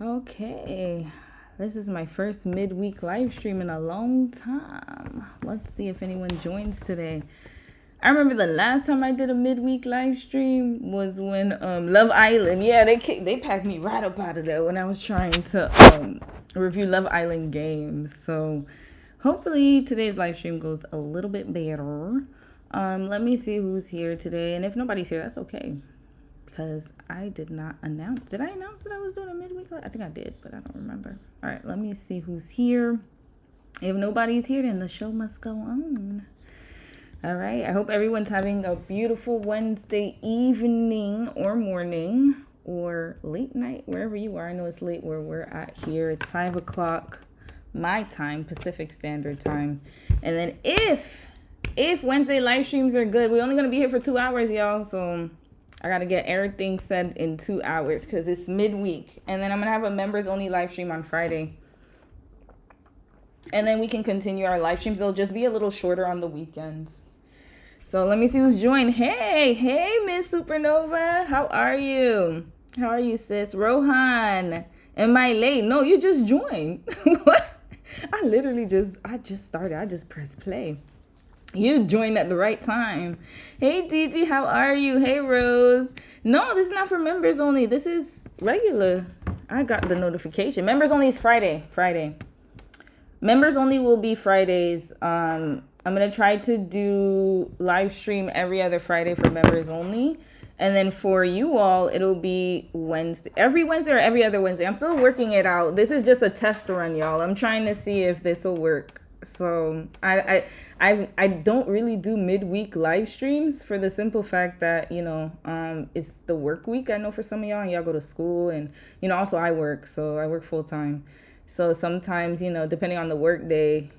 Okay, this is my first midweek live stream in a long time. Let's see if anyone joins today. I remember the last time I did a midweek live stream was when Love Island. Yeah, they packed me right up out of there when I was trying to review Love Island games. So hopefully today's live stream goes a little bit better. Let me see who's here today, and if nobody's here, that's okay. Because I did not announce. Did I announce that I was doing a midweek? I think I did, but I don't remember. All right, let me see who's here. If nobody's here, then the show must go on. All right, I hope everyone's having a beautiful Wednesday evening or morning or late night, wherever you are. I know it's late where we're at here. It's 5 o'clock my time, Pacific Standard Time. And then if Wednesday live streams are good, we're only going to be here for 2 hours, y'all. So I got to get everything said in 2 hours because it's midweek. And then I'm going to have a members only live stream on Friday. And then we can continue our live streams. They'll just be a little shorter on the weekends. So let me see who's joined. Hey, Miss Supernova. How are you? How are you, sis? Rohan. Am I late? No, you just joined. What? I just started. I just pressed play. You joined at the right time. Hey, Didi, how are you? Hey, Rose. No, this is not for members only. This is regular. I got the notification. Members only is Friday. Members only will be Fridays. I'm going to try to do live stream every other Friday for members only. And then for you all, it'll be Wednesday. Every Wednesday or every other Wednesday. I'm still working it out. This is just a test run, y'all. I'm trying to see if this will work. So I don't really do midweek live streams for the simple fact that, it's the work week. I know for some of y'all, and y'all go to school, and, also I work. So I work full time. So sometimes, depending on the work day,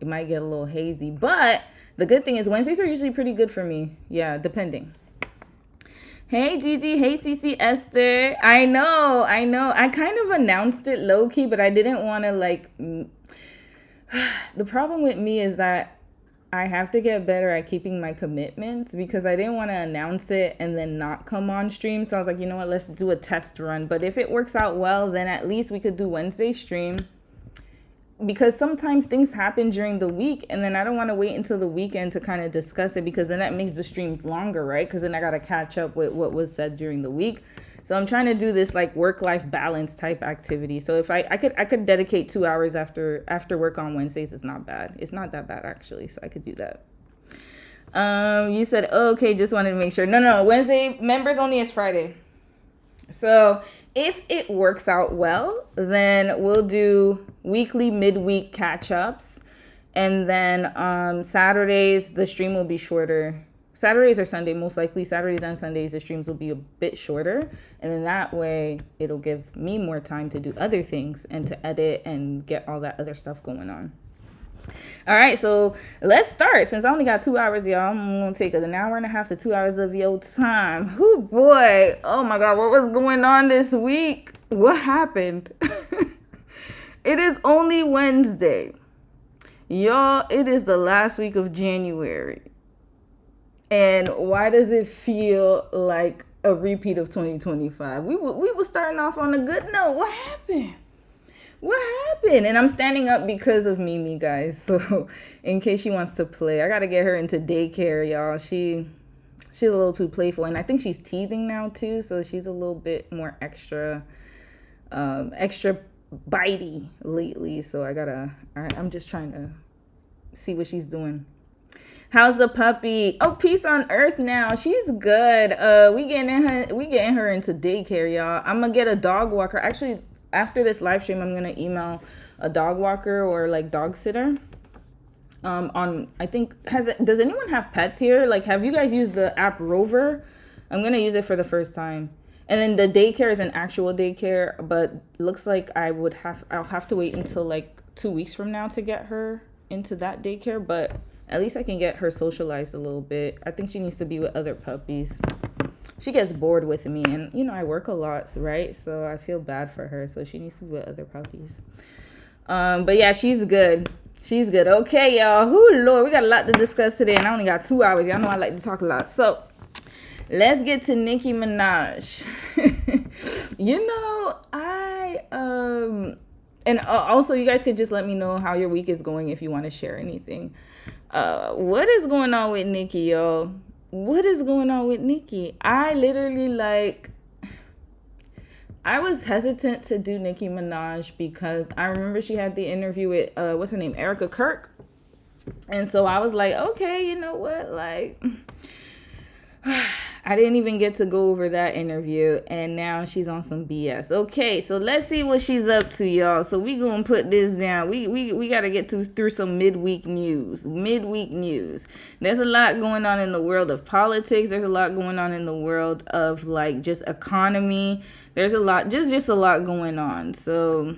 it might get a little hazy. But the good thing is Wednesdays are usually pretty good for me. Yeah, depending. Hey, Didi. Hey, CC Esther. I know. I kind of announced it low key, but I didn't want to the problem with me is that I have to get better at keeping my commitments because I didn't want to announce it and then not come on stream. So I was like, you know what, let's do a test run. But if it works out well, then at least we could do Wednesday stream because sometimes things happen during the week and then I don't want to wait until the weekend to kind of discuss it because then that makes the streams longer, right? Because then I got to catch up with what was said during the week. So I'm trying to do this work-life balance type activity. So if I could dedicate 2 hours after work on Wednesdays, it's not bad. It's not that bad actually. So I could do that. You said, oh, okay, just wanted to make sure. No, Wednesday members only is Friday. So if it works out well, then we'll do weekly midweek catch-ups. And then Saturdays, the stream will be shorter. Saturdays or Sunday, most likely Saturdays and Sundays, the streams will be a bit shorter. And then that way it'll give me more time to do other things and to edit and get all that other stuff going on. All right, so let's start. Since I only got 2 hours, y'all, I'm going to take an hour and a half to 2 hours of your time. Oh, boy. Oh, my God. What was going on this week? What happened? It is only Wednesday. Y'all, it is the last week of January. And why does it feel like a repeat of 2025? We were starting off on a good note. What happened? And I'm standing up because of Mimi, guys. So in case she wants to play, I got to get her into daycare, y'all. She's a little too playful. And I think she's teething now, too. So she's a little bit more extra bitey lately. So I'm just trying to see what she's doing. How's the puppy? Oh, peace on earth now. She's good. We getting her into daycare, y'all. I'm gonna get a dog walker. Actually, after this live stream, I'm gonna email a dog walker or dog sitter. I think does anyone have pets here? Have you guys used the app Rover? I'm gonna use it for the first time. And then the daycare is an actual daycare, but looks like I'll have to wait until 2 weeks from now to get her into that daycare, but at least I can get her socialized a little bit. I think she needs to be with other puppies. She gets bored with me, and I work a lot, right? So I feel bad for her. So she needs to be with other puppies. But yeah, she's good. Okay, y'all. Oh Lord, we got a lot to discuss today, and I only got 2 hours. Y'all know I like to talk a lot. So let's get to Nicki Minaj. I And also, you guys could just let me know how your week is going if you want to share anything. What is going on with Nikki, y'all? What is going on with Nikki? I literally, I was hesitant to do Nicki Minaj because I remember she had the interview with, what's her name, Erica Kirk. And so I was like, okay, you know what? Like, I didn't even get to go over that interview, and now she's on some BS. Okay, so let's see what she's up to, y'all. So we gonna put this down. We gotta get through some midweek news. Midweek news. There's a lot going on in the world of politics. There's a lot going on in the world of like just economy. There's a lot, just a lot going on. So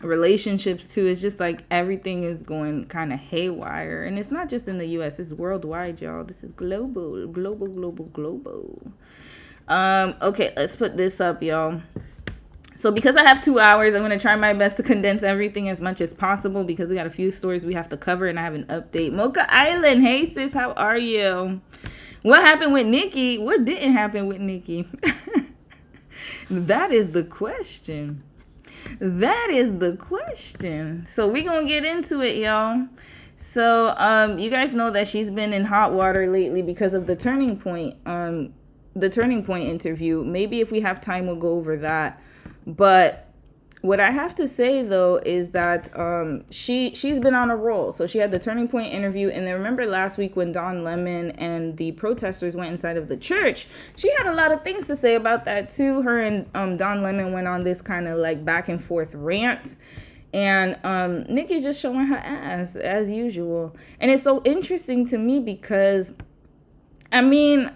relationships too. It's just like everything is going kind of haywire, and it's not just in the US, it's worldwide, y'all. This is global. Okay, let's put this up, y'all. So because I have 2 hours, I'm going to try my best to condense everything as much as possible because we got a few stories we have to cover, and I have an update. Mocha Island, hey sis, how are you? What happened with Nikki? What didn't happen with Nikki? That is the question. That is the question. So we're going to get into it, y'all. So you guys know that she's been in hot water lately because of the Turning Point interview. Maybe if we have time, we'll go over that. But what I have to say, though, is that she's been on a roll. So she had the Turning Point interview. And then remember last week when Don Lemon and the protesters went inside of the church, she had a lot of things to say about that, too. Her and Don Lemon went on this kind of like back and forth rant. And Nikki's just showing her ass as usual. And it's so interesting to me because, I mean,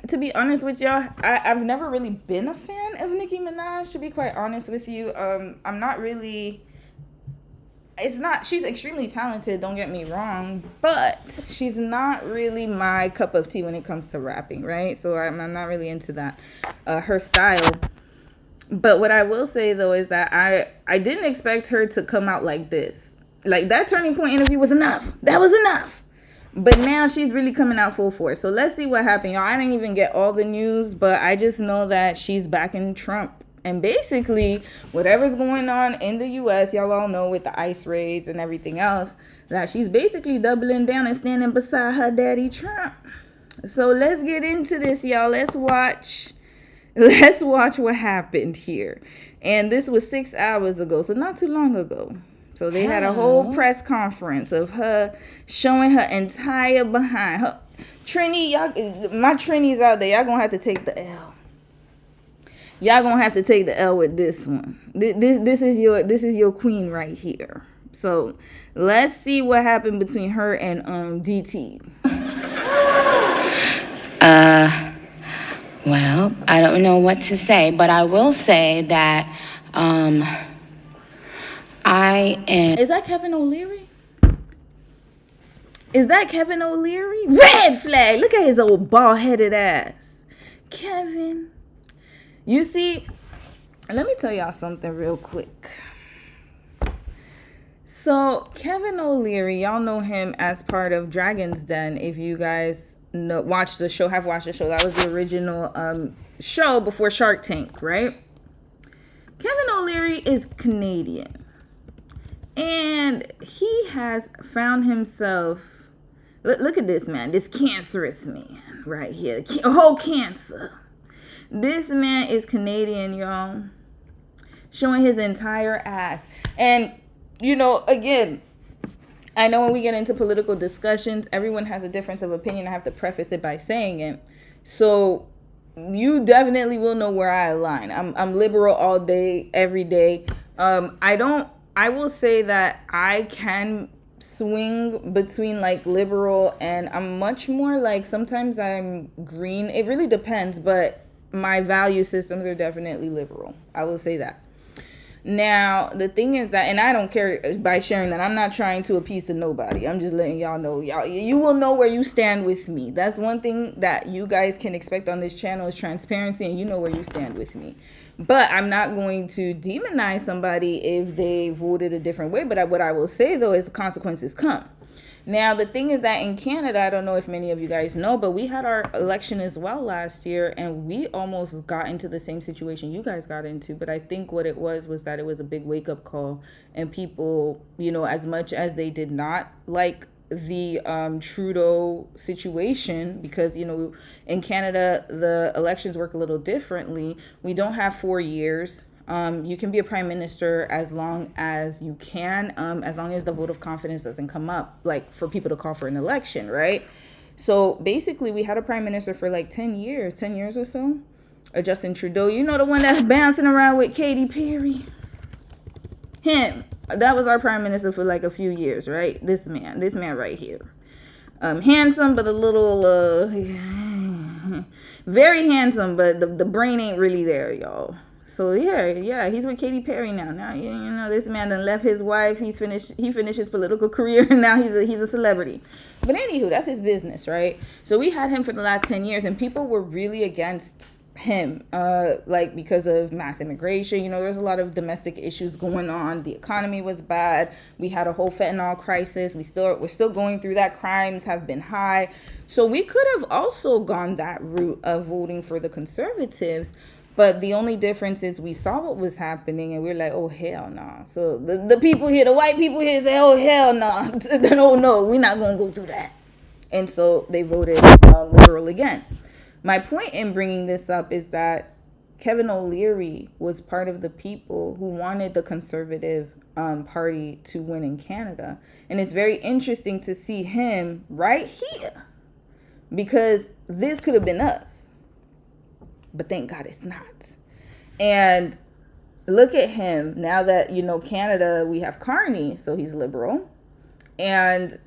to be honest with y'all, I've never really been a fan of Nicki Minaj, to be quite honest with you. I'm not really, she's extremely talented, don't get me wrong, but she's not really my cup of tea when it comes to rapping, right? So I'm not really into that, her style. But what I will say, though, is that I didn't expect her to come out like this. Like, that Turning Point interview was enough. That was enough. But now she's really coming out full force. So let's see what happened, y'all. I didn't even get all the news, but I just know that she's backing Trump. And basically, whatever's going on in the U.S., y'all all know with the ICE raids and everything else, that she's basically doubling down and standing beside her daddy Trump. So let's get into this, y'all. Let's watch what happened here. And this was 6 hours ago, so not too long ago. So they had a whole press conference of her showing her entire behind. Her, Trini, y'all, my Trini's out there. Y'all gonna have to take the L. Y'all gonna have to take the L with this one. This is your queen right here. So let's see what happened between her and DT. Well, I don't know what to say, but I will say that Is that Kevin O'Leary? Is that Kevin O'Leary? Red flag! Look at his old bald-headed ass. Kevin. You see, let me tell y'all something real quick. So, Kevin O'Leary, y'all know him as part of Dragon's Den. If you guys have watched the show. That was the original show before Shark Tank, right? Kevin O'Leary is Canadian. And he has found himself, look at this man, this cancerous man right here, a whole cancer. This man is Canadian, y'all, showing his entire ass. And, you know, again, I know when we get into political discussions, everyone has a difference of opinion. I have to preface it by saying it. So you definitely will know where I align. I'm liberal all day, every day. I will say that I can swing between like liberal and I'm much more like, sometimes I'm green. It really depends, but my value systems are definitely liberal. I will say that. Now, the thing is that, and I don't care by sharing that, I'm not trying to appease to nobody. I'm just letting y'all know, you will know where you stand with me. That's one thing that you guys can expect on this channel is transparency, and you know where you stand with me. But I'm not going to demonize somebody if they voted a different way. But what I will say, though, is consequences come. Now, the thing is that in Canada, I don't know if many of you guys know, but we had our election as well last year, and we almost got into the same situation you guys got into. But I think what it was that it was a big wake-up call, and people, as much as they did not like the Trudeau situation, because, in Canada, the elections work a little differently. We don't have 4 years. You can be a prime minister as long as you can, as long as the vote of confidence doesn't come up, like for people to call for an election, right? So basically, we had a prime minister for like 10 years or so. Justin Trudeau, the one that's bouncing around with Katy Perry. Him. That was our prime minister for like a few years, right? This man right here. Handsome, but a little, very handsome, but the brain ain't really there, y'all. So yeah, he's with Katy Perry now. Now this man done left his wife. He finished his political career, and now he's a celebrity. But anywho, that's his business, right? So we had him for the last 10 years, and people were really against him, like because of mass immigration. There's a lot of domestic issues going on. The economy was bad. We had a whole fentanyl crisis. We're still going through that. Crimes have been high. So we could have also gone that route of voting for the Conservatives. But the only difference is we saw what was happening, and we were like, oh, hell no. Nah. So the people here, the white people here say, oh, hell no. Nah. No, we're not going to go through that. And so they voted liberal again. My point in bringing this up is that Kevin O'Leary was part of the people who wanted the Conservative Party to win in Canada. And it's very interesting to see him right here, because this could have been us. But thank God it's not. And look at him. Now that, Canada, we have Carney, so he's liberal. And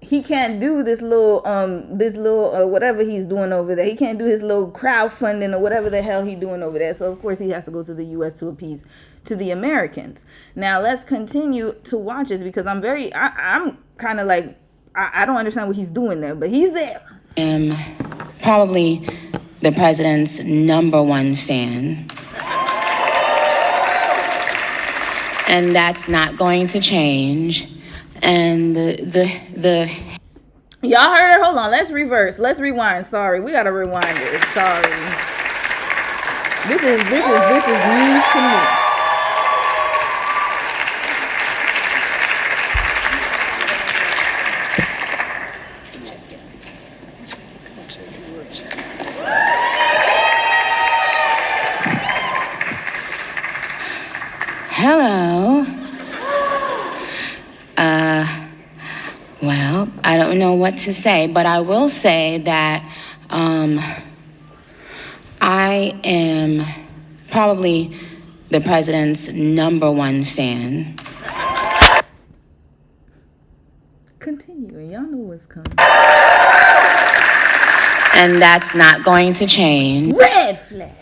he can't do this little whatever he's doing over there. He can't do his little crowdfunding or whatever the hell he's doing over there. So, of course, he has to go to the U.S. to appease to the Americans. Now, let's continue to watch this, because I'm kind of like, I don't understand what he's doing there, but he's there. Probably the president's #1 fan. And that's not going to change. And the y'all heard her? Hold on, let's rewind. Sorry, we gotta rewind it. Sorry. This is news to me. Hello. Well, I don't know what to say, but I will say that I am probably the president's #1 fan. Continuing, y'all know what's coming. And that's not going to change. Red flag.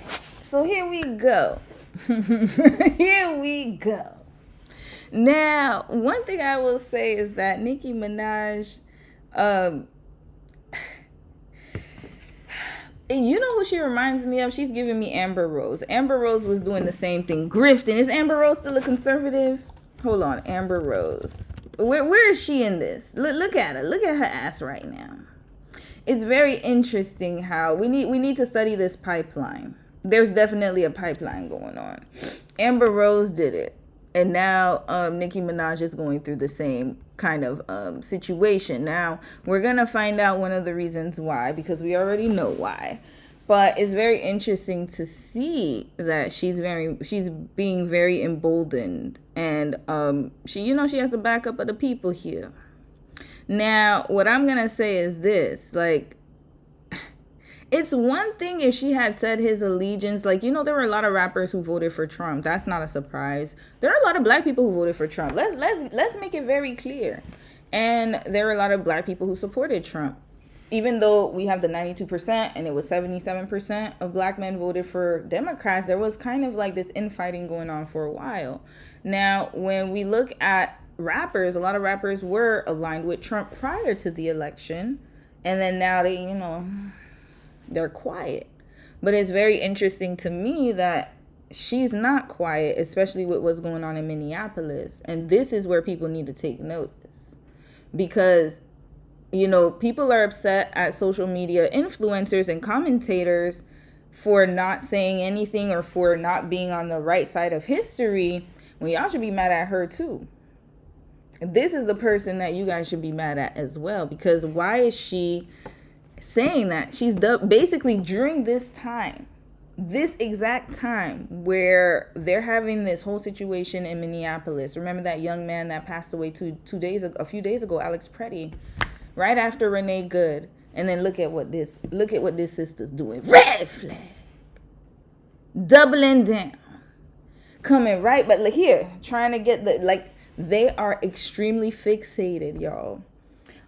So here we go. Here we go. Now, one thing I will say is that Nicki Minaj, you know who she reminds me of? She's giving me Amber Rose. Amber Rose was doing the same thing, grifting. Is Amber Rose still a conservative? Hold on, Amber Rose. Where is she in this? Look at her. Look at her ass right now. It's very interesting how we need to study this pipeline. There's definitely a pipeline going on. Amber Rose did it. And now Nicki Minaj is going through the same kind of situation. Now, we're going to find out one of the reasons why, because we already know why. But it's very interesting to see that she's being very emboldened. And she has the backup of the people here. Now, what I'm going to say is this, like, it's one thing if she had said his allegiance, like, there were a lot of rappers who voted for Trump. That's not a surprise. There are a lot of black people who voted for Trump. Let's make it very clear. And there are a lot of black people who supported Trump. Even though we have the 92% and it was 77% of black men voted for Democrats, there was kind of like this infighting going on for a while. Now, when we look at rappers, a lot of rappers were aligned with Trump prior to the election. And then now they're quiet. But it's very interesting to me that she's not quiet, especially with what's going on in Minneapolis. And this is where people need to take notice. because, you know, people are upset at social media influencers and commentators for not saying anything or for not being on the right side of history, when y'all should be mad at her too. This is the person that you guys should be mad at as well, because why is she saying that? She's basically during this time, this exact time where they're having this whole situation in Minneapolis. Remember that young man that passed away a few days ago, Alex Pretty, right after Renee Good. And then look at what this sister's doing. Red flag. Doubling down. Coming right, but look here, trying to get they are extremely fixated, y'all,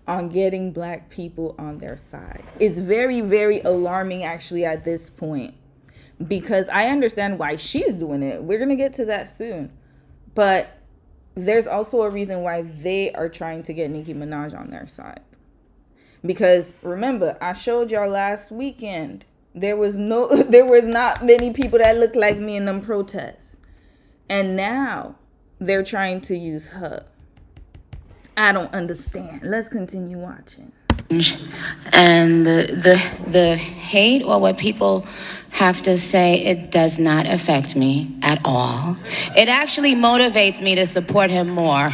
on getting black people on their side. It's very, very alarming actually at this point, because I understand why she's doing it. We're going to get to that soon. But there's also a reason why they are trying to get Nicki Minaj on their side. Because remember, I showed y'all last weekend, there was not many people that looked like me in them protests. And now they're trying to use her. I don't understand. Let's continue watching. And the hate, or what people have to say, it does not affect me at all. It actually motivates me to support him more.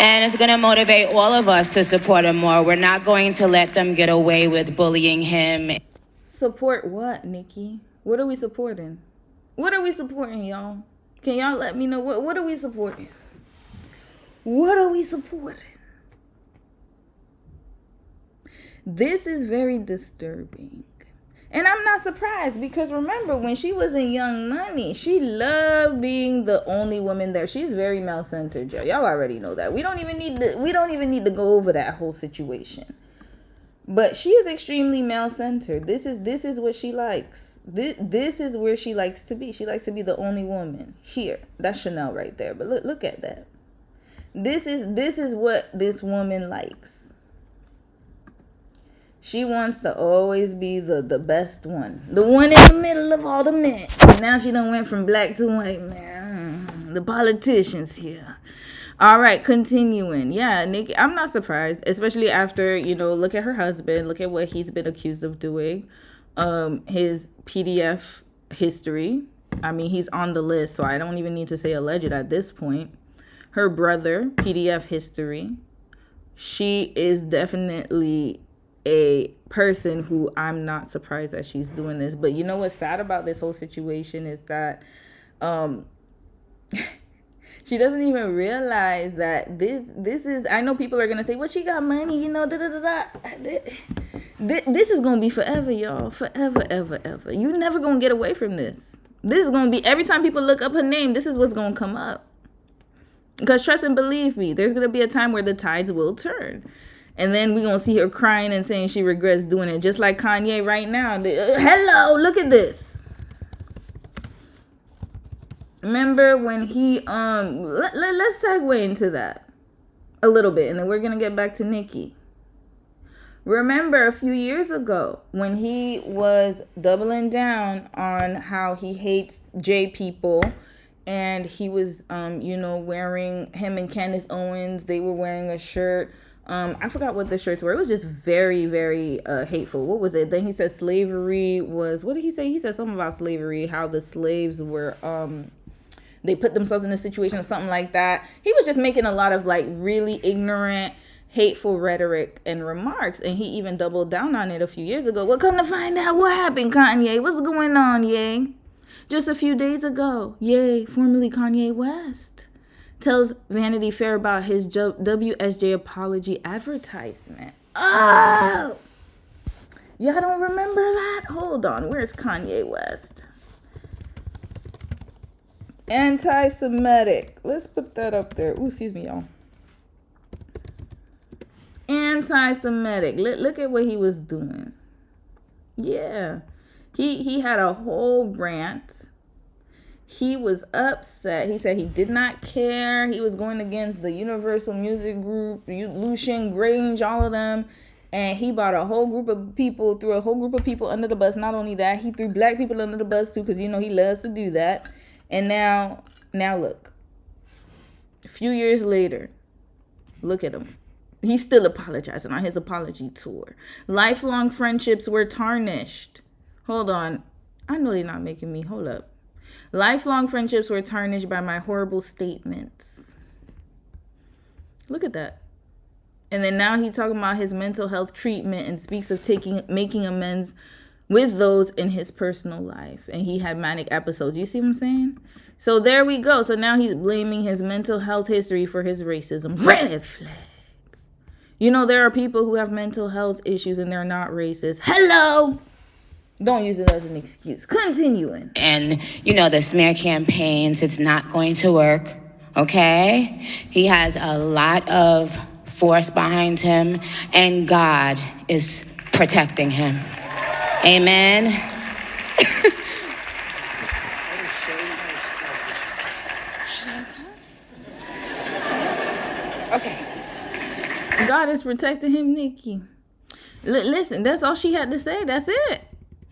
And it's going to motivate all of us to support him more. We're not going to let them get away with bullying him. Support what, Nikki? What are we supporting? What are we supporting, y'all? Can y'all let me know? What are we supporting? What are we supporting? This is very disturbing. And I'm not surprised, because remember when she was in Young Money, she loved being the only woman there. She's very male-centered, y'all. Y'all already know that. We don't even need to go over that whole situation. But she is extremely male-centered. This is what she likes. This is where she likes to be. She likes to be the only woman. Here. That's Chanel right there. But look at that. This is what this woman likes. She wants to always be the best one. The one in the middle of all the men. Now she done went from black to white, man. The politicians here. All right, continuing. Yeah, Nikki, I'm not surprised, especially after, you know, look at her husband. Look at what he's been accused of doing. His PDF history. I mean, he's on the list, so I don't even need to say alleged at this point. Her brother, PDF history. She is definitely a person who I'm not surprised that she's doing this. But you know what's sad about this whole situation is that she doesn't even realize that this is, I know people are going to say, well, she got money, you know, This is going to be forever, y'all. Forever, ever, ever. You're never going to get away from this. This is going to be, every time people look up her name, this is what's going to come up. Because trust and believe me, there's going to be a time where the tides will turn. And then we're going to see her crying and saying she regrets doing it. Just like Kanye right now. Hello, look at this. Remember when he, let's segue into that a little bit. And then we're going to get back to Nikki. Remember a few years ago when he was doubling down on how he hates J people. And he was, wearing, him and Candace Owens, they were wearing a shirt. I forgot what the shirts were. It was just very, very hateful. What was it? Then he said slavery was, what did he say? He said something about slavery, how the slaves were, they put themselves in a situation or something like that. He was just making a lot of like really ignorant, hateful rhetoric and remarks. And he even doubled down on it a few years ago. Well, come to find out, what happened, Kanye? What's going on, yay? Just a few days ago, yay, formerly Kanye West tells Vanity Fair about his WSJ apology advertisement. Oh! Y'all don't remember that? Hold on. Where's Kanye West? Anti-Semitic. Let's put that up there. Ooh, excuse me, y'all. Anti-Semitic. Look at what he was doing. Yeah. He had a whole rant. He was upset. He said he did not care. He was going against the Universal Music Group, Lucian Grange, all of them. And he brought a whole group of people, threw a whole group of people under the bus. Not only that, he threw black people under the bus too, because, he loves to do that. And now look. A few years later, Look at him. He's still apologizing on his apology tour. Lifelong friendships were tarnished. Hold on. I know they're not making me. Hold up. Lifelong friendships were tarnished by my horrible statements. Look at that. And then now he's talking about his mental health treatment and speaks of making amends with those in his personal life. And he had manic episodes. You see what I'm saying? So there we go. So now he's blaming his mental health history for his racism. Red flag. You know, there are people who have mental health issues and they're not racist. Hello. Don't use it as an excuse. Continuing. And, you know, the smear campaigns, it's not going to work, okay? He has a lot of force behind him, and God is protecting him. Amen. Okay. God is protecting him, Nikki. Listen, that's all she had to say. That's it.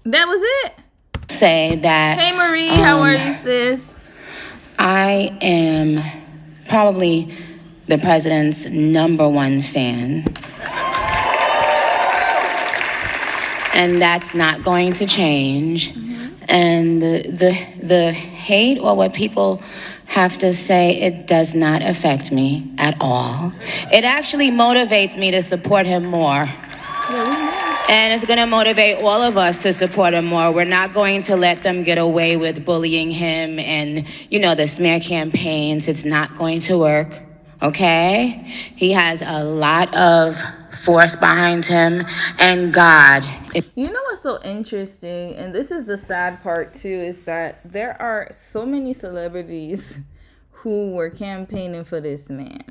That was it. Say that. Hey, Marie, how are you, sis? I am probably the president's #1 fan. And that's not going to change. Mm-hmm. And the hate or what people have to say, it does not affect me at all. It actually motivates me to support him more. And it's going to motivate all of us to support him more. We're not going to let them get away with bullying him and, you know, the smear campaigns. It's not going to work, okay? He has a lot of force behind him, and God. You know what's so interesting, and this is the sad part too, is that there are so many celebrities who were campaigning for this man.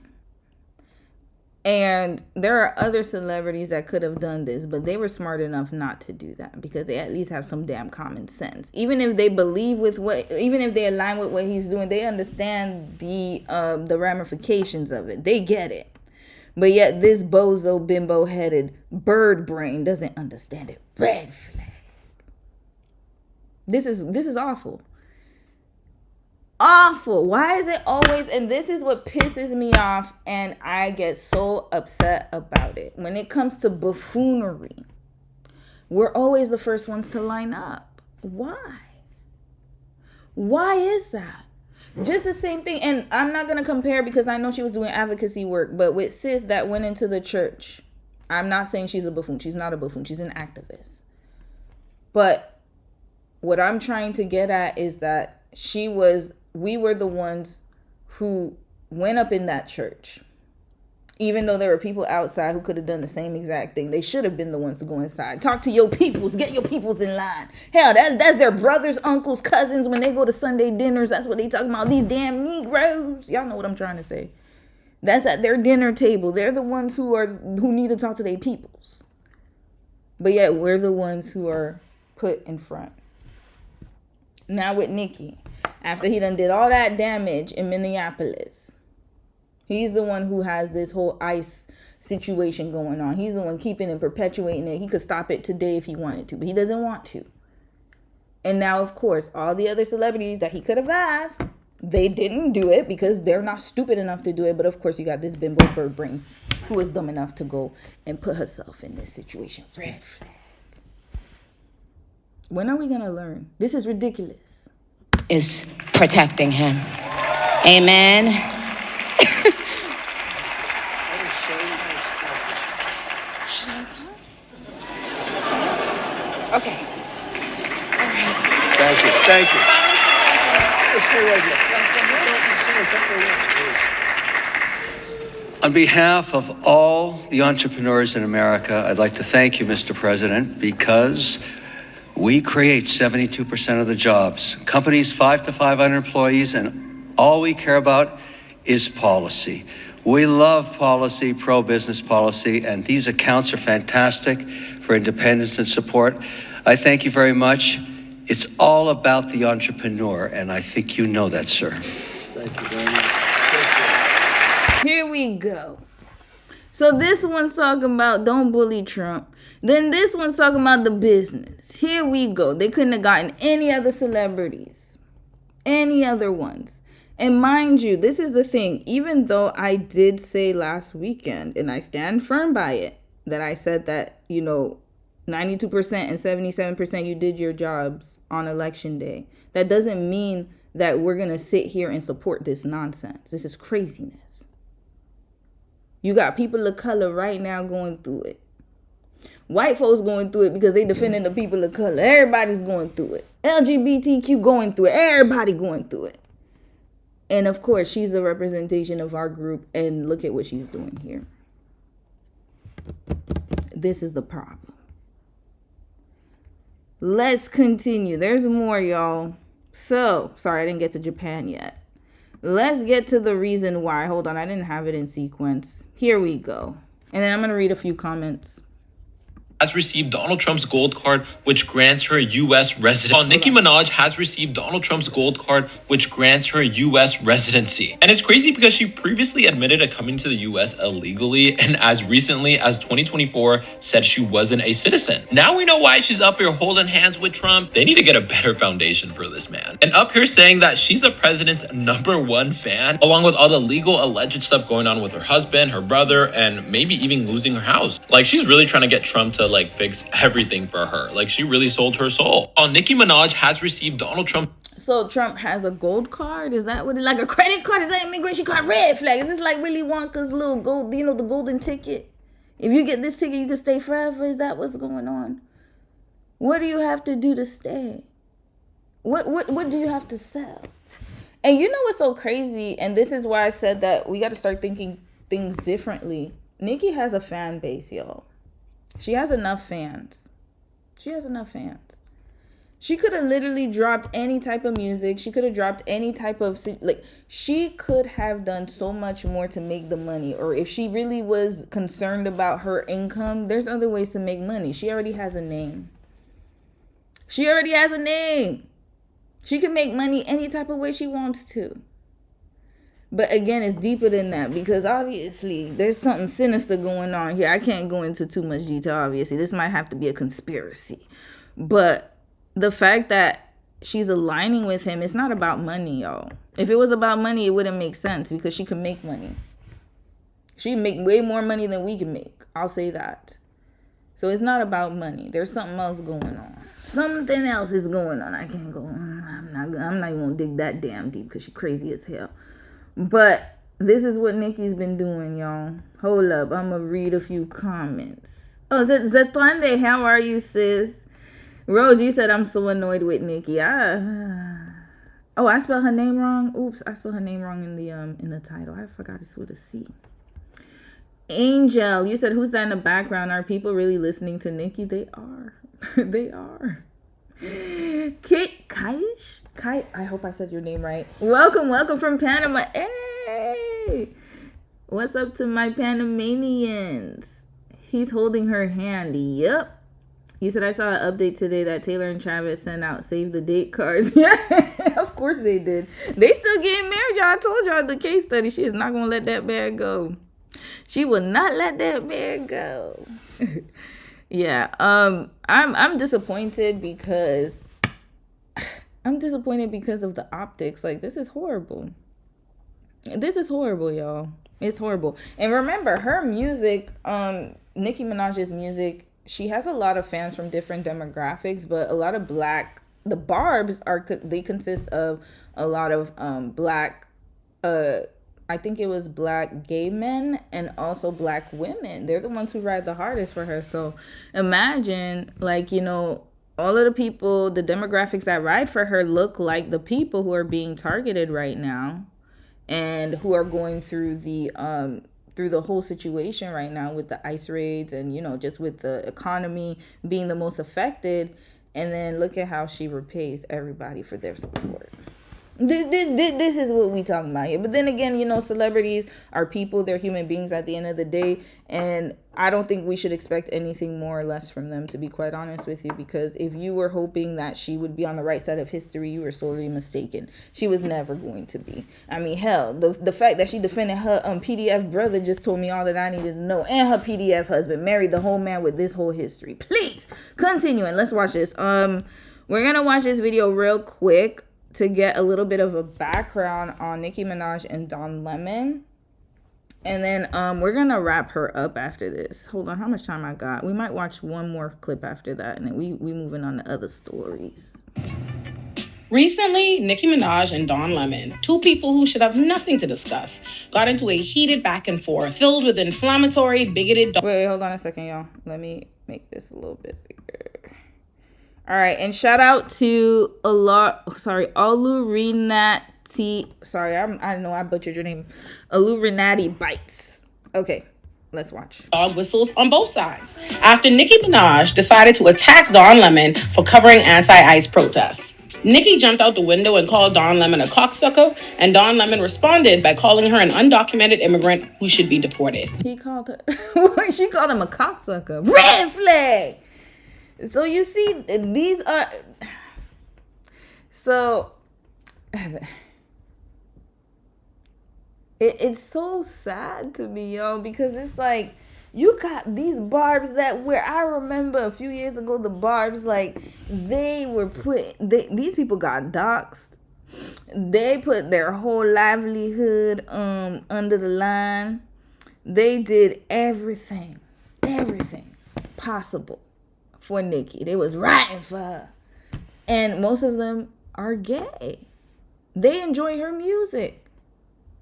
And there are other celebrities that could have done this, but they were smart enough not to do that because they at least have some damn common sense. Even if they believe even if they align with what he's doing, they understand the ramifications of it. They get it. But yet this bozo, bimbo-headed bird brain doesn't understand it. Red flag. This is awful. Awful. Why is it always, and this is what pisses me off, and I get so upset about it. When it comes to buffoonery, we're always the first ones to line up. Why? Why is that? Just the same thing, and I'm not going to compare because I know she was doing advocacy work, but with sis that went into the church, I'm not saying she's a buffoon. She's not a buffoon. She's an activist. But what I'm trying to get at is that we were the ones who went up in that church. Even though there were people outside who could have done the same exact thing. They should have been the ones to go inside. Talk to your peoples. Get your peoples in line. Hell, that's their brothers, uncles, cousins. When they go to Sunday dinners, that's what they talking about. These damn Negroes. Y'all know what I'm trying to say. That's at their dinner table. They're the ones who need to talk to their peoples. But yet we're the ones who are put in front. Now with Nikki. After he done did all that damage in Minneapolis, he's the one who has this whole ICE situation going on. He's the one keeping and perpetuating it. He could stop it today if he wanted to, but he doesn't want to. And now, of course, all the other celebrities that he could have asked, they didn't do it because they're not stupid enough to do it. But of course, you got this bimbo bird brain who is dumb enough to go and put herself in this situation. Red flag. When are we going to learn? This is ridiculous. Is protecting him. Amen. Okay. All right. Thank you. Thank you. On behalf of all the entrepreneurs in America, I'd like to thank you, Mr. President, because we create 72% of the jobs. Companies 5 to 500 employees, and all we care about is policy. We love policy, pro-business policy, and these accounts are fantastic for independence and support. I thank you very much. It's all about the entrepreneur, and I think you know that, sir. Thank you very much. Here we go. So this one's talking about don't bully Trump. Then this one's talking about the business. Here we go. They couldn't have gotten any other celebrities. Any other ones. And mind you, this is the thing. Even though I did say last weekend, and I stand firm by it, that I said that, 92% and 77% you did your jobs on election day. That doesn't mean that we're going to sit here and support this nonsense. This is craziness. You got people of color right now going through it. White folks going through it because they defending the people of color. Everybody's going through it. LGBTQ going through it. Everybody going through it. And of course, she's the representation of our group. And look at what she's doing here. This is the problem. Let's continue. There's more, y'all. So, sorry, I didn't get to Japan yet. Let's get to the reason why. Hold on, I didn't have it in sequence. Here we go. And then I'm going to read a few comments. Has received Donald Trump's gold card, which grants her U.S. residency. Nicki Minaj has received Donald Trump's gold card, which grants her U.S. residency. And it's crazy because she previously admitted to coming to the U.S. illegally, and as recently as 2024 said she wasn't a citizen. Now we know why she's up here holding hands with Trump. They need to get a better foundation for this man. And up here saying that she's the president's #1 fan, along with all the legal alleged stuff going on with her husband, her brother, and maybe even losing her house. Like, she's really trying to get Trump to fix everything for her. Like, she really sold her soul. Nicki Minaj has received Donald Trump. So Trump has a gold card? Is that what it, like a credit card? Is that immigration card? Red flag? Is this like Willy Wonka's little gold, the golden ticket? If you get this ticket, you can stay forever. Is that what's going on? What do you have to do to stay? What do you have to sell? And you know what's so crazy? And this is why I said that we got to start thinking things differently. Nikki has a fan base, y'all. She has enough fans. She could have literally dropped any type of music. She could have dropped any type of, she could have done so much more to make the money. Or if she really was concerned about her income, there's other ways to make money. She already has a name. She can make money any type of way she wants to. But again, it's deeper than that, because obviously there's something sinister going on here. I can't go into too much detail, obviously. This might have to be a conspiracy. But the fact that she's aligning with him, it's not about money, y'all. If it was about money, it wouldn't make sense, because she can make money. She can make way more money than we can make. I'll say that. So it's not about money. There's something else going on. Something else is going on. I can't go on. I'm not even going to dig that damn deep, because she's crazy as hell. But this is what Nikki's been doing, y'all. Hold up. I'm going to read a few comments. Oh, Zetlande, how are you, sis? Rose, you said I'm so annoyed with Nikki. Oh, I spelled her name wrong. Oops, I spelled her name wrong in the title. I forgot it's with a C. Angel, you said, who's that in the background? Are people really listening to Nikki? They are. They are. Kaish? I hope I said your name right. Welcome from Panama. Hey! What's up to my Panamanians? He's holding her hand. Yep. You said, I saw an update today that Taylor and Travis sent out save the date cards. Yeah, of course they did. They still getting married, y'all. I told y'all the case study. She is not going to let that man go. She will not let that man go. Yeah. I'm disappointed because of the optics. Like, this is horrible. This is horrible, y'all. It's horrible. And remember, her music, Nicki Minaj's music, she has a lot of fans from different demographics, but a lot of the Barbs they consist of a lot of black, I think it was black gay men and also black women. They're the ones who ride the hardest for her. So imagine, all of the people, the demographics that ride for her look like the people who are being targeted right now and who are going through the whole situation right now with the ICE raids and, just with the economy being the most affected. And then look at how she repays everybody for their support. This is what we talking about here. But then again, celebrities are people. They're human beings at the end of the day. And I don't think we should expect anything more or less from them, to be quite honest with you. Because if you were hoping that she would be on the right side of history, you were sorely mistaken. She was never going to be. I mean, hell, the fact that she defended her PDF brother just told me all that I needed to know. And her PDF husband married the whole man with this whole history. Please, continue and let's watch this. We're going to watch this video real quick to get a little bit of a background on Nicki Minaj and Don Lemon. And then we're going to wrap her up after this. Hold on, how much time I got? We might watch one more clip after that, and then we moving on to other stories. Recently, Nicki Minaj and Don Lemon, two people who should have nothing to discuss, got into a heated back and forth filled with inflammatory, bigoted... Wait, hold on a second, y'all. Let me make this a little bit bigger. All right, and shout out to Olurinati. Sorry, I know I butchered your name. Olurinati Bites. Okay, let's watch. Dog whistles on both sides after Nicki Minaj decided to attack Don Lemon for covering anti-ICE protests. Nikki jumped out the window and called Don Lemon a cocksucker, and Don Lemon responded by calling her an undocumented immigrant who should be deported. He called her, she called him a cocksucker. Red flag! So you see, these are, so, it's so sad to me, yo, because it's like, you got these barbs that where I remember a few years ago, the barbs, like, these people got doxxed. They put their whole livelihood under the line. They did everything possible for Nikki. They was writing for her. And most of them are gay. They enjoy her music.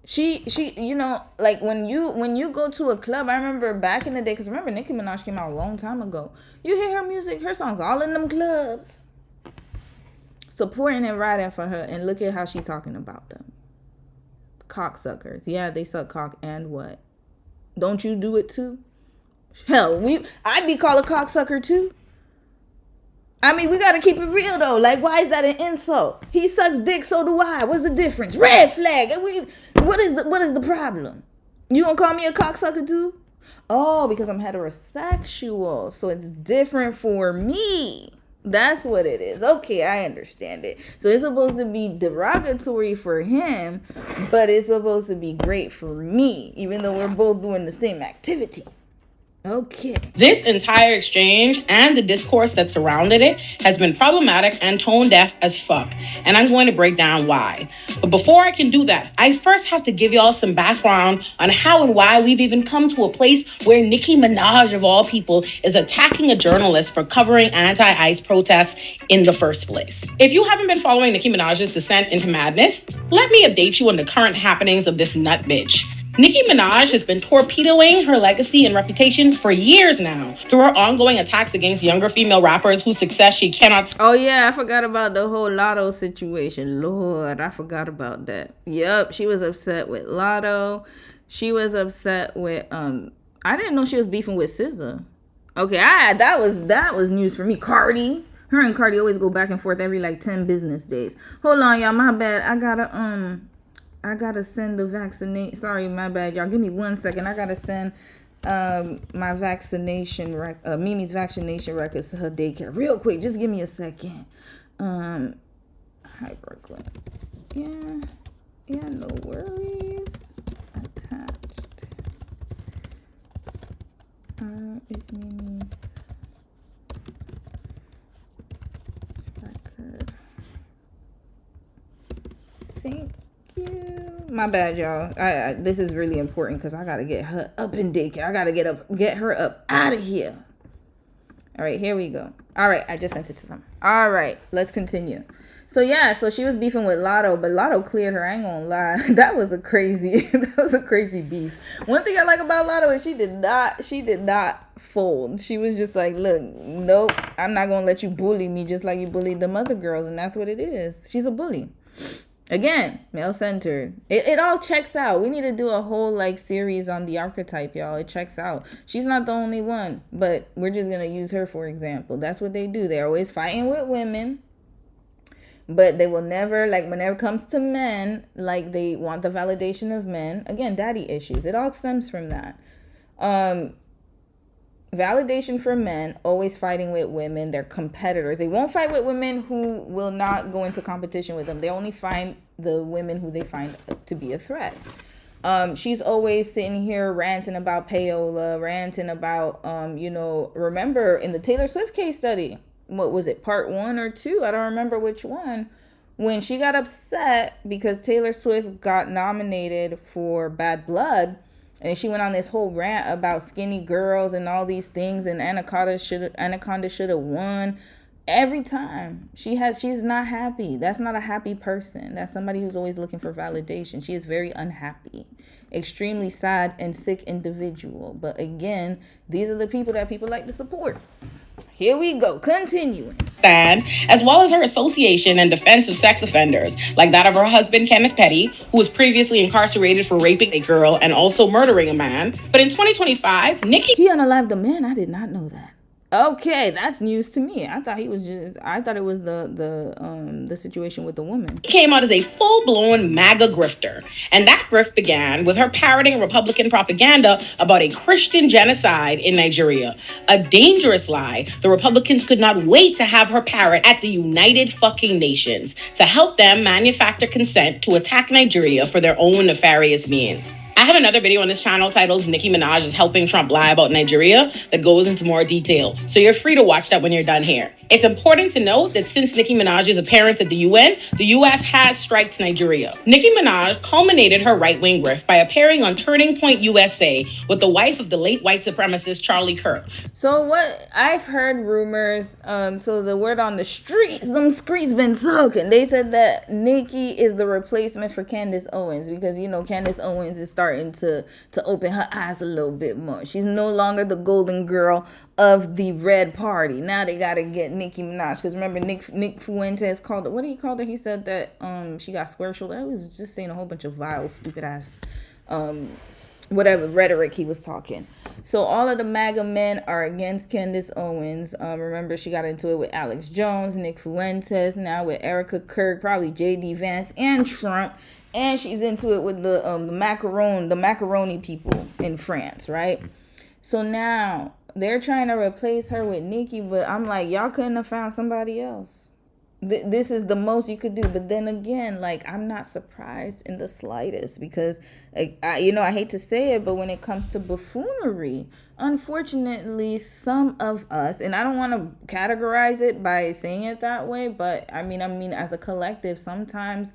She, you know, like when you go to a club, I remember back in the day, because remember Nicki Minaj came out a long time ago. You hear her music, her songs all in them clubs. Supporting and writing for her, and look at how she talking about them. Cocksuckers. Yeah, they suck cock, and what? Don't you do it too? Hell, I'd be called a cocksucker too. I mean, we gotta keep it real though. Like, why is that an insult? He sucks dick, so do I. What's the difference? Red flag. What is the problem? You gonna call me a cocksucker too? Oh, because I'm heterosexual, so it's different for me. That's what it is. Okay, I understand it. So it's supposed to be derogatory for him, but it's supposed to be great for me, even though we're both doing the same activity. Okay. This entire exchange and the discourse that surrounded it has been problematic and tone deaf as fuck. And I'm going to break down why. But before I can do that, I first have to give y'all some background on how and why we've even come to a place where Nicki Minaj, of all people, is attacking a journalist for covering anti-ICE protests in the first place. If you haven't been following Nicki Minaj's descent into madness, let me update you on the current happenings of this nut bitch. Nicki Minaj has been torpedoing her legacy and reputation for years now through her ongoing attacks against younger female rappers whose success she cannot... Oh yeah, I forgot about the whole Lotto situation. Lord, I forgot about that. Yep, she was upset with Lotto. She was upset with I didn't know she was beefing with SZA. Okay, that was news for me. Cardi. Her and Cardi always go back and forth every like 10 business days. Hold on, y'all, my bad. I gotta send the vaccination. Sorry, my bad, y'all. Give me 1 second. I gotta send my vaccination Mimi's vaccination records to her daycare real quick. Just give me a second. Hi, Brooklyn. Yeah, no worries. Attached. Is Mimi's record. Thank you. My bad, y'all. This is really important because I gotta get her up in daycare. I gotta get her up out of here. All right, here we go. All right, I just sent it to them. All right, let's continue. So yeah, so she was beefing with Lotto, but Lotto cleared her. I ain't gonna lie, that was a crazy beef. One thing I like about Lotto is she did not fold. She was just like, look, nope, I'm not gonna let you bully me just like you bullied them other girls, and that's what it is. She's a bully. Again, male-centered. It all checks out. We need to do a whole like series on the archetype, y'all. It checks out. She's not the only one, but we're just gonna use her for example. That's what they do. They're always fighting with women, but they will never, like, whenever it comes to men, like, they want the validation of men. Again, daddy issues. It all stems from that. Validation for men, always fighting with women. They're competitors. They won't fight with women who will not go into competition with them. They only find the women who they find to be a threat. She's always sitting here ranting about payola, ranting about, remember in the Taylor Swift case study, what was it, part 1 or 2? I don't remember which one, when she got upset because Taylor Swift got nominated for Bad Blood, and she went on this whole rant about skinny girls and all these things, and Anaconda should have won. Every time she's not happy. That's not a happy person. That's somebody who's always looking for validation. She is very unhappy, extremely sad and sick individual. But again, these are the people that people like to support. Here we go, continuing. As well as her association and defense of sex offenders, like that of her husband, Kenneth Petty, who was previously incarcerated for raping a girl and also murdering a man. But in 2025, Nikki... He unalived a man? I did not know that. Okay, that's news to me. I thought it was the situation with the woman. He came out as a full-blown MAGA grifter. And that grift began with her parroting Republican propaganda about a Christian genocide in Nigeria. A dangerous lie the Republicans could not wait to have her parrot at the United fucking Nations to help them manufacture consent to attack Nigeria for their own nefarious means. I have another video on this channel titled Nicki Minaj is helping Trump lie about Nigeria that goes into more detail. So you're free to watch that when you're done here. It's important to note that since Nicki Minaj's appearance at the UN, the US has striked Nigeria. Nicki Minaj culminated her right-wing grift by appearing on Turning Point USA with the wife of the late white supremacist Charlie Kirk. So what I've heard rumors, so the word on the streets, them streets been talking. They said that Nicki is the replacement for Candace Owens because, you know, Candace Owens is starting to open her eyes a little bit more. She's no longer the golden girl of the red party. Now they gotta get Nicki Minaj, because remember Nick Fuentes called it, what did he call her? He said that she got square shoulder. I was just saying a whole bunch of vile, stupid ass whatever rhetoric he was talking. So all of the MAGA men are against Candace Owens. Remember, she got into it with Alex Jones, Nick Fuentes, now with Erica Kirk, probably JD Vance and Trump. And she's into it with the macaroni people in France, right? So now they're trying to replace her with Nikki, but I'm like, y'all couldn't have found somebody else. This is the most you could do. But then again, like, I'm not surprised in the slightest because, I hate to say it, but when it comes to buffoonery, unfortunately, some of us, and I don't want to categorize it by saying it that way, but I mean, as a collective, sometimes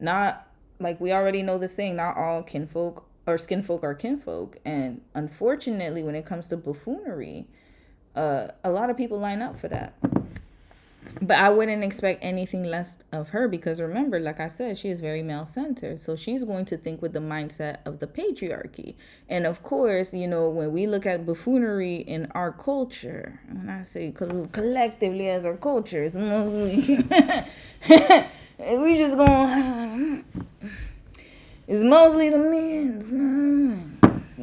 not, like we already know the saying, not all kinfolk or skinfolk are kinfolk. And unfortunately, when it comes to buffoonery, a lot of people line up for that. But I wouldn't expect anything less of her because remember, like I said, she is very male-centered. So she's going to think with the mindset of the patriarchy. And of course, when we look at buffoonery in our culture, when I say collectively as our culture, it's mostly... we just going... It's mostly the men's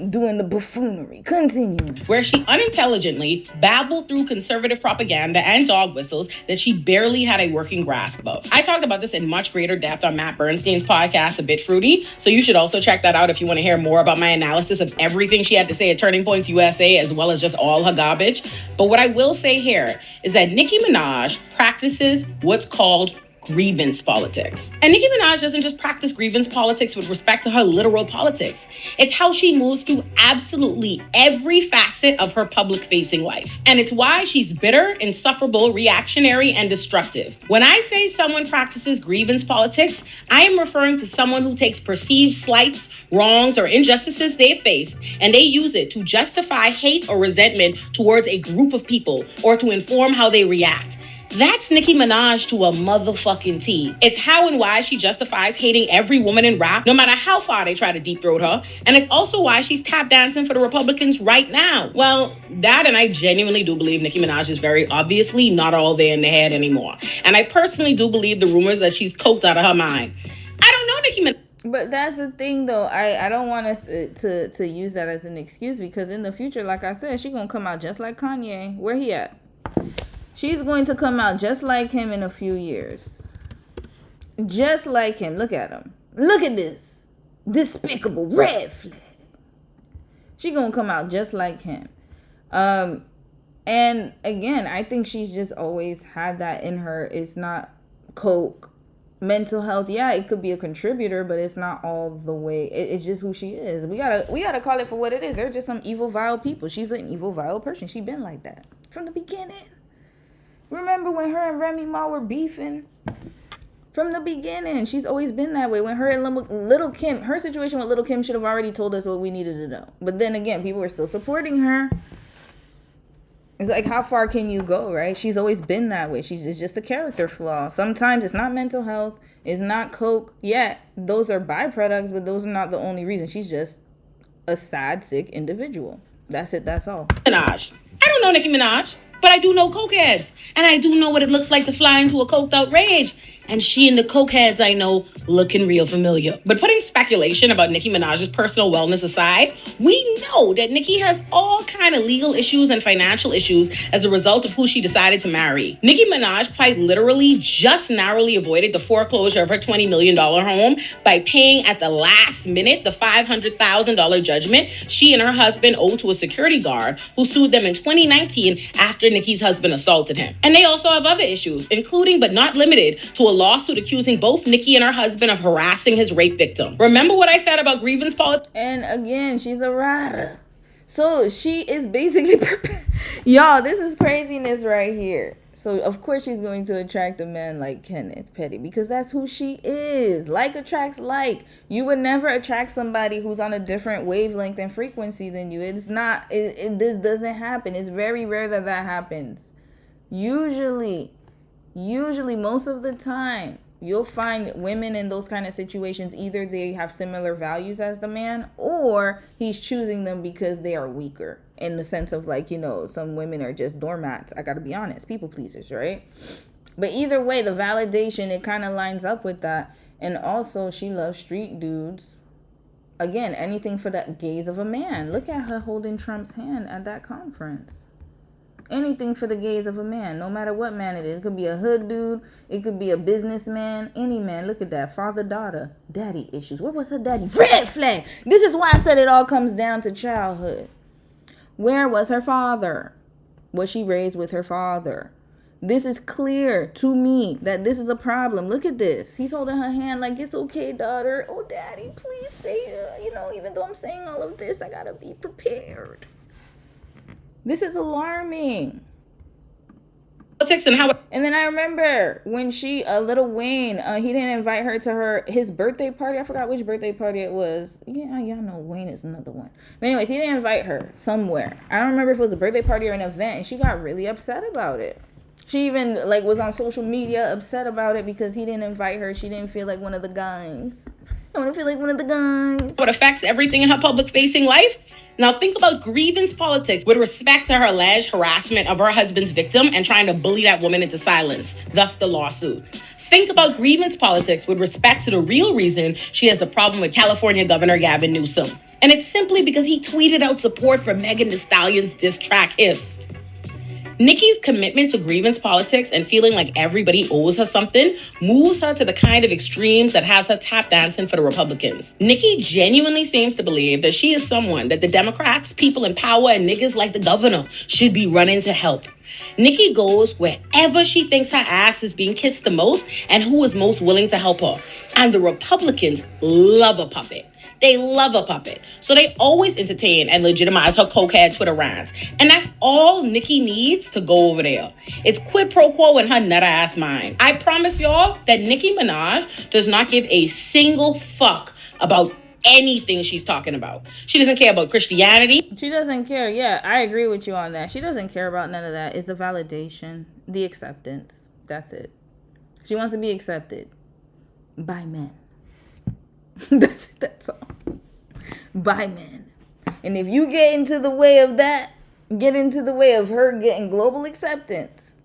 doing the buffoonery. Continue. Where she unintelligently babbled through conservative propaganda and dog whistles that she barely had a working grasp of. I talked about this in much greater depth on Matt Bernstein's podcast, A Bit Fruity, so you should also check that out if you want to hear more about my analysis of everything she had to say at Turning Points USA, as well as just all her garbage. But what I will say here is that Nicki Minaj practices what's called grievance politics. And Nicki Minaj doesn't just practice grievance politics with respect to her literal politics. It's how she moves through absolutely every facet of her public-facing life. And it's why she's bitter, insufferable, reactionary, and destructive. When I say someone practices grievance politics, I am referring to someone who takes perceived slights, wrongs, or injustices they've faced, and they use it to justify hate or resentment towards a group of people or to inform how they react. That's Nicki Minaj to a motherfucking T. It's how and why she justifies hating every woman in rap, no matter how far they try to deep throat her. And it's also why she's tap dancing for the Republicans right now. Well, that and I genuinely do believe Nicki Minaj is very obviously not all there in the head anymore. And I personally do believe the rumors that she's coked out of her mind. I don't know Nicki Minaj. But that's the thing, though. I don't want us to use that as an excuse because in the future, like I said, she's going to come out just like Kanye. Where he at? She's going to come out just like him in a few years. Just like him. Look at him. Look at this. Despicable red flag. She's going to come out just like him. And again, I think she's just always had that in her. It's not coke. Mental health, yeah, it could be a contributor, but it's not all the way. It's just who she is. We gotta call it for what it is. They're just some evil, vile people. She's an evil, vile person. She's been like that from the beginning. Remember when her and Remy Ma were beefing? From the beginning, she's always been that way. When her and Little Kim, her situation with Little Kim should have already told us what we needed to know. But then again, people were still supporting her. It's like, how far can you go, right? She's always been that way. It's just a character flaw. Sometimes it's not mental health. It's not coke. Yeah, those are byproducts, but those are not the only reason. She's just a sad, sick individual. That's it. That's all. Minaj. I don't know Nicki Minaj, but I do know cokeheads. And I do know what it looks like to fly into a coked out rage. And she and the cokeheads I know looking real familiar. But putting speculation about Nicki Minaj's personal wellness aside, we know that Nicki has all kind of legal issues and financial issues as a result of who she decided to marry. Nicki Minaj quite literally just narrowly avoided the foreclosure of her $20 million home by paying at the last minute the $500,000 judgment she and her husband owed to a security guard who sued them in 2019 after Nicki's husband assaulted him. And they also have other issues, including but not limited to a lawsuit accusing both Nicki and her husband of harassing his rape victim. Remember what I said about grievance politics? And again, she's a rider. So she is basically... Y'all, this is craziness right here. So of course she's going to attract a man like Kenneth Petty because that's who she is. Like attracts like. You would never attract somebody who's on a different wavelength and frequency than you. It's not... This doesn't happen. It's very rare that happens. Usually, most of the time, you'll find women in those kind of situations, either they have similar values as the man or he's choosing them because they are weaker in the sense of like, you know, some women are just doormats. I got to be honest, people pleasers, right? But either way, the validation, it kind of lines up with that. And also she loves street dudes. Again, anything for the gaze of a man. Look at her holding Trump's hand at that conference. Anything for the gaze of a man, no matter what man it is. It could be a hood dude. It could be a businessman. Any man. Look at that. Father-daughter. Daddy issues. What was her daddy? Red flag. This is why I said it all comes down to childhood. Where was her father? Was she raised with her father? This is clear to me that this is a problem. Look at this. He's holding her hand like, it's okay, daughter. Oh, daddy, please say, even though I'm saying all of this, I got to be prepared. This is alarming. And then I remember when Lil Wayne, he didn't invite her to his birthday party. I forgot which birthday party it was. Yeah, y'all know Wayne is another one. But anyways, he didn't invite her somewhere. I don't remember if it was a birthday party or an event, and she got really upset about it. She even was on social media upset about it because he didn't invite her. She didn't feel like one of the guys. I want to feel like one of the guys. What affects everything in her public-facing life? Now think about grievance politics with respect to her alleged harassment of her husband's victim and trying to bully that woman into silence, thus the lawsuit. Think about grievance politics with respect to the real reason she has a problem with California Governor Gavin Newsom. And it's simply because he tweeted out support for Megan Thee Stallion's diss track Hiss. Nicki's commitment to grievance politics and feeling like everybody owes her something moves her to the kind of extremes that has her tap dancing for the Republicans. Nicki genuinely seems to believe that she is someone that the Democrats, people in power, and niggas like the governor should be running to help. Nicki goes wherever she thinks her ass is being kissed the most and who is most willing to help her. And the Republicans love a puppet. They love a puppet. So they always entertain and legitimize her cokehead Twitter rants. And that's all Nicki needs to go over there. It's quid pro quo in her nut ass mind. I promise y'all that Nicki Minaj does not give a single fuck about anything she's talking about. She doesn't care about Christianity. She doesn't care. Yeah, I agree with you on that. She doesn't care about none of that. It's the validation, the acceptance. That's it. She wants to be accepted by men. That's all. By men. And if you get into the way of that, get into the way of her getting global acceptance,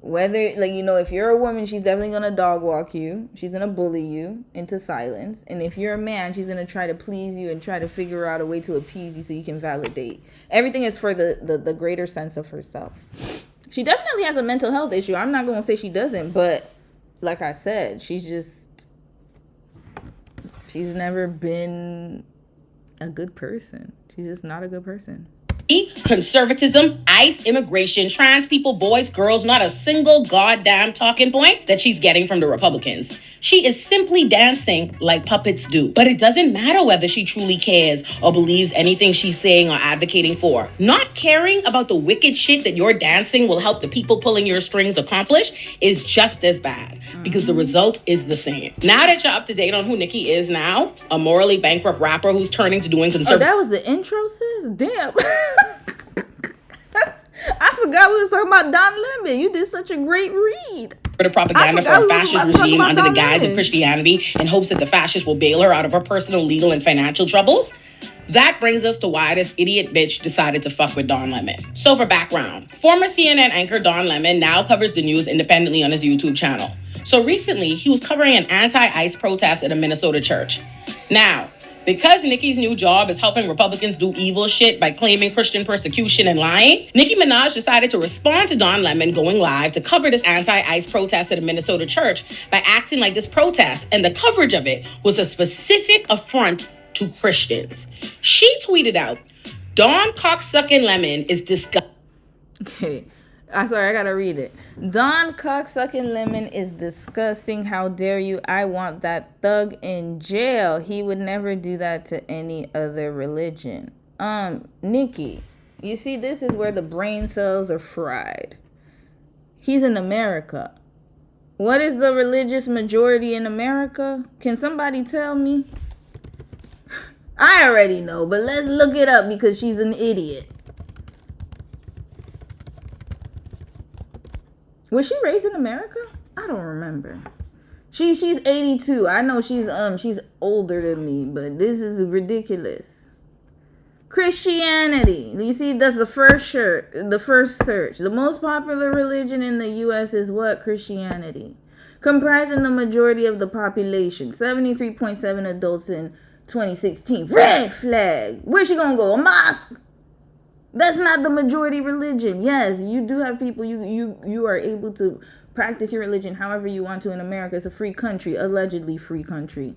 whether, if you're a woman, she's definitely going to dog walk you. She's going to bully you into silence. And if you're a man, she's going to try to please you and try to figure out a way to appease you so you can validate. Everything is for the greater sense of herself. She definitely has a mental health issue. I'm not going to say she doesn't, but like I said, she's never been a good person. She's just not a good person. conservatism, ICE, immigration, trans people, boys, girls, not a single goddamn talking point that she's getting from the Republicans. She is simply dancing like puppets do. But it doesn't matter whether she truly cares or believes anything she's saying or advocating for. Not caring about the wicked shit that your dancing will help the people pulling your strings accomplish is just as bad, because the result is the same. Now that you're up to date on who Nikki is now, a morally bankrupt rapper who's turning to doing conservative... Oh, that was the intro, sis? Damn. I forgot we was talking about Don Lemon. You did such a great read. For the propaganda for a fascist regime under the guise of Christianity in hopes that the fascists will bail her out of her personal, legal, and financial troubles. That brings us to why this idiot bitch decided to fuck with Don Lemon. So for background, former CNN anchor Don Lemon now covers the news independently on his YouTube channel. So recently, he was covering an anti-ICE protest at a Minnesota church. Now, because Nicki's new job is helping Republicans do evil shit by claiming Christian persecution and lying, Nicki Minaj decided to respond to Don Lemon going live to cover this anti-ICE protest at a Minnesota church by acting like this protest and the coverage of it was a specific affront to Christians. She tweeted out, "Don cocksucking Lemon is disgusting." Okay. I'm sorry, I gotta read it. Don cocksucking Lemon is disgusting. How dare you? I want that thug in jail. He would never do that to any other religion. Nikki, you see, this is where the brain cells are fried. He's in America. What is the religious majority in America? Can somebody tell me? I already know, but let's look it up because she's an idiot. Was she raised in America? I don't remember. She's 82. I know she's older than me, but this is ridiculous. Christianity. You see, that's the first search. The most popular religion in the US is what? Christianity. Comprising the majority of the population. 73.7 adults in 2016. Red flag. Where's she gonna go? A mosque? That's not the majority religion. Yes, you do have people, you are able to practice your religion however you want to in America. It's a free country, allegedly free country.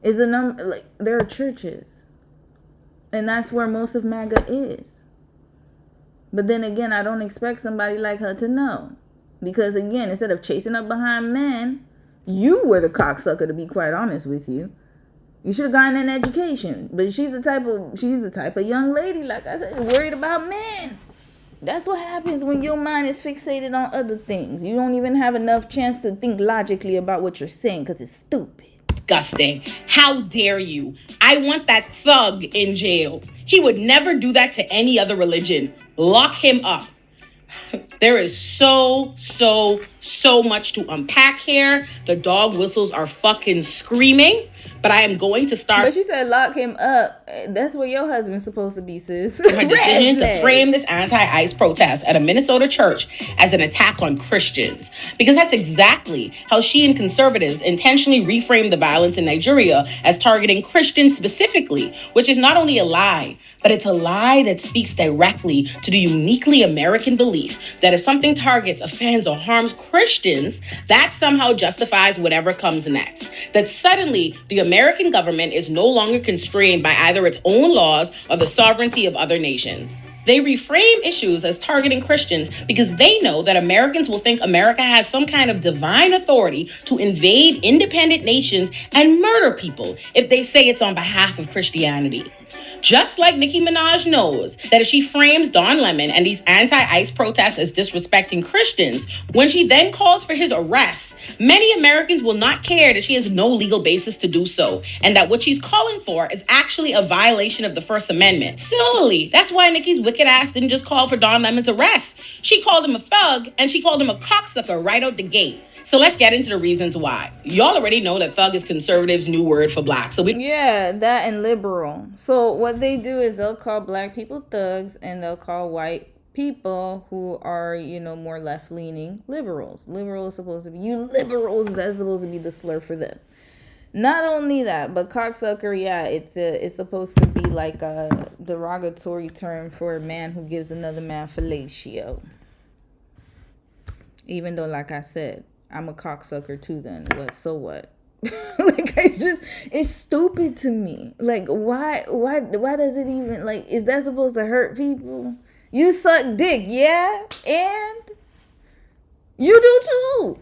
Is a number, like, there are churches. And that's where most of MAGA is. But then again, I don't expect somebody like her to know. Because again, instead of chasing up behind men, you were the cocksucker, to be quite honest with you. You should have gotten an education. But she's the type of young lady, like I said, worried about men. That's what happens when your mind is fixated on other things. You don't even have enough chance to think logically about what you're saying because it's stupid. Disgusting. How dare you? I want that thug in jail. He would never do that to any other religion. Lock him up. There is so much to unpack here. The dog whistles are fucking screaming. But I am going to start... But she said lock him up. That's where your husband's supposed to be, sis. Her decision to frame this anti-ICE protest at a Minnesota church as an attack on Christians. Because that's exactly how she and conservatives intentionally reframed the violence in Nigeria as targeting Christians specifically, which is not only a lie, but it's a lie that speaks directly to the uniquely American belief that if something targets, offends, or harms Christians, that somehow justifies whatever comes next. That suddenly the American government is no longer constrained by either its own laws or the sovereignty of other nations. They reframe issues as targeting Christians because they know that Americans will think America has some kind of divine authority to invade independent nations and murder people if they say it's on behalf of Christianity. Just like Nicki Minaj knows that if she frames Don Lemon and these anti-ICE protests as disrespecting Christians, when she then calls for his arrest, many Americans will not care that she has no legal basis to do so, and that what she's calling for is actually a violation of the First Amendment. Similarly, that's why Nicki's wicked ass didn't just call for Don Lemon's arrest. She called him a thug, and she called him a cocksucker right out the gate. So let's get into the reasons why. Y'all already know that thug is conservatives' new word for black. Yeah, that and liberal. So what they do is they'll call black people thugs and they'll call white people who are, more left-leaning liberals. Liberals supposed to be, you liberals, that's supposed to be the slur for them. Not only that, but cocksucker, yeah, it's supposed to be like a derogatory term for a man who gives another man fellatio. Even though, like I said, I'm a cocksucker too then. What? So what? Like, it's stupid to me. Like, why does it even, like, is that supposed to hurt people? You suck dick, yeah? And you do too.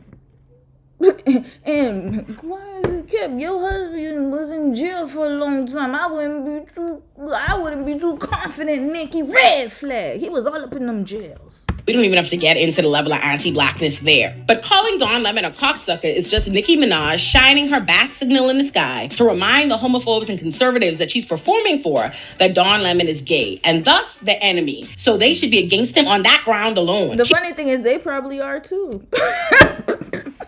And why is it kept? Your husband was in jail for a long time. I wouldn't be too confident, Nikki. Red flag. He was all up in them jails. We don't even have to get into the level of anti-blackness there. But calling Don Lemon a cocksucker is just Nicki Minaj shining her bat signal in the sky to remind the homophobes and conservatives that she's performing for that Don Lemon is gay and thus the enemy. So they should be against him on that ground alone. The funny thing is they probably are too.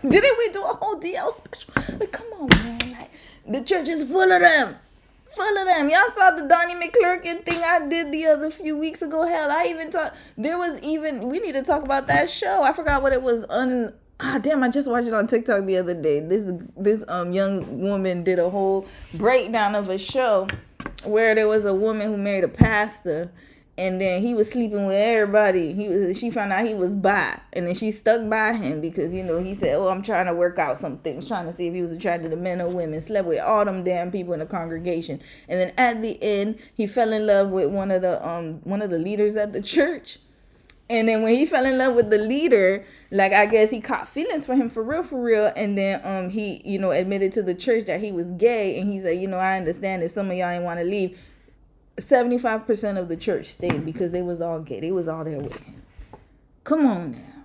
Didn't we do a whole DL special? Like, come on, man. Like, the church is full of them. Full of them. Y'all saw the Donnie McClurkin thing I did the other few weeks ago. Hell, I even talked. We need to talk about that show. I forgot what it was. Damn, I just watched it on TikTok the other day. This young woman did a whole breakdown of a show where there was a woman who married a pastor. And then he was sleeping with everybody. She found out he was bi. And then she stuck by him because, he said, I'm trying to work out some things, trying to see if he was attracted to men or women. Slept with all them damn people in the congregation. And then at the end, he fell in love with one of the leaders at the church. And then when he fell in love with the leader, like, I guess he caught feelings for him for real. And then he, admitted to the church that he was gay. And he said, I understand that some of y'all ain't want to leave. 75% of the church stayed because they was all gay. They was all there with him. Come on now.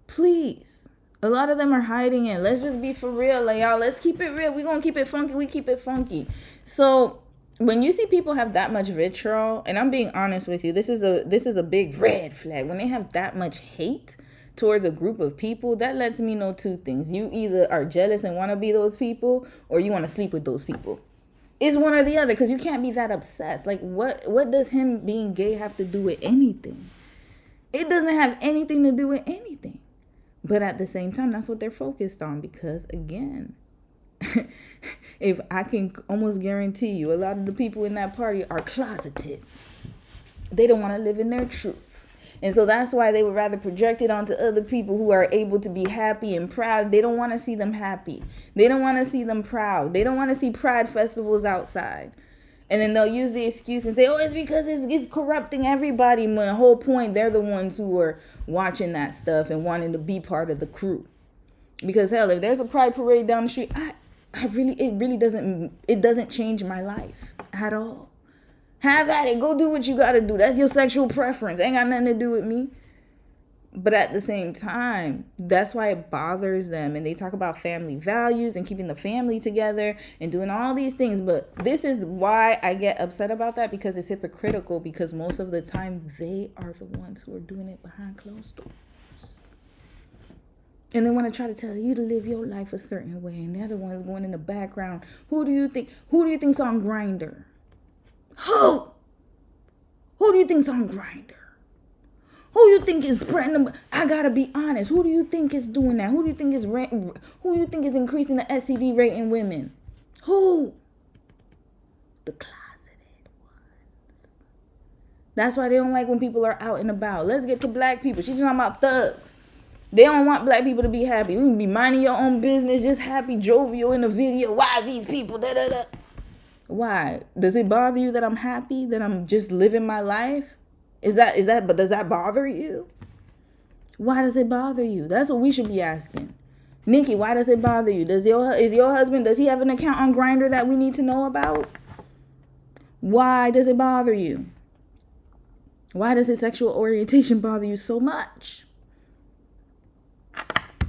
Please. A lot of them are hiding it. Let's just be for real, like, y'all. Let's keep it real. We're going to keep it funky. We keep it funky. So when you see people have that much vitriol, and I'm being honest with you, this is a big red flag. When they have that much hate towards a group of people, that lets me know two things. You either are jealous and want to be those people, or you want to sleep with those people. It's one or the other, because you can't be that obsessed. Like, what does him being gay have to do with anything? It doesn't have anything to do with anything. But at the same time, that's what they're focused on. Because, again, if I can almost guarantee you, a lot of the people in that party are closeted. They don't want to live in their truth. And so that's why they would rather project it onto other people who are able to be happy and proud. They don't want to see them happy. They don't want to see them proud. They don't want to see pride festivals outside. And then they'll use the excuse and say, it's because it's corrupting everybody. When the whole point, they're the ones who are watching that stuff and wanting to be part of the crew. Because, hell, if there's a pride parade down the street, it doesn't change my life at all. Have at it. Go do what you got to do. That's your sexual preference. Ain't got nothing to do with me. But at the same time, that's why it bothers them. And they talk about family values and keeping the family together and doing all these things. But this is why I get upset about that, because it's hypocritical. Because most of the time, they are the ones who are doing it behind closed doors. And they want to try to tell you to live your life a certain way. And they're the ones going in the background. Who do you think's on Grindr? Who do you think's on Grindr? Who you think is spreading them? I gotta be honest. Who do you think is doing that? Who do you think is increasing the STD rate in women? Who? The closeted ones. That's why they don't like when people are out and about. Let's get to black people. She's talking about thugs. They don't want black people to be happy. We can be minding your own business, just happy, jovial in the video. Why these people? Da da da. Why? Does it bother you that I'm happy? That I'm just living my life? But does that bother you? Why does it bother you? That's what we should be asking. Nikki, why does it bother you? Does your husband, does he have an account on Grindr that we need to know about? Why does it bother you? Why does his sexual orientation bother you so much?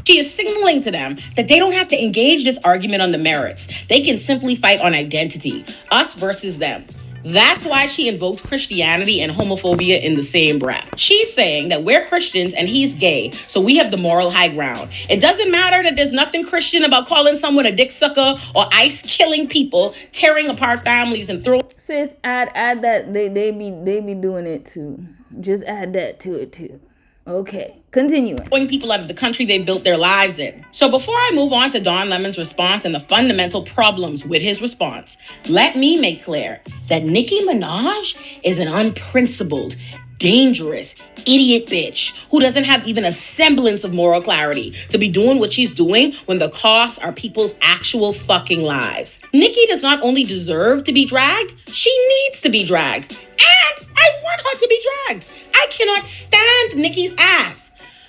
She is signaling to them that they don't have to engage this argument on the merits. They can simply fight on identity, us versus them. That's why she invoked Christianity and homophobia in the same breath. She's saying that we're Christians and he's gay, so we have the moral high ground. It doesn't matter that there's nothing Christian about calling someone a dick sucker or ice killing people, tearing apart families and throwing... Sis, add that they be doing it too. Just add that to it too. Okay, continuing. People out of the country they built their lives in. So before I move on to Don Lemon's response and the fundamental problems with his response, let me make clear that Nicki Minaj is an unprincipled, dangerous idiot bitch who doesn't have even a semblance of moral clarity to be doing what she's doing when the costs are people's actual fucking lives. Nikki does not only deserve to be dragged, she needs to be dragged. And I want her to be dragged. I cannot stand Nikki's ass.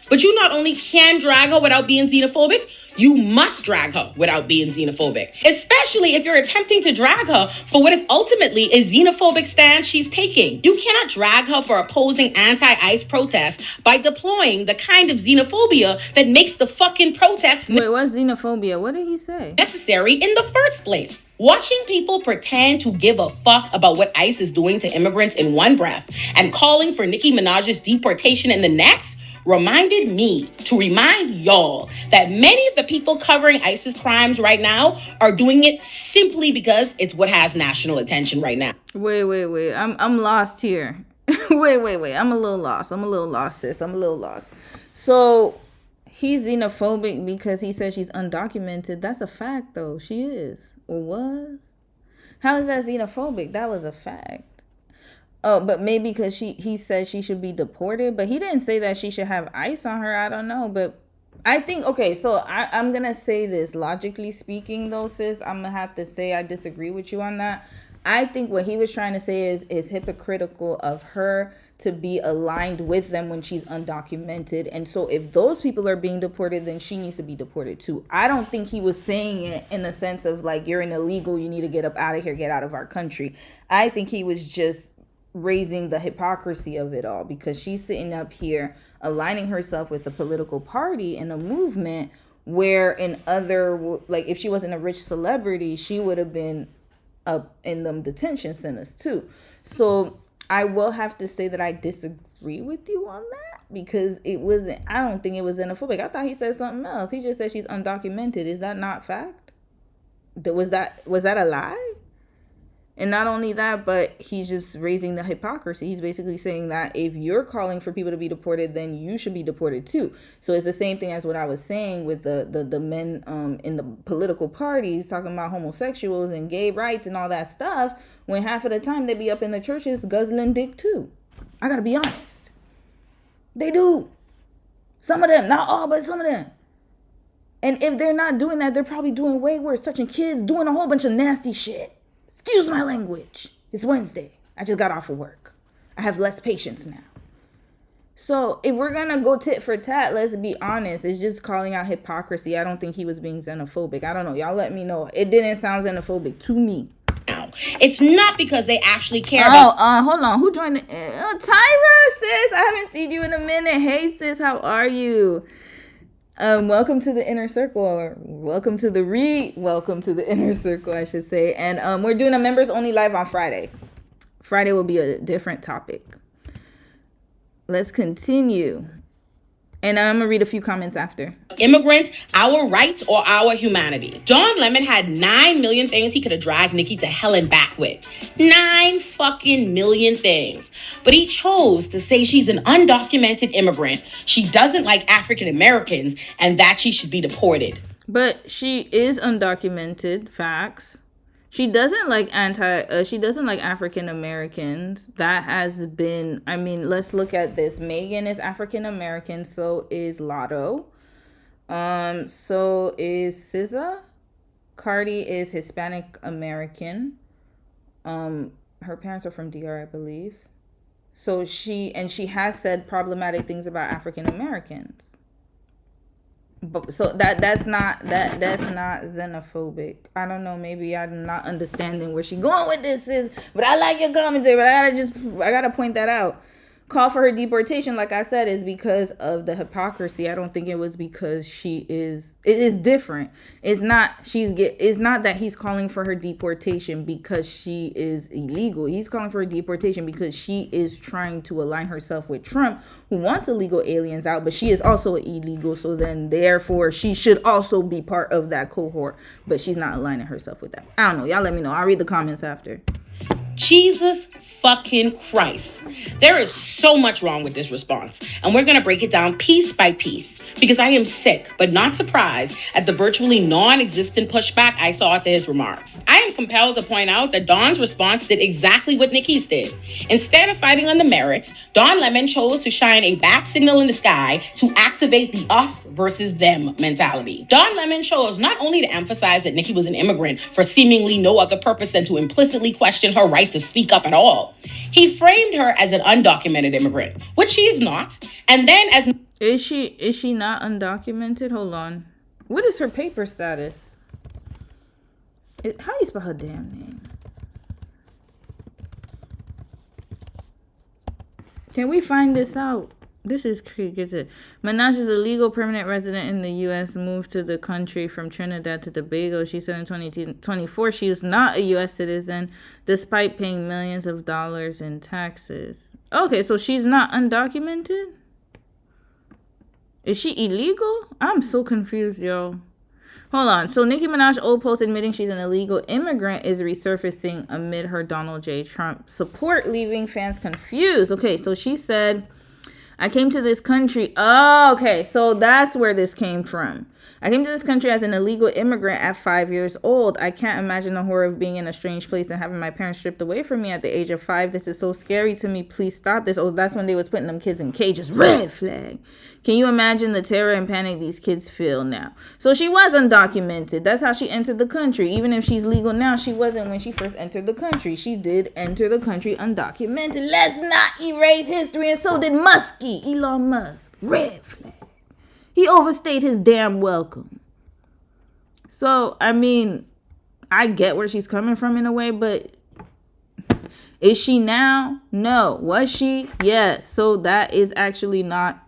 But you not only can drag her without being xenophobic, you must drag her without being xenophobic, especially if you're attempting to drag her for what is ultimately a xenophobic stance she's taking. You cannot drag her for opposing anti-ICE protests by deploying the kind of xenophobia that makes the fucking protest Wait, what's xenophobia? What did he say? necessary in the first place. Watching people pretend to give a fuck about what ICE is doing to immigrants in one breath and calling for Nicki Minaj's deportation in the next reminded me to remind y'all that many of the people covering ICE's crimes right now are doing it simply because it's what has national attention right now. Wait. I'm lost here. wait. I'm a little lost, sis. I'm a little lost. So he's xenophobic because he says she's undocumented. That's a fact, though. She is or was. How is that xenophobic? That was a fact. Oh, but maybe because he said she should be deported, but he didn't say that she should have ICE on her. I don't know, but I think, okay, so I'm going to say this. Logically speaking, though, sis, I'm going to have to say I disagree with you on that. I think what he was trying to say is hypocritical of her to be aligned with them when she's undocumented. And so if those people are being deported, then she needs to be deported too. I don't think he was saying it in a sense of like, you're an illegal, you need to get up out of here, get out of our country. I think he was just raising the hypocrisy of it all, because she's sitting up here aligning herself with a political party and a movement where in other, like if she wasn't a rich celebrity, she would have been up in them detention centers too. So I will have to say that I disagree with you on that, because I don't think it was xenophobic. I thought he said something else. He just said she's undocumented. Is that not fact? Was that a lie? And not only that, but he's just raising the hypocrisy. He's basically saying that if you're calling for people to be deported, then you should be deported too. So it's the same thing as what I was saying with the men in the political parties talking about homosexuals and gay rights and all that stuff, when half of the time they be up in the churches guzzling dick too. I gotta be honest. They do. Some of them, not all, but some of them. And if they're not doing that, they're probably doing way worse, touching kids, doing a whole bunch of nasty shit. Excuse my language. It's Wednesday. I just got off of work. I have less patience now. So if we're going to go tit for tat, let's be honest. It's just calling out hypocrisy. I don't think he was being xenophobic. I don't know. Y'all let me know. It didn't sound xenophobic to me. It's not because they actually care about... hold on. Who joined? Tyra, sis. I haven't seen you in a minute. Hey, sis. How are you? Welcome to the inner circle, or welcome to the inner circle, I should say. And we're doing a members only live on Friday. Friday will be a different topic. Let's continue. And I'm going to read a few comments after. Immigrants, our rights, or our humanity. John Lemon had 9 million things he could have dragged Nikki to hell and back with. 9 fucking million things. But he chose to say she's an undocumented immigrant, she doesn't like African Americans, and that she should be deported. But she is undocumented, facts. She doesn't like she doesn't like African Americans. That has been, I mean, let's look at this. Megan is African American, so is Lotto. So is SZA. Cardi is Hispanic American. Her parents are from DR, I believe. So she has said problematic things about African Americans. But so that's not xenophobic. I don't know, maybe I'm not understanding where she going with this is, but I like your commentary, but I gotta point that out. Call for her deportation, like I said, is because of the hypocrisy. I don't think it was because it is different. It's not that he's calling for her deportation because she is illegal. He's calling for her deportation because she is trying to align herself with Trump, who wants illegal aliens out, but she is also illegal. So then therefore she should also be part of that cohort, but she's not aligning herself with that. I don't know. Y'all let me know. I'll read the comments after. Jesus fucking Christ. There is so much wrong with this response, and we're gonna break it down piece by piece because I am sick but not surprised at the virtually non-existent pushback I saw to his remarks. I am compelled to point out that Don's response did exactly what Nicki's did. Instead of fighting on the merits, Don Lemon chose to shine a bat signal in the sky to activate the us versus them mentality. Don Lemon chose not only to emphasize that Nicki was an immigrant for seemingly no other purpose than to implicitly question her right to speak up at all. He framed her as an undocumented immigrant, which she is not, and then as... Is she not undocumented? Hold on. What is her paper status? How do you spell her damn name? Can we find this out? This is crazy. Minaj is a legal permanent resident in the U.S. moved to the country from Trinidad to Tobago. She said in 2024 she is not a U.S. citizen despite paying millions of dollars in taxes. Okay, so she's not undocumented? Is she illegal? I'm so confused, yo. Hold on. So Nicki Minaj's old post admitting she's an illegal immigrant is resurfacing amid her Donald J. Trump support, leaving fans confused. Okay, so she said... I came to this country. Oh, okay. So that's where this came from. I came to this country as an illegal immigrant at 5 years old. I can't imagine the horror of being in a strange place and having my parents stripped away from me at the age of 5. This is so scary to me. Please stop this. Oh, that's when they was putting them kids in cages. Red flag. Can you imagine the terror and panic these kids feel now? So she was undocumented. That's how she entered the country. Even if she's legal now, she wasn't when she first entered the country. She did enter the country undocumented. Let's not erase history. And so did Muskie. Elon Musk. Red flag. He overstayed his damn welcome. So, I mean, I get where she's coming from in a way, but is she now? No. Was she? Yes. So that is actually not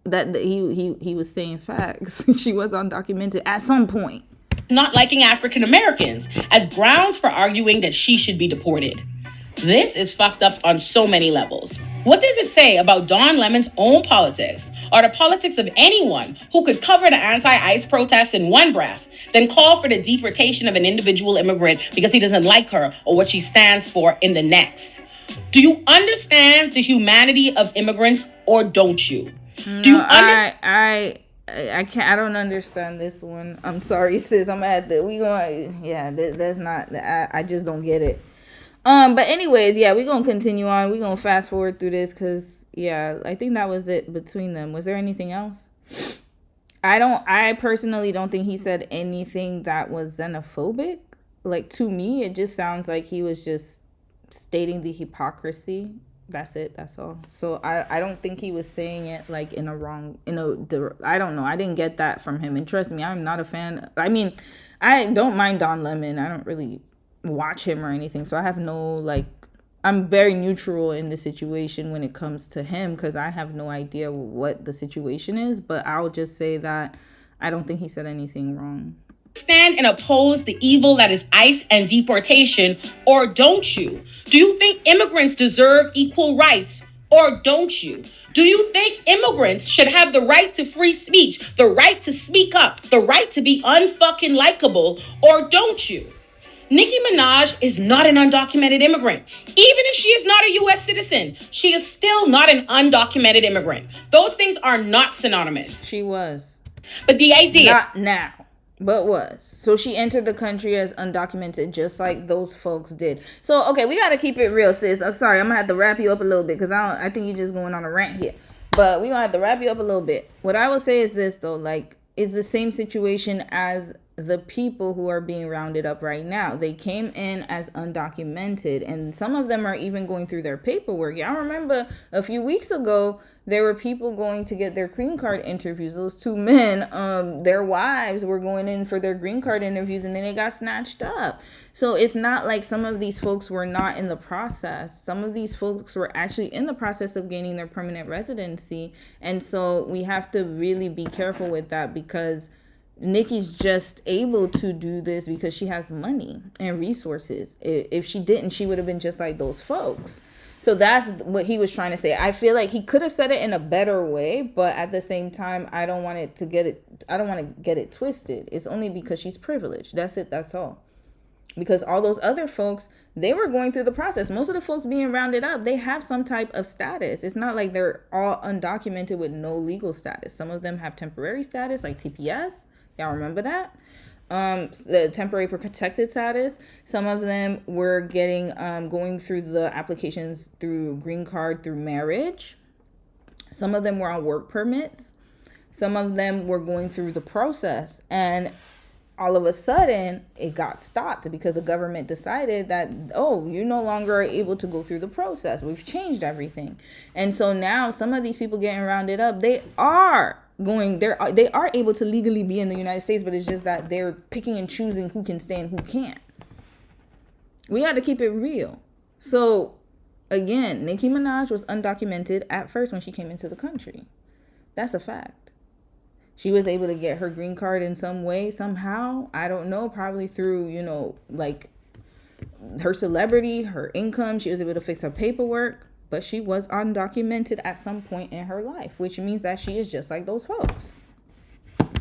that he was saying facts. She was undocumented at some point. Not liking African Americans as grounds for arguing that she should be deported. This is fucked up on so many levels. What does it say about Don Lemon's own politics, or the politics of anyone who could cover the anti-ICE protests in one breath, then call for the deportation of an individual immigrant because he doesn't like her or what she stands for in the next? Do you understand the humanity of immigrants, or don't you? Do you understand? I can't. I don't understand this one. I'm sorry, sis. I'm at the. We going. Yeah, that's not. I just don't get it. But anyways, yeah, we're gonna continue on. We're gonna fast forward through this because yeah, I think that was it between them. Was there anything else? I personally don't think he said anything that was xenophobic. Like, to me, it just sounds like he was just stating the hypocrisy. That's it. That's all. So I don't think he was saying it like in a wrong, I don't know. I didn't get that from him. And trust me, I'm not a fan. I mean, I don't mind Don Lemon. I don't really watch him or anything. So I have no, like, I'm very neutral in the situation when it comes to him because I have no idea what the situation is. But I'll just say that I don't think he said anything wrong. Stand and oppose the evil that is ICE and deportation, or don't you? Do you think immigrants deserve equal rights, or don't you? Do you think immigrants should have the right to free speech, the right to speak up, the right to be unfucking likable, or don't you? Nicki Minaj is not an undocumented immigrant. Even if she is not a U.S. citizen, she is still not an undocumented immigrant. Those things are not synonymous. She was. But the idea... Not now. But was. So she entered the country as undocumented, just like those folks did. So, okay, we got to keep it real, sis. I'm sorry, I'm going to have to wrap you up a little bit because I think you're just going on a rant here. But we're going to have to wrap you up a little bit. What I will say is this, though, like, it's the same situation as the people who are being rounded up right now. They came in as undocumented, and some of them are even going through their paperwork. Y'all remember a few weeks ago, there were people going to get their green card interviews. Those two men, their wives were going in for their green card interviews, and then they got snatched up. So it's not like some of these folks were not in the process. Some of these folks were actually in the process of gaining their permanent residency. And so we have to really be careful with that because Nicki's just able to do this because she has money and resources. If she didn't, she would have been just like those folks. So that's what he was trying to say. I feel like he could have said it in a better way, but at the same time, I don't want to get it twisted. It's only because she's privileged. That's it. That's all. Because all those other folks, they were going through the process. Most of the folks being rounded up, they have some type of status. It's not like they're all undocumented with no legal status. Some of them have temporary status, like TPS. Y'all remember that? The temporary protected status. Some of them were getting going through the applications through green card, through marriage. Some of them were on work permits. Some of them were going through the process, and all of a sudden it got stopped because the government decided that, oh, you no longer are able to go through the process. We've changed everything. And so now some of these people getting rounded up, they are able to legally be in the United States, but it's just that they're picking and choosing who can stay and who can't. We got to keep it real. So again, Nicki Minaj was undocumented at first when she came into the country. That's a fact. She was able to get her green card in some way, somehow. I don't know, probably through, like her celebrity, her income. She was able to fix her paperwork, but she was undocumented at some point in her life, which means that she is just like those folks.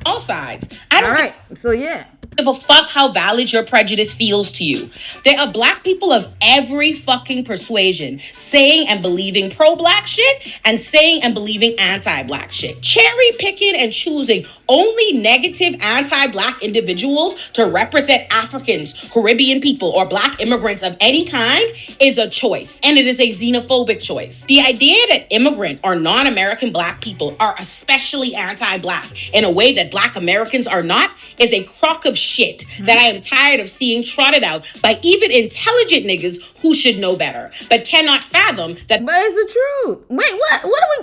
All sides. I don't All right. So yeah. give a fuck how valid your prejudice feels to you. There are black people of every fucking persuasion saying and believing pro-black shit and saying and believing anti-black shit. Cherry picking and choosing only negative anti-black individuals to represent Africans, Caribbean people, or black immigrants of any kind is a choice, and it is a xenophobic choice. The idea that immigrant or non-American black people are especially anti-black in a way that black Americans are not is a crock of shit that I am tired of seeing trotted out by even intelligent niggas who should know better, but cannot fathom that. But it's the truth. Wait,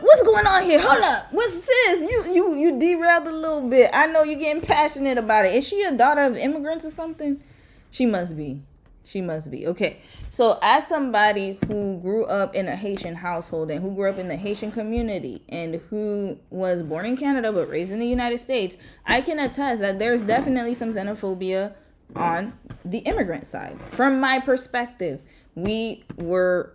what's going on here? Hold up. What's this? You derailed a little bit. I know you're getting passionate about it. Is she a daughter of immigrants or something? She must be. Okay. So as somebody who grew up in a Haitian household and who grew up in the Haitian community and who was born in Canada but raised in the United States, I can attest that there's definitely some xenophobia on the immigrant side. From my perspective, we were,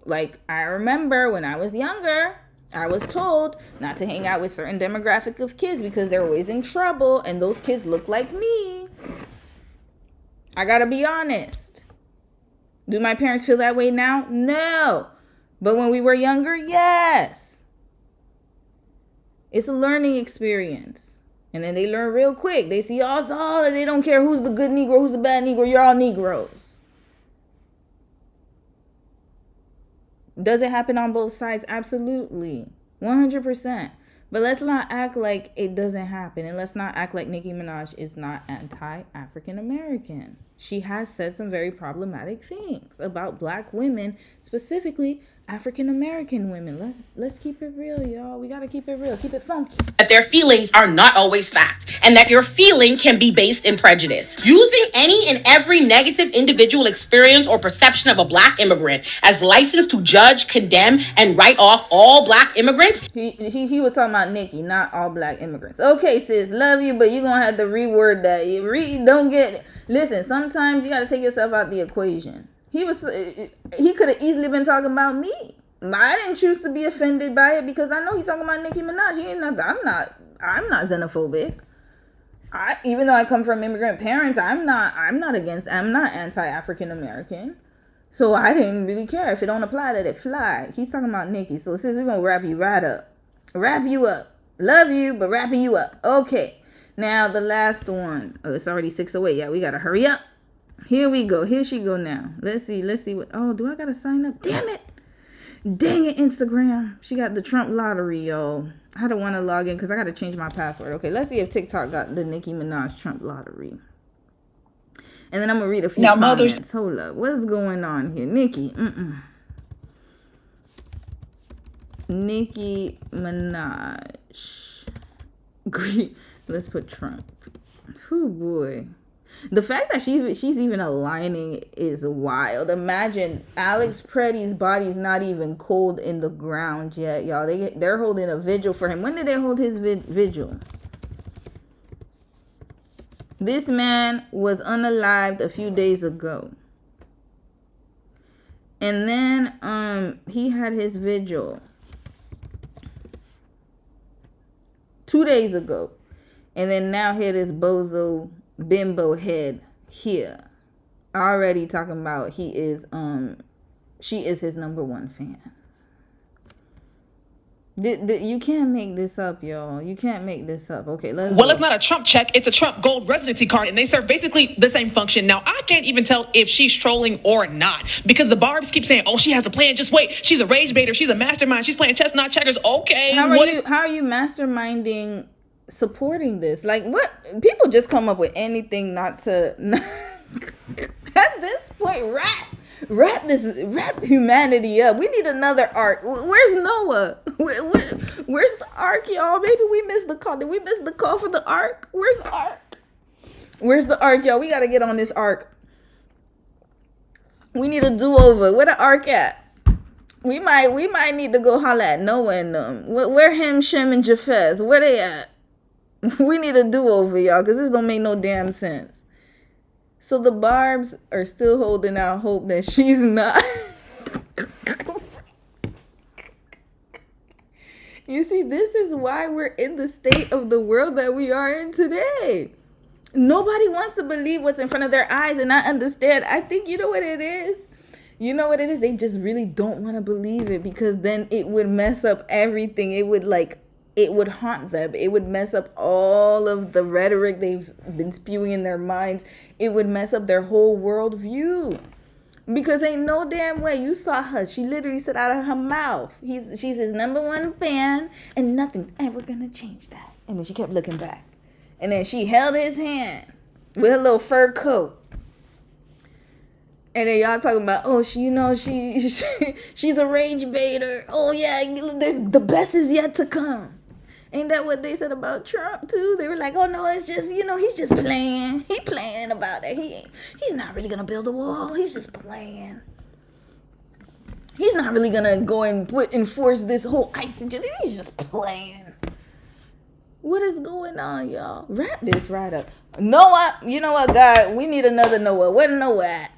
like I remember when I was younger, I was told not to hang out with certain demographic of kids because they're always in trouble and those kids look like me. I gotta be honest. Do my parents feel that way now? No. But when we were younger, yes. It's a learning experience. And then they learn real quick. They see us all and they don't care who's the good Negro, who's the bad Negro. You're all Negroes. Does it happen on both sides? Absolutely. 100%. But let's not act like it doesn't happen. And let's not act like Nicki Minaj is not anti-African American. She has said some very problematic things about black women, specifically African American women. Let's keep it real, y'all. We gotta keep it real. Keep it funky. That their feelings are not always fact, and that your feeling can be based in prejudice. Using any and every negative individual experience or perception of a black immigrant as license to judge, condemn, and write off all black immigrants. He was talking about Nikki, not all black immigrants. Okay, sis, love you, but you're gonna have to reword that. Don't get it. Listen, sometimes you gotta take yourself out the equation. He could have easily been talking about me. I didn't choose to be offended by it because I know he's talking about Nicki Minaj. I'm not xenophobic. Even though I come from immigrant parents, I'm not anti-African American. So I didn't really care. If it don't apply, let it fly. He's talking about Nikki. So sis, we're gonna wrap you right up. Wrap you up. Love you, but wrapping you up. Okay. Now the last one. Oh, it's already 6:08. Yeah, we gotta hurry up. Here we go. Here she go now. Let's see what. Oh, do I gotta sign up? Damn it. Dang it, Instagram. She got the Trump lottery, yo. I don't want to log in because I got to change my password. Okay, let's see if TikTok got the Nicki Minaj Trump lottery. And then I'm going to read a few comments. Hold up. What's going on here? Nicki. Nicki Minaj. Let's put Trump. Oh, boy. The fact that she's even aligning is wild. Imagine Alex Pretty's body's not even cold in the ground yet, y'all. They're holding a vigil for him. When did they hold his vigil? This man was unalived a few days ago. And then he had his vigil 2 days ago. And then now here this bozo bimbo head here. already talking about she is his number one fan. You can't make this up, y'all. You can't make this up. Okay, let's Well, go. it's not a Trump check. It's a Trump gold residency card, and they serve basically the same function. Now, I can't even tell if she's trolling or not because the barbs keep saying, oh, she has a plan. Just wait. She's a rage baiter. She's a mastermind. She's playing chess, not checkers. Okay. How are you masterminding supporting this? Like, what? People just come up with anything not to... At this point, wrap humanity up. We need another arc. Where's Noah? Where's the arc, y'all? Maybe we missed the call. Did we miss the call for the arc? Where's the arc? Where's the arc, y'all? We gotta get on this arc. We need a do-over. Where the arc at? We might need to go holler at Noah and them. Where him, Shem, and Japheth? Where they at? We need a do-over, y'all, because this don't make no damn sense. So the barbs are still holding out hope that she's not. You see, this is why we're in the state of the world that we are in today. Nobody wants to believe what's in front of their eyes and not understand. I think you know what it is? You know what it is? They just really don't want to believe it because then it would mess up everything. It would haunt them. It would mess up all of the rhetoric they've been spewing in their minds. It would mess up their whole worldview. Because ain't no damn way. You saw her. She literally said out of her mouth, she's his number one fan, and nothing's ever going to change that. And then she kept looking back. And then she held his hand with her little fur coat. And then y'all talking about, oh, she's a rage baiter. Oh, yeah, the best is yet to come. Ain't that what they said about Trump, too? They were like, oh, no, it's just, he's just playing. He playing about it. He's not really going to build a wall. He's just playing. He's not really going to go and enforce this whole ICE agenda. He's just playing. What is going on, y'all? Wrap this right up. Noah, you know what, God? We need another Noah. Where Noah at?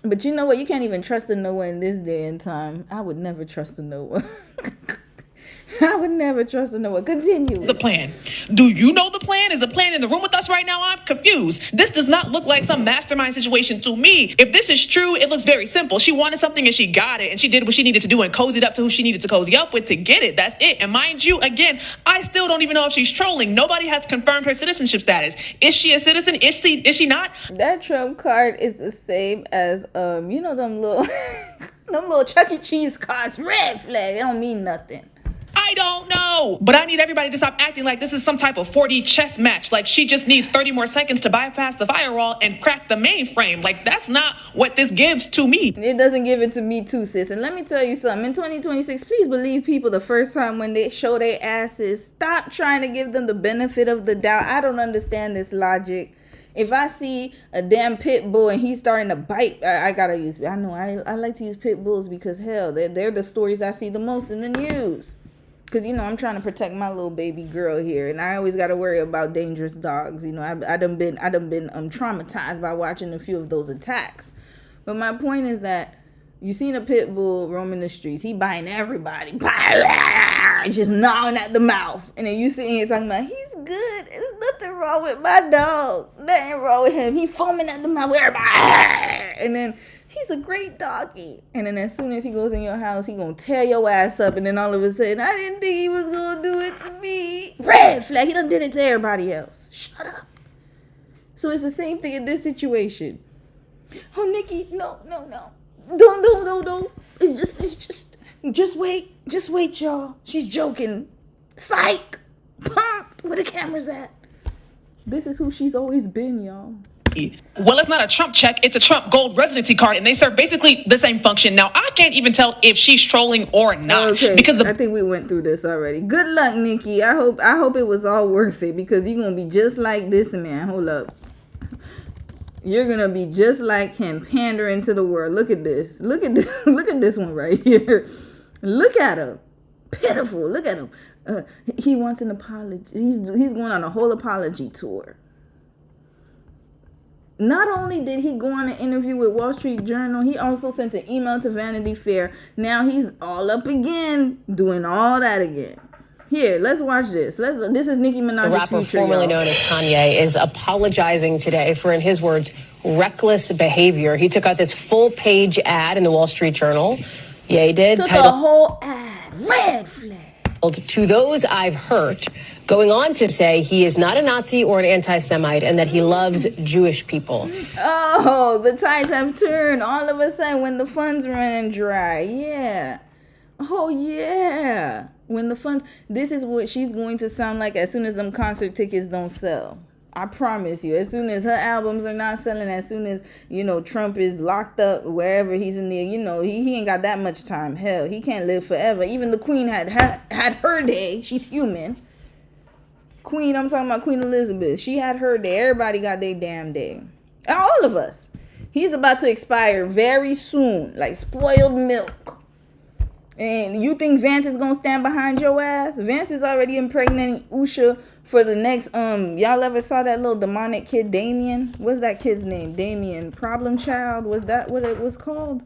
But you know what? You can't even trust a Noah in this day and time. I would never trust a Noah. I would never trust a Noah. Continue. The plan. Do you know the plan? Is the plan in the room with us right now? I'm confused. This does not look like some mastermind situation to me. If this is true, it looks very simple. She wanted something and she got it, and she did what she needed to do and cozied up to who she needed to cozy up with to get it. That's it. And mind you, again, I still don't even know if she's trolling. Nobody has confirmed her citizenship status. Is she a citizen? Is she not? That Trump card is the same as them little them little Chuck E. Cheese cards. Red flag. They don't mean nothing. I don't know. But I need everybody to stop acting like this is some type of 4D chess match. Like she just needs 30 more seconds to bypass the firewall and crack the mainframe. Like that's not what this gives to me. It doesn't give it to me too, sis. And let me tell you something. In 2026, please believe people the first time when they show their asses. Stop trying to give them the benefit of the doubt. I don't understand this logic. If I see a damn pit bull and he's starting to bite, I gotta use. I know I like to use pit bulls because hell, they're the stories I see the most in the news. Because, I'm trying to protect my little baby girl here. And I always got to worry about dangerous dogs. I done been traumatized by watching a few of those attacks. But my point is that you seen a pit bull roaming the streets. He biting everybody. Just gnawing at the mouth. And then you sitting here talking about, he's good. There's nothing wrong with my dog. Nothing wrong with him. He foaming at the mouth with everybody. And then he's a great doggy. And then as soon as he goes in your house, he gonna tear your ass up. And then all of a sudden, I didn't think he was gonna do it to me. Red flag. He done did it to everybody else. Shut up. So it's the same thing in this situation. Oh, Nikki, no. Don't. Just wait, y'all. She's joking. Psych. Pumped. Where the camera's at? This is who she's always been, y'all. Well, it's not a Trump check. It's a Trump gold residency card, and they serve basically the same function. Now, I can't even tell if she's trolling or not. Okay, because I think we went through this already. Good luck, Nikki. I hope it was all worth it because you're going to be just like this man. Hold up. You're going to be just like him, pandering to the world. Look at this. Look at this one right here. Look at him. Pitiful. Look at him. He wants an apology. He's going on a whole apology tour. Not only did he go on an interview with Wall Street Journal, he also sent an email to Vanity Fair. Now he's all up again, doing all that again. Here, let's watch this. This is Nicki Minaj's The rapper future, formerly y'all. known as Kanye is apologizing today for, in his words, reckless behavior. He took out this full-page ad in the Wall Street Journal. Yeah, he did. Took a whole ad. Red flag. To those I've hurt, going on to say he is not a Nazi or an anti-Semite and that he loves Jewish people. Oh, the tides have turned all of a sudden when the funds running dry. Yeah. Oh, yeah. When the funds... This is what she's going to sound like as soon as them concert tickets don't sell. I promise you. As soon as her albums are not selling, as soon as, Trump is locked up wherever he's in there, he ain't got that much time. Hell, he can't live forever. Even the Queen had her day. She's human. Queen, I'm talking about Queen Elizabeth. She had her day. Everybody got their damn day. All of us. He's about to expire very soon, like spoiled milk. And you think Vance is gonna stand behind your ass? Vance is already impregnating Usha for the next, y'all ever saw that little demonic kid, Damien? What's that kid's name? Damien, Problem Child? Was that what it was called?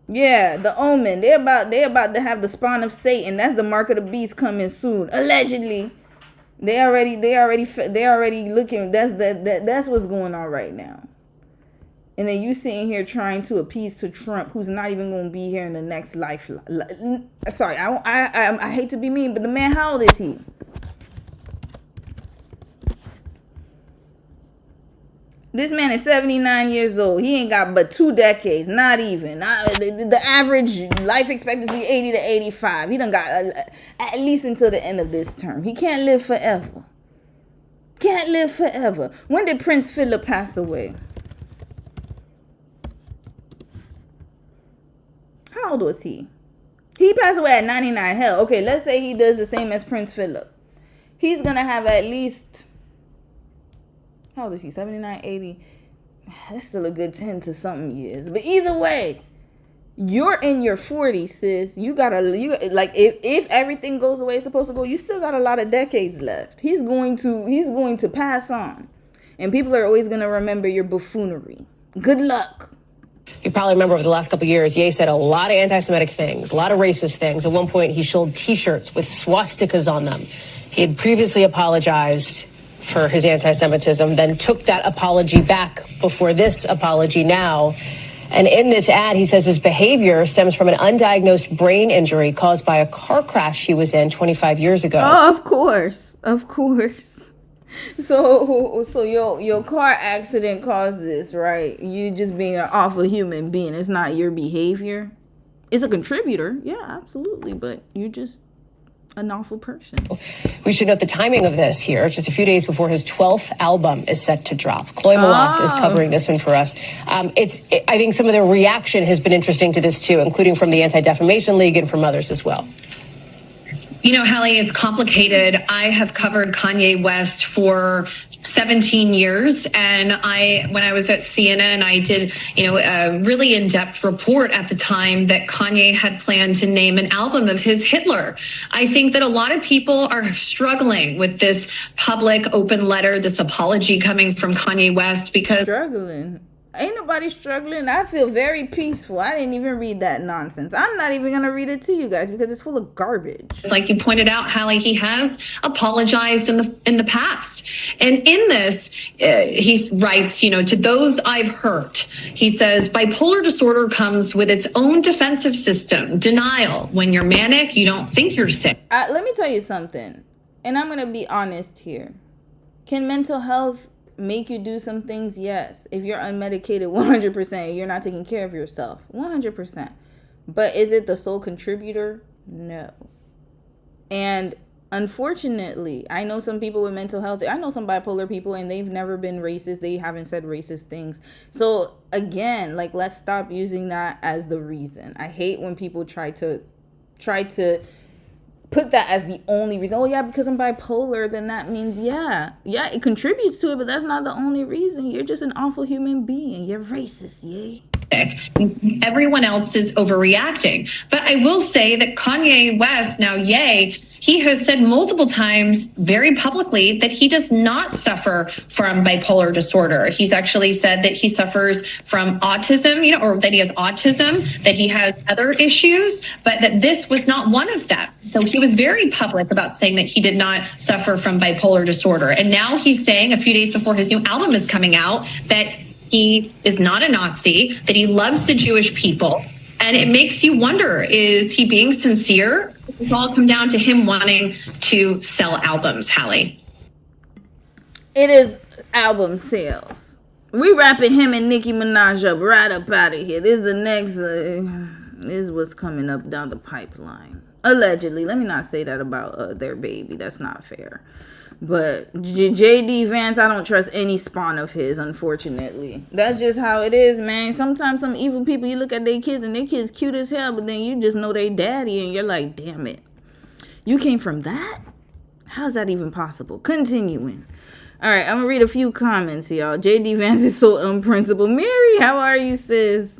Yeah, the Omen. They about to have the spawn of Satan. That's the mark of the beast coming soon. Allegedly. They already looking, that's what's going on right now. And then you sitting here trying to appease to Trump, who's not even going to be here in the next life. Sorry, I hate to be mean, but the man, how old is he? This man is 79 years old. He ain't got but 2 decades, not even. The average life expectancy 80 to 85. He done got at least until the end of this term. He can't live forever. Can't live forever. When did Prince Philip pass away? How old was he? He passed away at 99. Hell, okay, let's say he does the same as Prince Philip. He's going to have at least, how old is he? 79, 80. That's still a good 10 to something years. But either way, you're in your 40s, sis. If everything goes the way it's supposed to go, you still got a lot of decades left. He's going to pass on. And people are always going to remember your buffoonery. Good luck. You probably remember over the last couple of years, Ye said a lot of anti-Semitic things, a lot of racist things. At one point, he showed T-shirts with swastikas on them. He had previously apologized for his anti-Semitism, then took that apology back before this apology now. And in this ad, he says his behavior stems from an undiagnosed brain injury caused by a car crash he was in 25 years ago. Oh, of course. Of course. So your car accident caused this, right? You just being an awful human being. It's not your behavior. It's a contributor. Yeah, absolutely. But you're just an awful person. We should note the timing of this here. Just a few days before his 12th album is set to drop. Chloe Malas is covering this one for us. I think some of the reaction has been interesting to this too, including from the Anti-Defamation League and from others as well. You know, Hallie, it's complicated. I have covered Kanye West for 17 years. And when I was at CNN, I did, a really in-depth report at the time that Kanye had planned to name an album of his Hitler. I think that a lot of people are struggling with this public open letter, this apology coming from Kanye West because... Struggling? Ain't nobody struggling. I feel very peaceful. I didn't even read that nonsense. I'm not even going to read it to you guys because it's full of garbage. Like you pointed out, Hallie, he has apologized in the past. And in this, he writes, to those I've hurt, he says, bipolar disorder comes with its own defensive system, denial. When you're manic, you don't think you're sick. Let me tell you something. And I'm going to be honest here. Can mental health make you do some things? Yes. If you're unmedicated, 100%, you're not taking care of yourself, 100%. But is it the sole contributor? No. And unfortunately, I know some people with mental health. I know some bipolar people and they've never been racist. They haven't said racist things. So again, let's stop using that as the reason. I hate when people try to put that as the only reason. Oh yeah, because I'm bipolar, then that means yeah, it contributes to it, but that's not the only reason. You're just an awful human being. You're racist, yay. Everyone else is overreacting. But I will say that Kanye West, now Ye, he has said multiple times very publicly that he does not suffer from bipolar disorder. He's actually said that he suffers from autism, or that he has autism, that he has other issues, but that this was not one of them. So he was very public about saying that he did not suffer from bipolar disorder. And now he's saying, a few days before his new album is coming out, that he is not a Nazi, that he loves the Jewish people. And it makes you wonder, is he being sincere? It's all come down to him wanting to sell albums, Hallie. It is album sales. We wrapping him and Nicki Minaj up right up out of here. This is the next, this is what's coming up down the pipeline. Allegedly. Let me not say that about their baby. That's not fair. But JD Vance, I don't trust any spawn of his, unfortunately. That's just how it is, man. Sometimes some evil people, you look at their kids and their kids cute as hell, but then you just know they daddy and you're like, damn it. You came from that? How's that even possible? Continuing. All right, I'm going to read a few comments, y'all. JD Vance is so unprincipled. Mary, how are you, sis?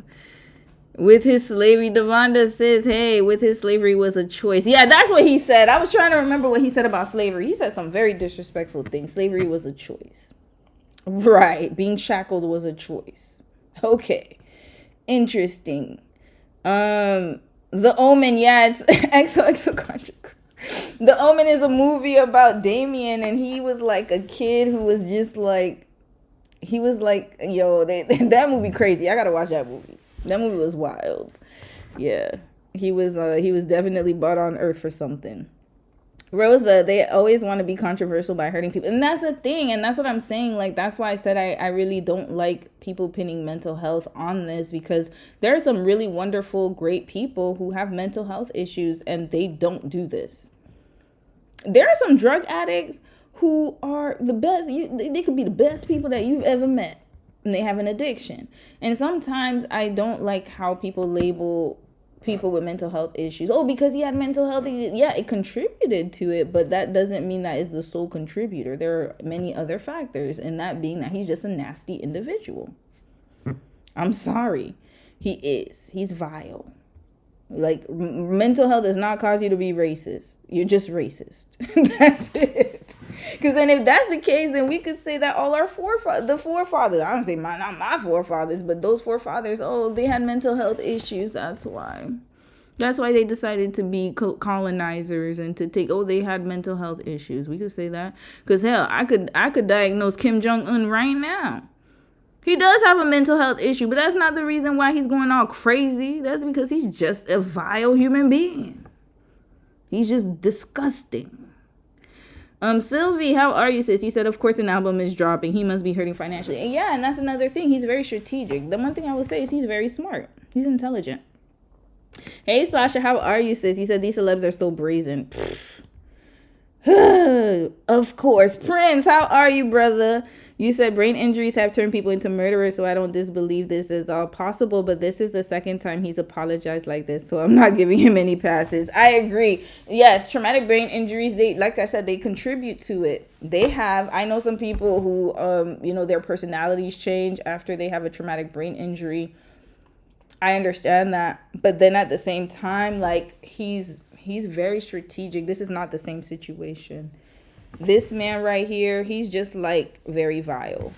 With his slavery, Devonda says, hey, with his slavery was a choice. Yeah, that's what he said. I was trying to remember what he said about slavery. He said some very disrespectful things. Slavery was a choice. Right. Being shackled was a choice. Okay. Interesting. The Omen, yeah, it's XOXO Conjugal. The Omen is a movie about Damien, and he was like a kid who was just like, he was like, yo, that movie crazy. I gotta watch that movie. That movie was wild. Yeah. He was definitely brought on earth for something. Rosa, they always want to be controversial by hurting people. And that's the thing. And that's what I'm saying. Like, that's why I said I really don't like people pinning mental health on this, because there are some really wonderful, great people who have mental health issues and they don't do this. There are some drug addicts who are the best. They could be the best people that you've ever met. And they have an addiction. And sometimes I don't like how people label people with mental health issues. Oh, because he had mental health issues. Yeah, it contributed to it, but that doesn't mean that is the sole contributor. There are many other factors, and that being that he's just a nasty individual. I'm sorry. He is. He's vile. Like, mental health does not cause you to be racist. You're just racist. That's it. Because then if that's the case, then we could say that all our forefathers, I don't say not my forefathers, but those forefathers, oh, they had mental health issues. That's why. That's why they decided to be colonizers and to take, they had mental health issues. We could say that. Because hell, I could diagnose Kim Jong-un right now. He does have a mental health issue, but that's not the reason why he's going all crazy. That's because he's just a vile human being. He's just disgusting. Sylvie, how are you, sis? He said, of course, an album is dropping. He must be hurting financially. And yeah, and that's another thing. He's very strategic. The one thing I will say is he's very smart. He's intelligent. Hey, Sasha, how are you, sis? He said, these celebs are so brazen. Of course. Prince, how are you, brother? You said brain injuries have turned people into murderers, so I don't disbelieve this is all possible, but this is the second time he's apologized like this, so I'm not giving him any passes. I agree. Yes, traumatic brain injuries, they, like I said, they contribute to it. They have, I know some people who, their personalities change after they have a traumatic brain injury. I understand that, but then at the same time, like, he's very strategic. This is not the same situation. This man right here, he's just like very vile.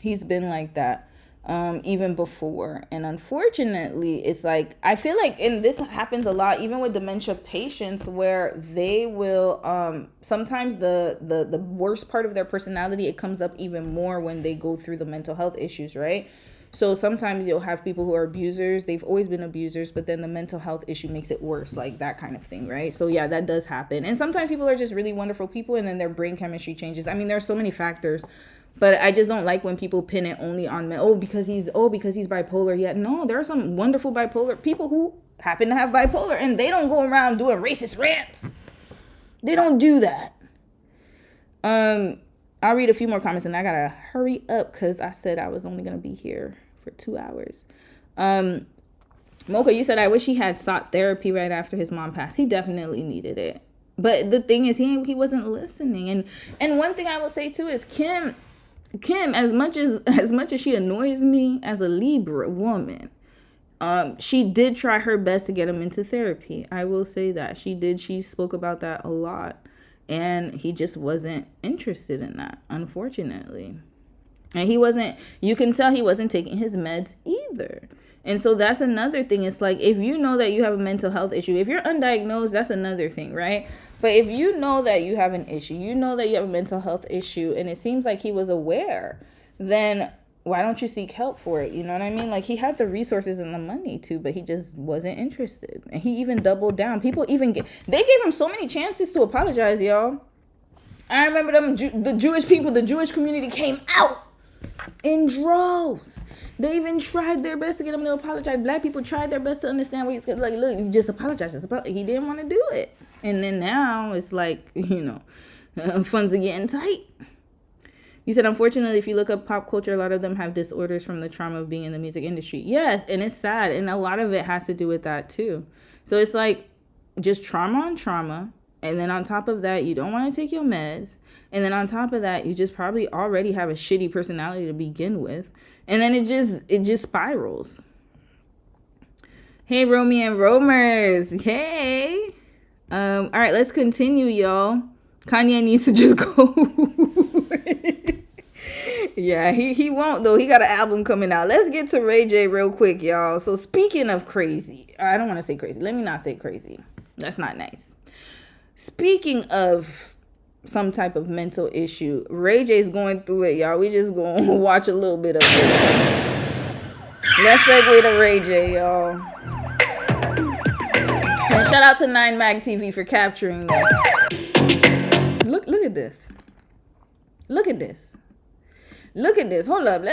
He's been like that even before. And unfortunately, it's like, I feel like, and this happens a lot, even with dementia patients, where they will, sometimes the worst part of their personality, it comes up even more when they go through the mental health issues, right? So sometimes you'll have people who are abusers. They've always been abusers, but then the mental health issue makes it worse, like that kind of thing, right? So yeah, that does happen. And sometimes people are just really wonderful people, and then their brain chemistry changes. I mean, there's so many factors, but I just don't like when people pin it only on men. Because he's bipolar. Yeah, no, there are some wonderful bipolar people who happen to have bipolar, and they don't go around doing racist rants. They don't do that. I'll read a few more comments, and I gotta hurry up because I said I was only gonna be here for 2 hours. Mocha, you said, I wish he had sought therapy right after his mom passed. He definitely needed it. But the thing is, he wasn't listening. And one thing I will say too is Kim Kim, as much as she annoys me as a Libra woman, she did try her best to get him into therapy. I will say that she did. She spoke about that a lot, and he just wasn't interested in that, unfortunately. And you can tell he wasn't taking his meds either. And so that's another thing. It's like, if you know that you have a mental health issue, if you're undiagnosed, that's another thing, right? But if you know that you have an issue, you know that you have a mental health issue, and it seems like he was aware, then why don't you seek help for it? You know what I mean? Like, he had the resources and the money to, but he just wasn't interested. And he even doubled down. They gave him so many chances to apologize, y'all. I remember the Jewish people, the Jewish community came out in droves. They even tried their best to get him to apologize. Black people tried their best to understand what he's like. Look, you just apologize. He didn't want to do it. And then now it's like, funds are getting tight. You said, unfortunately, if you look up pop culture, a lot of them have disorders from the trauma of being in the music industry. Yes, and it's sad. And a lot of it has to do with that, too. So it's like just trauma on trauma. And then on top of that, you don't want to take your meds. And then on top of that, you just probably already have a shitty personality to begin with. And then it just spirals. Hey, Romy and Romers. Hey. All right, let's continue, y'all. Kanye needs to just go. Yeah, he won't, though. He got an album coming out. Let's get to Ray J real quick, y'all. So speaking of crazy, I don't want to say crazy. Let me not say crazy. That's not nice. Speaking of some type of mental issue, Ray J's going through it, y'all. We just going to watch a little bit of it. Let's segue to Ray J, y'all. And shout out to 9mag TV for capturing this. Look at this. Look at this. Look at this. Hold up.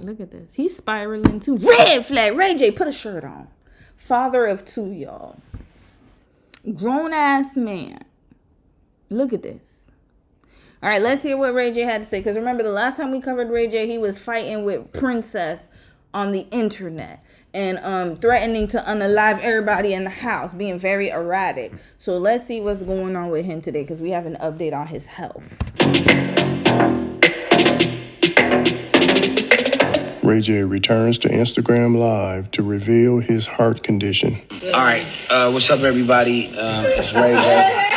Look at this. He's spiraling too. Red flag. Ray J, put a shirt on. Father of two, y'all. Grown ass man. Look at this. All right, let's hear what Ray J had to say. Because remember, the last time we covered Ray J, he was fighting with Princess on the internet and threatening to unalive everybody in the house, being very erratic. So let's see what's going on with him today, because we have an update on his health. Ray J returns to Instagram Live to reveal his heart condition. All right, what's up, everybody? It's Ray J.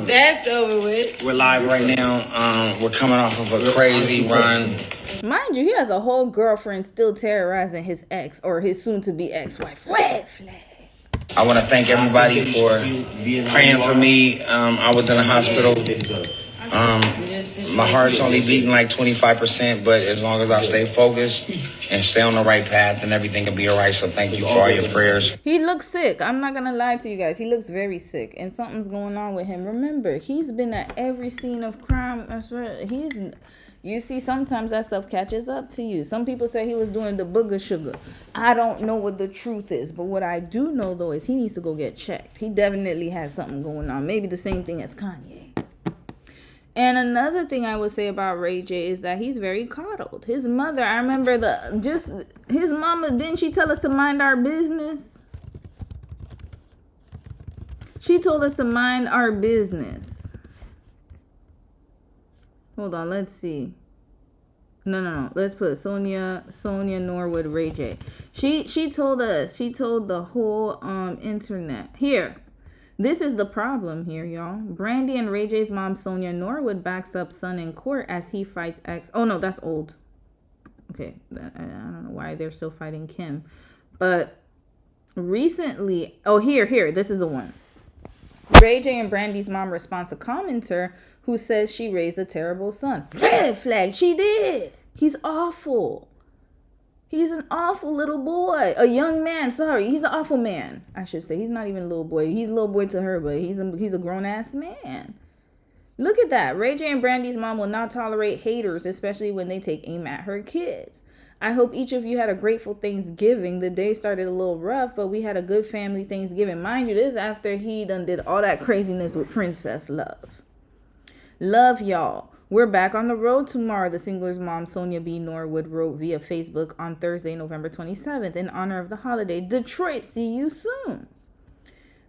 That's over with. We're live right now. We're coming off of a crazy run. Mind you, he has a whole girlfriend still terrorizing his ex, or his soon-to-be ex-wife. Red flag. I want to thank everybody for praying for me. I was in the hospital. My heart's only beating like 25%, but as long as I stay focused and stay on the right path, then everything will be all right. So thank you for all your prayers. He looks sick. I'm not going to lie to you guys. He looks very sick, and something's going on with him. Remember, he's been at every scene of crime. I swear, you see, sometimes that stuff catches up to you. Some people say he was doing the booger sugar. I don't know what the truth is, but what I do know, though, is he needs to go get checked. He definitely has something going on. Maybe the same thing as Kanye. And another thing I would say about Ray J is that he's very coddled. His mother, I remember his mama, didn't she tell us to mind our business? She told us to mind our business. Hold on, let's see. No. Let's put Sonia Norwood, Ray J. She told us, she told the whole internet. Here. This is the problem here, y'all. Brandy and Ray J's mom, Sonia Norwood, backs up son in court as he fights ex. Oh, no, that's old. Okay, I don't know why they're still fighting Kim. But recently, here, this is the one. Ray J and Brandy's mom responds to commenter who says she raised a terrible son. Red flag, she did. He's awful. He's an awful little boy. A young man, sorry. He's an awful man, I should say. He's not even a little boy. He's a little boy to her, but he's a grown-ass man. Look at that. Ray J and Brandy's mom will not tolerate haters, especially when they take aim at her kids. I hope each of you had a grateful Thanksgiving. The day started a little rough, but we had a good family Thanksgiving. Mind you, this is after he done did all that craziness with Princess Love. Love y'all. We're back on the road tomorrow, the singer's mom, Sonia B. Norwood, wrote via Facebook on Thursday, November 27th, in honor of the holiday. Detroit, see you soon.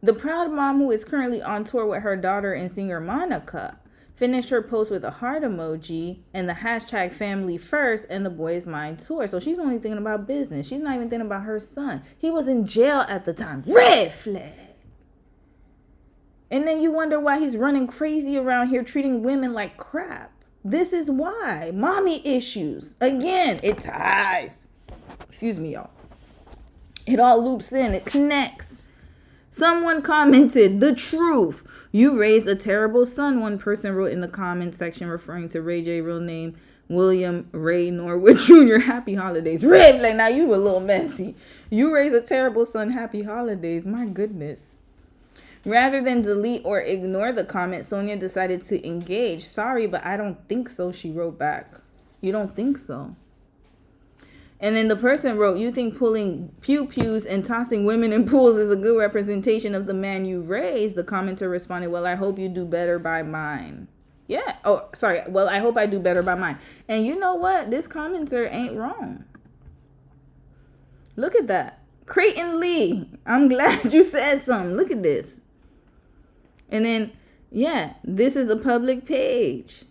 The proud mom who is currently on tour with her daughter and singer Monica finished her post with a heart emoji and the hashtag family first and the Boys Mind tour. So she's only thinking about business. She's not even thinking about her son. He was in jail at the time. Red flag. And then you wonder why he's running crazy around here treating women like crap. This is why. Mommy issues. Again, it ties. Excuse me, y'all. It all loops in. It connects. Someone commented, the truth. You raised a terrible son, one person wrote in the comment section, referring to Ray J, real name William Ray Norwood Jr. Happy holidays. Red flag. Now you a little messy. You raised a terrible son. Happy holidays. My goodness. Rather than delete or ignore the comment, Sonia decided to engage. Sorry, but I don't think so, she wrote back. You don't think so? And then the person wrote, you think pulling pew-pews and tossing women in pools is a good representation of the man you raised? The commenter responded, well, I hope you do better by mine. Yeah. Oh, sorry. Well, I hope I do better by mine. And you know what? This commenter ain't wrong. Look at that. Creighton Lee. I'm glad you said something. Look at this. And then, yeah, this is a public page.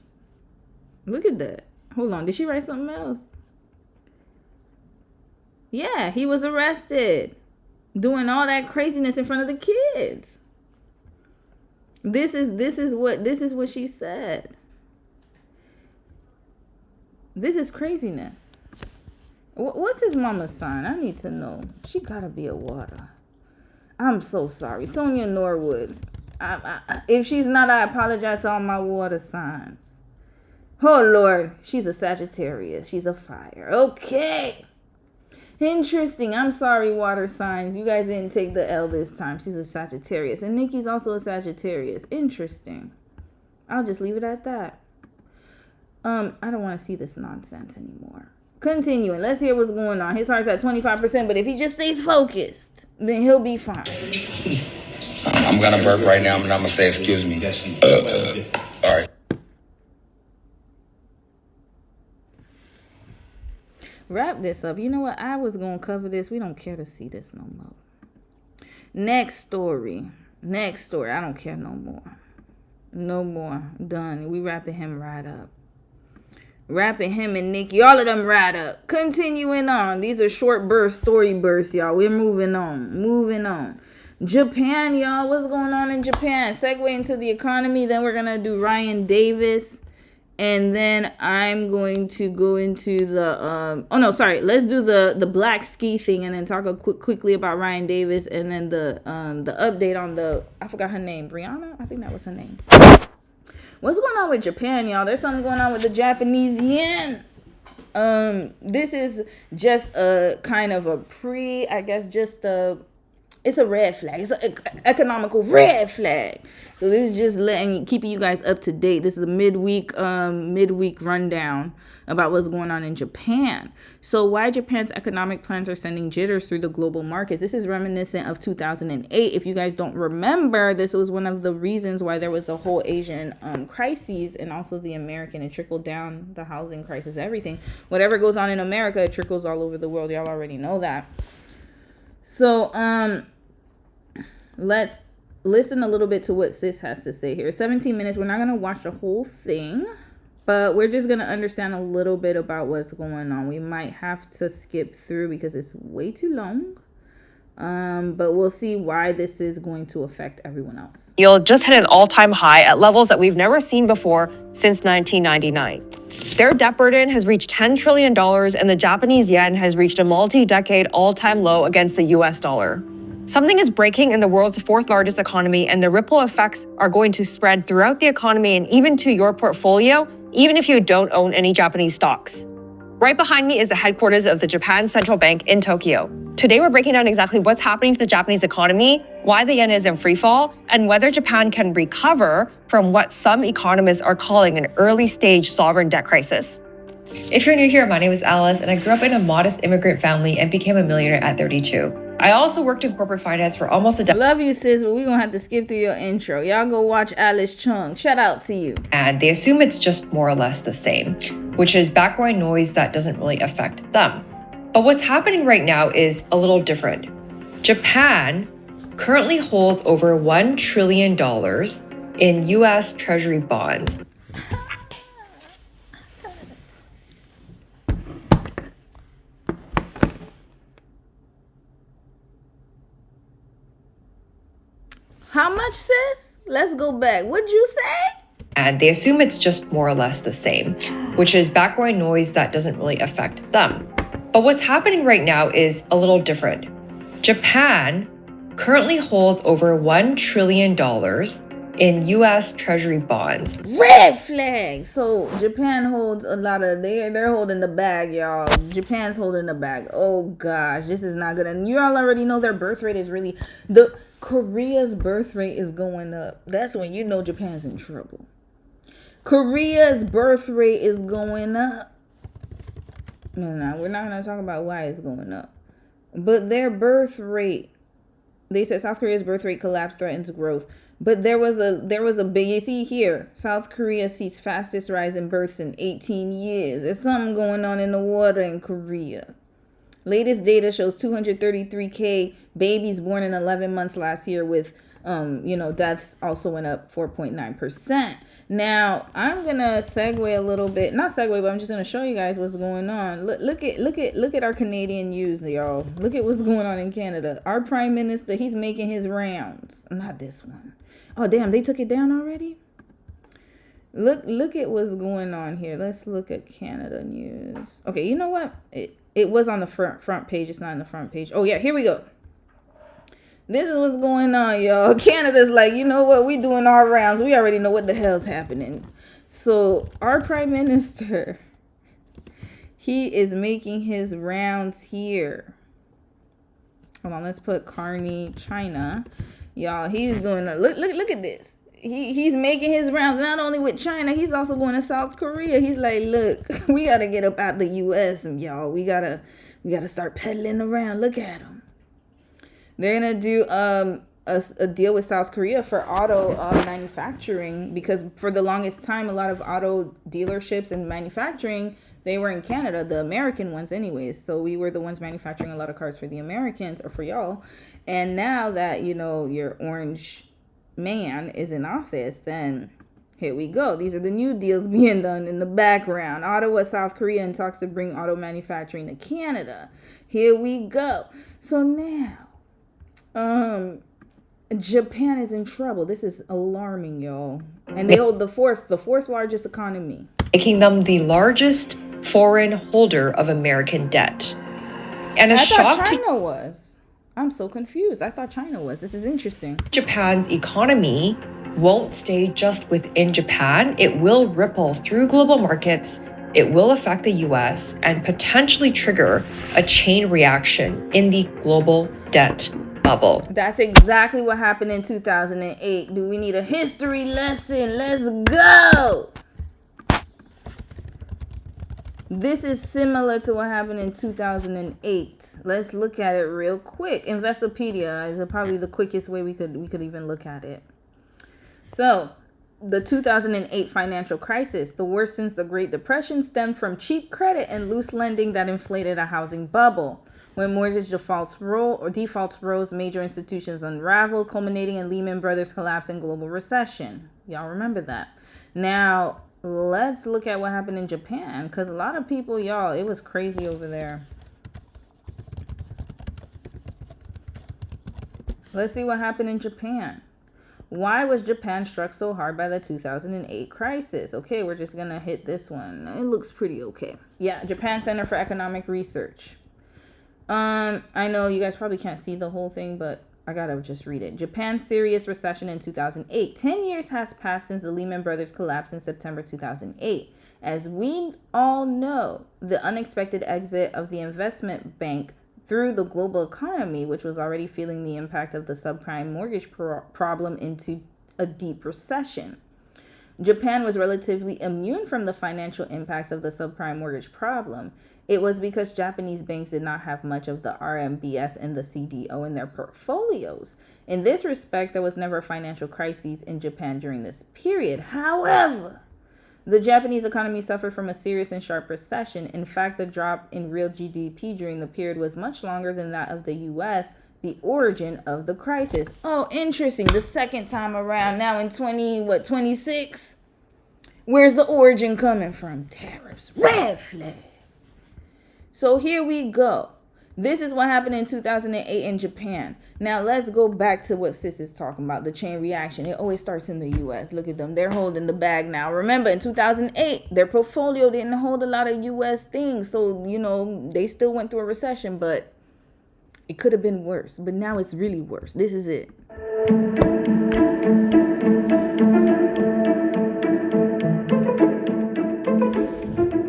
Look at that. Hold on. Did she write something else? Yeah, he was arrested. Doing all that craziness in front of the kids. This is what she said. This is craziness. What's his mama's sign? I need to know. She gotta be a water. I'm so sorry. Sonia Norwood. If she's not, I apologize to all my water signs. Oh, Lord. She's a Sagittarius. She's a fire. Okay. Interesting. I'm sorry, water signs. You guys didn't take the L this time. She's a Sagittarius. And Nikki's also a Sagittarius. Interesting. I'll just leave it at that. I don't want to see this nonsense anymore. Continuing. Let's hear what's going on. His heart's at 25%, but if he just stays focused, then he'll be fine. I'm gonna burp right now, and I'm gonna say excuse me. All right. Wrap this up. You know what? I was gonna cover this. We don't care to see this no more. Next story. I don't care no more. No more. Done. We wrapping him right up. Wrapping him and Nikki. All of them right up. Continuing on. These are short bursts, story bursts, y'all. We're moving on. Japan, y'all. What's going on in Japan? Segue into the economy. Then we're going to do Ryan Davis. And then I'm going to go into the... Let's do the black ski thing. And then talk quickly about Ryan Davis. And then the update on the... I forgot her name. Brianna? I think that was her name. What's going on with Japan, y'all? There's something going on with the Japanese yen. This is just a kind of a it's a red flag. It's an economical red flag. So this is just keeping you guys up to date. This is a midweek rundown about what's going on in Japan. So why Japan's economic plans are sending jitters through the global markets. This is reminiscent of 2008. If you guys don't remember, this was one of the reasons why there was the whole Asian crises and also the American. It trickled down, the housing crisis, everything. Whatever goes on in America, it trickles all over the world. Y'all already know that. So, let's listen a little bit to what Sis has to say here. 17 minutes. We're not going to watch the whole thing, but we're just going to understand a little bit about what's going on. We might have to skip through because it's way too long. But we'll see why this is going to affect everyone else. Yield just hit an all-time high at levels that we've never seen before since 1999. Their debt burden has reached $10 trillion, and the Japanese yen has reached a multi-decade all-time low against the US dollar. Something is breaking in the world's fourth largest economy, and the ripple effects are going to spread throughout the economy and even to your portfolio, even if you don't own any Japanese stocks. Right behind me is the headquarters of the Japan Central Bank in Tokyo. Today, we're breaking down exactly what's happening to the Japanese economy, why the yen is in free fall, and whether Japan can recover from what some economists are calling an early-stage sovereign debt crisis. If you're new here, my name is Alice, and I grew up in a modest immigrant family and became a millionaire at 32. I also worked in corporate finance for almost a decade. Love you, sis, but we're going to have to skip through your intro. Y'all go watch Alice Chung. Shout out to you. And they assume it's just more or less the same, which is background noise that doesn't really affect them. But what's happening right now is a little different. Japan currently holds over $1 trillion in U.S. Treasury bonds. How much, sis? Let's go back. What'd you say? And they assume it's just more or less the same, which is background noise that doesn't really affect them. But what's happening right now is a little different. Japan currently holds over $1 trillion in U.S. Treasury bonds. Red flag. So Japan holds a lot of, they're holding the bag, y'all. Japan's holding the bag. Oh gosh, this is not good. And you all already know their birth rate is really, Korea's birth rate is going up. That's when you know Japan's in trouble. Korea's birth rate is going up. No, we're not going to talk about why it's going up. But their birth rate, they said South Korea's birth rate collapse threatens growth. But there was a big, you see here, South Korea sees fastest rise in births in 18 years. There's something going on in the water in Korea. Latest data shows 233K babies born in 11 months last year with, deaths also went up 4.9%. Now, I'm going to segue a little bit, not segue, but I'm just going to show you guys what's going on. Look at our Canadian news, y'all. Look at what's going on in Canada. Our prime minister, he's making his rounds. Not this one. Oh, damn, they took it down already? Look at what's going on here. Let's look at Canada news. Okay, you know what? It was on the front page. It's not on the front page. Oh, yeah, here we go. This is what's going on, y'all. Canada's like, you know what? We doing our rounds. We already know what the hell's happening. So our prime minister, he is making his rounds here. Hold on, let's put Carney, China. Y'all, he's doing a look at this. He's making his rounds not only with China, he's also going to South Korea. He's like, look, we gotta get up out the US, and y'all, we gotta start peddling around. Look at him. They're gonna do a deal with South Korea for auto manufacturing, because for the longest time, a lot of auto dealerships and manufacturing, they were in Canada, the American ones anyways. So we were the ones manufacturing a lot of cars for the Americans, or for y'all. And now that, your orange man is in office, then here we go. These are the new deals being done in the background. Ottawa, South Korea, in talks to bring auto manufacturing to Canada. Here we go. So now, Japan is in trouble. This is alarming, y'all. And they hold the fourth largest economy, making them the largest foreign holder of American debt. And a shock China was. I'm so confused. I thought China was. This is interesting. Japan's economy won't stay just within Japan. It will ripple through global markets. It will affect the US and potentially trigger a chain reaction in the global debt bubble. That's exactly what happened in 2008. Do we need a history lesson? Let's go. This is similar to what happened in 2008. Let's look at it real quick. Investopedia is probably the quickest way we could even look at it. So, the 2008 financial crisis, the worst since the Great Depression, stemmed from cheap credit and loose lending that inflated a housing bubble. When mortgage defaults rose, major institutions unraveled, culminating in Lehman Brothers' collapse and global recession. Y'all remember that. Now, let's look at what happened in Japan, because a lot of people, y'all, it was crazy over there. Let's see what happened in Japan. Why was Japan struck so hard by the 2008 crisis? Okay, we're just going to hit this one. It looks pretty okay. Yeah, Japan Center for Economic Research. I know you guys probably can't see the whole thing, but I gotta just read it. Japan's serious recession in 2008. 10 years has passed since the Lehman Brothers collapse in September 2008. As we all know, the unexpected exit of the investment bank threw the global economy, which was already feeling the impact of the subprime mortgage problem, into a deep recession. Japan was relatively immune from the financial impacts of the subprime mortgage problem. It was because Japanese banks did not have much of the RMBS and the CDO in their portfolios. In this respect, there was never a financial crisis in Japan during this period. However, the Japanese economy suffered from a serious and sharp recession. In fact, the drop in real GDP during the period was much longer than that of the US, the origin of the crisis. Oh, interesting. The second time around, now in 26? Where's the origin coming from? Tariffs. Red flag. So here we go. This is what happened in 2008 in Japan. Now let's go back to what Sis is talking about, the chain reaction. It always starts in the U.S. Look at them. They're holding the bag now. Remember, in 2008, their portfolio didn't hold a lot of U.S. things. So, they still went through a recession, but it could have been worse. But now it's really worse. This is it.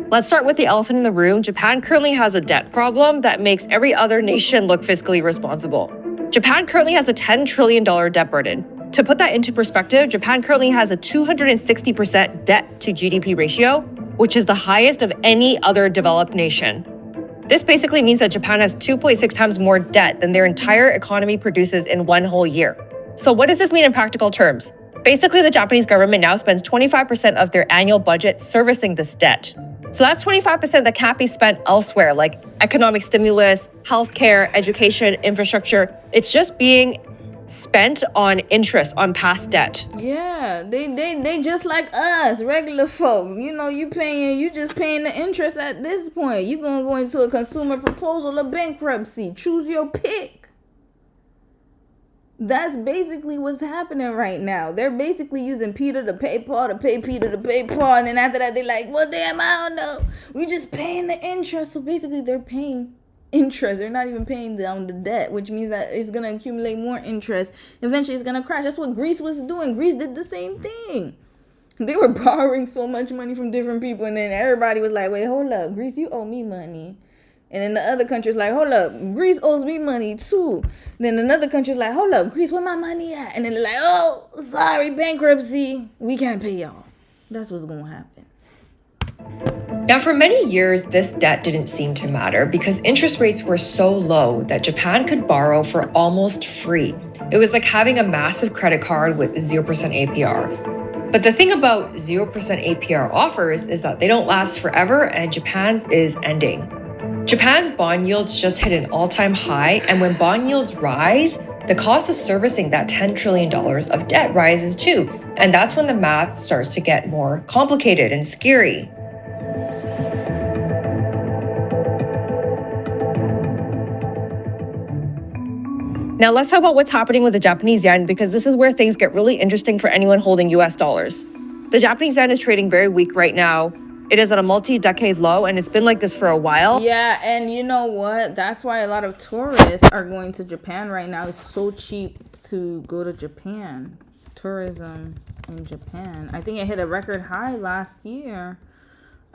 Let's start with the elephant in the room. Japan currently has a debt problem that makes every other nation look fiscally responsible. Japan currently has a $10 trillion debt burden. To put that into perspective, Japan currently has a 260% debt to GDP ratio, which is the highest of any other developed nation. This basically means that Japan has 2.6 times more debt than their entire economy produces in one whole year. So what does this mean in practical terms? Basically, the Japanese government now spends 25% of their annual budget servicing this debt. So that's 25% that can't be spent elsewhere, like economic stimulus, healthcare, education, infrastructure. It's just being spent on interest on past debt. Yeah, they just like us, regular folks. You just paying the interest at this point. You gonna go into a consumer proposal or bankruptcy. Choose your pick. That's basically what's happening right now. They're basically using Peter to pay Paul to pay Peter to pay Paul. And then after that, they're like, well, damn, I don't know. We just paying the interest. So basically, they're paying interest. They're not even paying down the debt, which means that it's going to accumulate more interest. Eventually, it's going to crash. That's what Greece was doing. Greece did the same thing. They were borrowing so much money from different people. And then everybody was like, wait, hold up. Greece, you owe me money. And then the other country's like, hold up, Greece owes me money too. Then another country's like, hold up, Greece, where my money at? And then they're like, oh, sorry, bankruptcy. We can't pay y'all. That's what's going to happen. Now, for many years, this debt didn't seem to matter because interest rates were so low that Japan could borrow for almost free. It was like having a massive credit card with 0% APR. But the thing about 0% APR offers is that they don't last forever, and Japan's is ending. Japan's bond yields just hit an all-time high, and when bond yields rise, the cost of servicing that $10 trillion of debt rises too. And that's when the math starts to get more complicated and scary. Now let's talk about what's happening with the Japanese yen, because this is where things get really interesting for anyone holding US dollars. The Japanese yen is trading very weak right now. It is at a multi-decade low, and it's been like this for a while. Yeah, and you know what? That's why a lot of tourists are going to Japan right now. It's so cheap to go to Japan. Tourism in Japan. I think it hit a record high last year.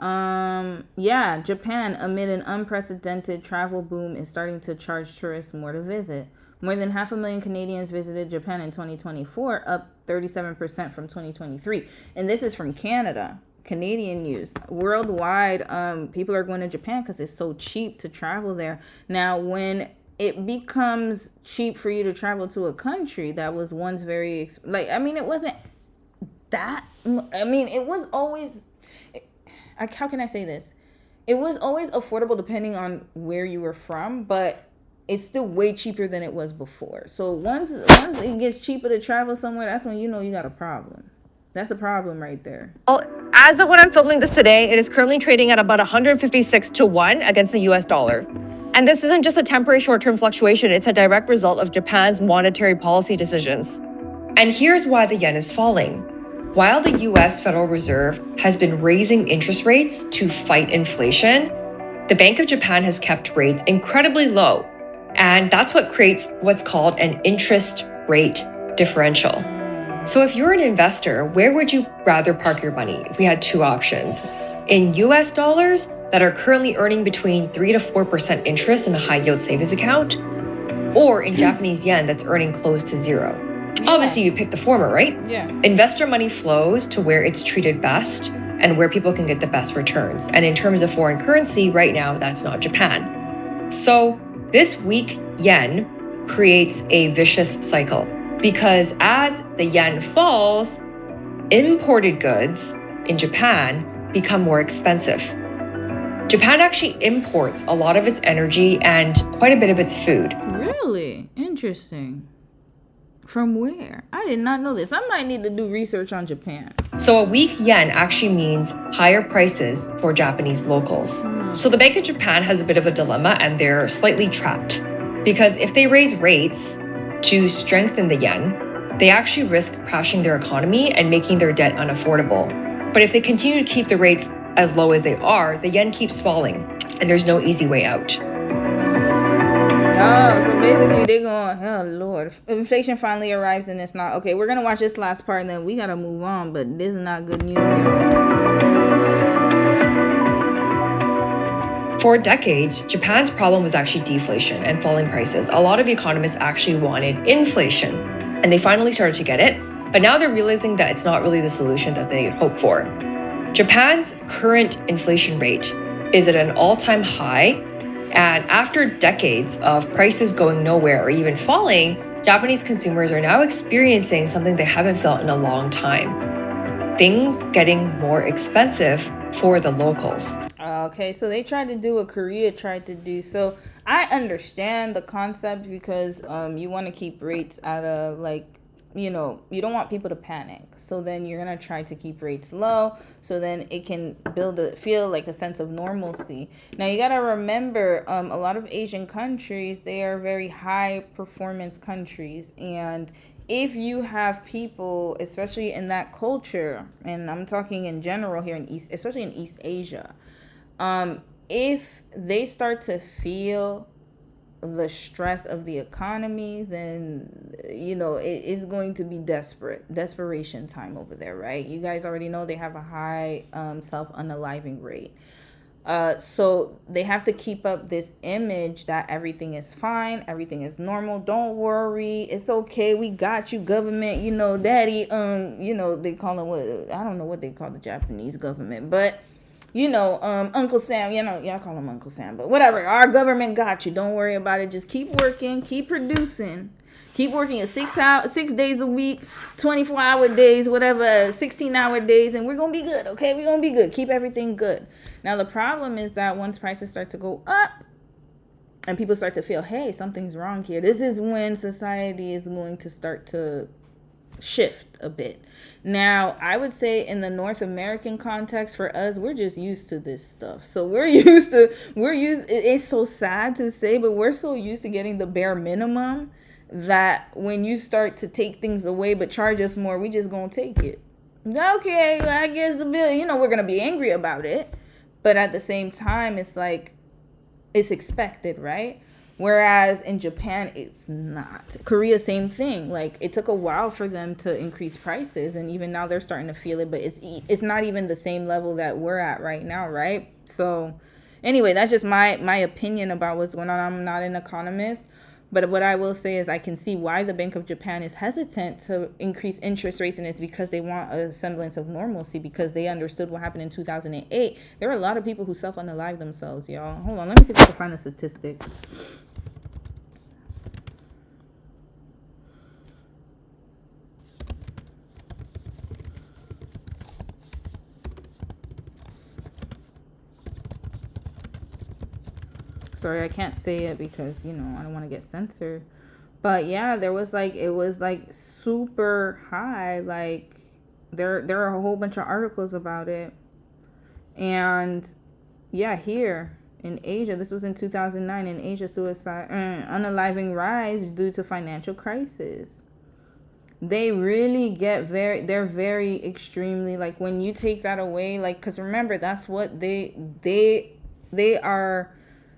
Yeah, Japan, amid an unprecedented travel boom, is starting to charge tourists more to visit. More than 500,000 Canadians visited Japan in 2024, up 37% from 2023. And this is from Canada. Canadian news. Worldwide, people are going to Japan because it's so cheap to travel there. Now, when it becomes cheap for you to travel to a country that was once very, it wasn't that, it was always, how can I say this? It was always affordable depending on where you were from, but it's still way cheaper than it was before. So once it gets cheaper to travel somewhere, that's when you know you got a problem. That's a problem right there. Well, as of when I'm filming this today, it is currently trading at about 156 to 1 against the US dollar. And this isn't just a temporary short-term fluctuation, it's a direct result of Japan's monetary policy decisions. And here's why the yen is falling. While the US Federal Reserve has been raising interest rates to fight inflation, the Bank of Japan has kept rates incredibly low. And that's what creates what's called an interest rate differential. So if you're an investor, where would you rather park your money if we had two options? In US dollars that are currently earning between 3 to 4% interest in a high yield savings account, or in Japanese yen that's earning close to zero? Yeah. Obviously, you pick the former, right? Yeah. Investor money flows to where it's treated best and where people can get the best returns. And in terms of foreign currency, right now, that's not Japan. So this weak yen creates a vicious cycle. Because as the yen falls, imported goods in Japan become more expensive. Japan actually imports a lot of its energy and quite a bit of its food. Really? Interesting. From where? I did not know this. I might need to do research on Japan. So a weak yen actually means higher prices for Japanese locals. So the Bank of Japan has a bit of a dilemma, and they're slightly trapped. Because if they raise rates to strengthen the yen, they actually risk crashing their economy and making their debt unaffordable. But if they continue to keep the rates as low as they are, the yen keeps falling, and there's no easy way out. Oh, so basically they're going, oh Lord. Inflation finally arrives and it's not. Okay, we're going to watch this last part and then we got to move on, but this is not good news, y'all. For decades, Japan's problem was actually deflation and falling prices. A lot of economists actually wanted inflation, and they finally started to get it, but now they're realizing that it's not really the solution that they hoped for. Japan's current inflation rate is at an all-time high, and after decades of prices going nowhere or even falling, Japanese consumers are now experiencing something they haven't felt in a long time. Things getting more expensive for the locals. Okay, so they tried to do what Korea tried to do. So I understand the concept because you want to keep rates at a, like, you know, you don't want people to panic. So then you're going to try to keep rates low so then it can feel like a sense of normalcy. Now you got to remember a lot of Asian countries, they are very high performance countries, and if you have people, especially in that culture, and I'm talking in general here especially in East Asia, if they start to feel the stress of the economy, then, you know, it's going to be desperation time over there, right? You guys already know they have a high self-unaliving rate. So they have to keep up this image that everything is fine, everything is normal, don't worry, it's okay, we got you, government, you know, daddy, you know, they call him I don't know what they call the Japanese government, but you know, Uncle Sam, you know, y'all call him Uncle Sam, but whatever, our government got you, don't worry about it, just keep working, keep producing, keep working at 6 days a week, 24-hour days, whatever, 16-hour days, and we're gonna be good, okay? We're gonna be good, keep everything good. Now the problem is that once prices start to go up and people start to feel, hey, something's wrong here, this is when society is going to start to shift a bit. Now, I would say in the North American context, for us, we're just used to this stuff. So it's so sad to say, but we're so used to getting the bare minimum that when you start to take things away but charge us more, we just gonna take it. Okay, I guess the bill, you know, we're gonna be angry about it. But at the same time, it's like, it's expected, right? Whereas in Japan, it's not. Korea, same thing. Like, it took a while for them to increase prices, and even now they're starting to feel it, but it's not even the same level that we're at right now, right? So anyway, that's just my opinion about what's going on. I'm not an economist, but what I will say is I can see why the Bank of Japan is hesitant to increase interest rates, and it's because they want a semblance of normalcy, because they understood what happened in 2008. There were a lot of people who self-unalived themselves, y'all. Hold on, let me see if I can find a statistic. Sorry, I can't say it because, you know, I don't want to get censored. But yeah, it was like super high. Like there are a whole bunch of articles about it. And yeah, here in Asia, this was in 2009, in Asia, suicide unaliving rise due to financial crisis. They really they're very extremely, like, when you take that away, like, because remember, that's what they are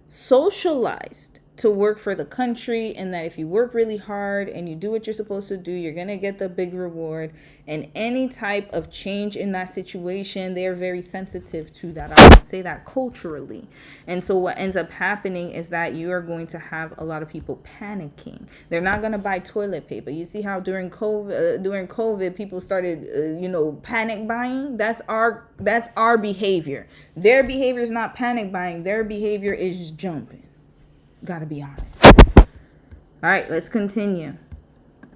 socialized to work for the country, and that if you work really hard and you do what you're supposed to do, you're going to get the big reward. And any type of change in that situation, they're very sensitive to that. I would say that culturally. And so what ends up happening is that you are going to have a lot of people panicking. They're not going to buy toilet paper. You see how during COVID people started panic buying? That's our behavior. Their behavior is not panic buying. Their behavior is just jumping. Gotta be honest. All right, let's continue.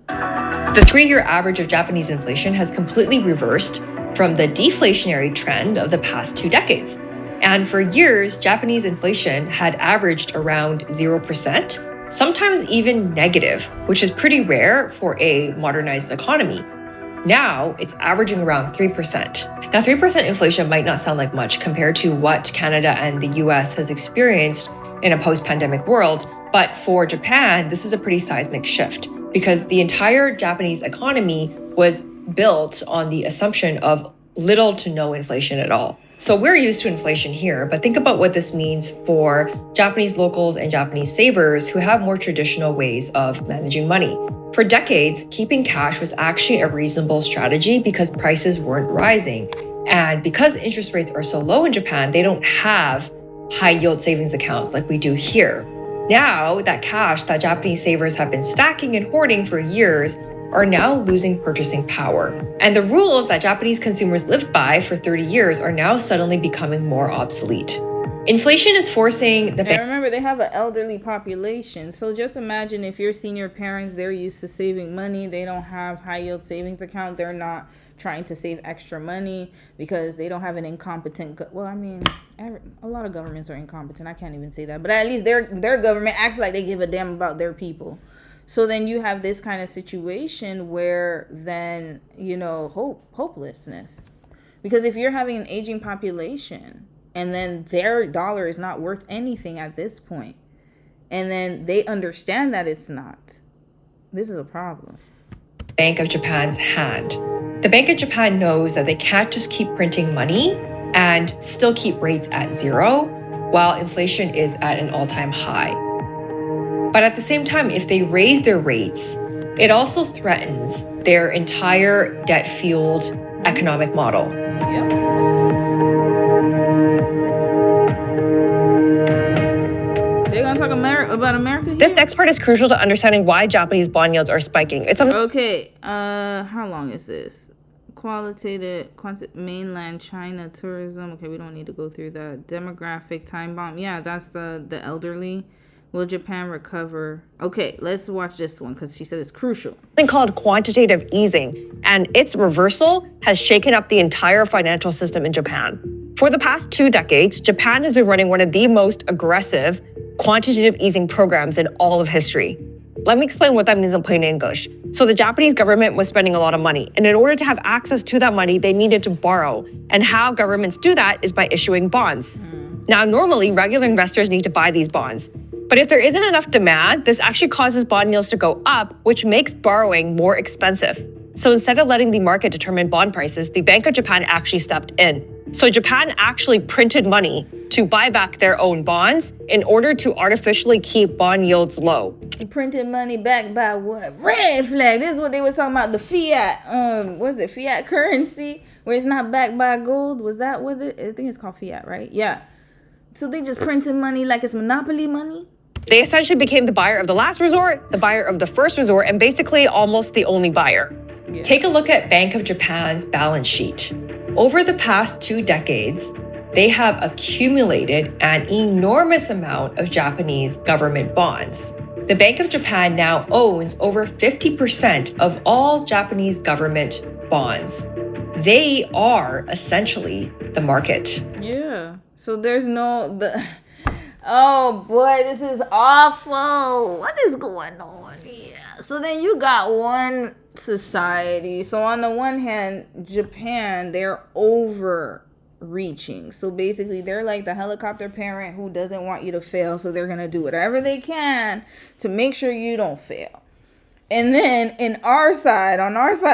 The 3-year average of Japanese inflation has completely reversed from the deflationary trend of the past 2 decades. And for years, Japanese inflation had averaged around 0%, sometimes even negative, which is pretty rare for a modernized economy. Now, it's averaging around 3%. Now, 3% inflation might not sound like much compared to what Canada and the US has experienced in a post-pandemic world, but for Japan, this is a pretty seismic shift because the entire Japanese economy was built on the assumption of little to no inflation at all. So we're used to inflation here, but think about what this means for Japanese locals and Japanese savers who have more traditional ways of managing money. For decades, keeping cash was actually a reasonable strategy because prices weren't rising. And because interest rates are so low in Japan, they don't have high yield savings accounts like we do here. Now, that cash that Japanese savers have been stacking and hoarding for years are now losing purchasing power. And the rules that Japanese consumers lived by for 30 years are now suddenly becoming more obsolete. Inflation is forcing the And remember, they have an elderly population. So just imagine if your senior parents, they're used to saving money. They don't have high yield savings account. They're not trying to save extra money because they don't have an incompetent, a lot of governments are incompetent. I can't even say that. But at least their government acts like they give a damn about their people. So then you have this kind of situation where then, hopelessness. Because if you're having an aging population and then their dollar is not worth anything at this point, and then they understand that it's not, this is a problem. Bank of Japan's hand. The Bank of Japan knows that they can't just keep printing money and still keep rates at zero while inflation is at an all-time high. But at the same time, if they raise their rates, it also threatens their entire debt-fueled economic model. Yep. They're going to talk about America here? This next part is crucial to understanding why Japanese bond yields are spiking. Okay, how long is this? Mainland China tourism. Okay, we don't need to go through that. Demographic time bomb. Yeah, that's the elderly. Will Japan recover? Okay, let's watch this one because she said it's crucial. Something called quantitative easing, and its reversal has shaken up the entire financial system in Japan. For the past 2 decades, Japan has been running one of the most aggressive quantitative easing programs in all of history. Let me explain what that means in plain English. So the Japanese government was spending a lot of money, and in order to have access to that money, they needed to borrow. And how governments do that is by issuing bonds. Now, normally, regular investors need to buy these bonds. But if there isn't enough demand, this actually causes bond yields to go up, which makes borrowing more expensive. So instead of letting the market determine bond prices, the Bank of Japan actually stepped in. So Japan actually printed money to buy back their own bonds in order to artificially keep bond yields low. Printed money backed by what? Red flag. This is what they were talking about, the fiat, what is it, fiat currency, where it's not backed by gold. Was that what it? I think it's called fiat, right? Yeah. So they just printed money like it's monopoly money? They essentially became the buyer of the last resort, the buyer of the first resort, and basically almost the only buyer. Yeah. Take a look at Bank of Japan's balance sheet. Over the past 2 decades, they have accumulated an enormous amount of Japanese government bonds. The Bank of Japan now owns over 50% of all Japanese government bonds. They are essentially the market. Yeah. So there's oh boy, this is awful. What is going on here? So then you got one society. So on the one hand, Japan, they're overreaching. So basically, they're like the helicopter parent who doesn't want you to fail. So they're going to do whatever they can to make sure you don't fail. And then on our side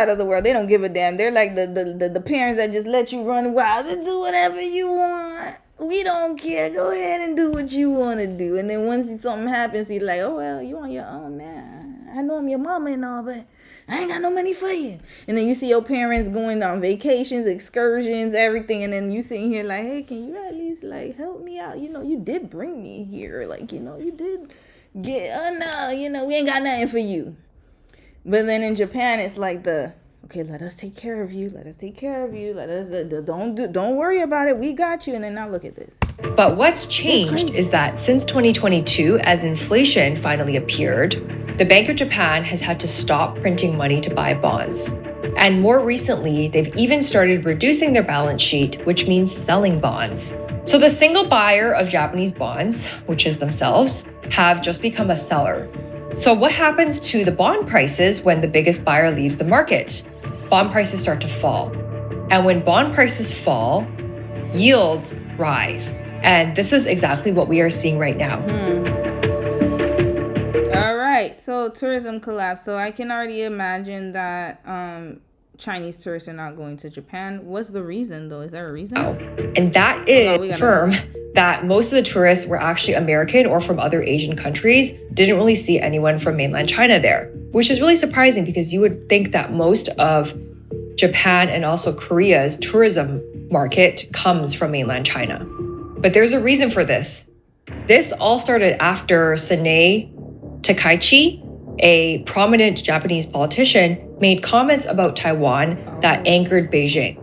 of the world, they don't give a damn. They're like the parents that just let you run wild and do whatever you want. We don't care. Go ahead and do what you want to do. And then once something happens, you're like, oh, well, you on your own now. I know I'm your mama and all, but I ain't got no money for you. And then you see your parents going on vacations, excursions, everything. And then you sitting here like, hey, can you at least like help me out? You did bring me here. Like, you did get, oh no, we ain't got nothing for you. But then in Japan, it's like okay, let us take care of you. Let us take care of you. Let us, don't worry about it. We got you. And then now look at this. But what's changed is that since 2022, as inflation finally appeared, the Bank of Japan has had to stop printing money to buy bonds. And more recently, they've even started reducing their balance sheet, which means selling bonds. So the single buyer of Japanese bonds, which is themselves, have just become a seller. So what happens to the bond prices when the biggest buyer leaves the market? Bond prices start to fall. And when bond prices fall, yields rise. And this is exactly what we are seeing right now. All right, so tourism collapse. So I can already imagine that Chinese tourists are not going to Japan. What's the reason, though? Is there a reason? And that is confirm that most of the tourists were actually American or from other Asian countries. Didn't really see anyone from mainland China there, which is really surprising because you would think that most of Japan and also Korea's tourism market comes from mainland China. But there's a reason for this. This all started after Sanae Takaichi, a prominent Japanese politician, made comments about Taiwan that angered Beijing.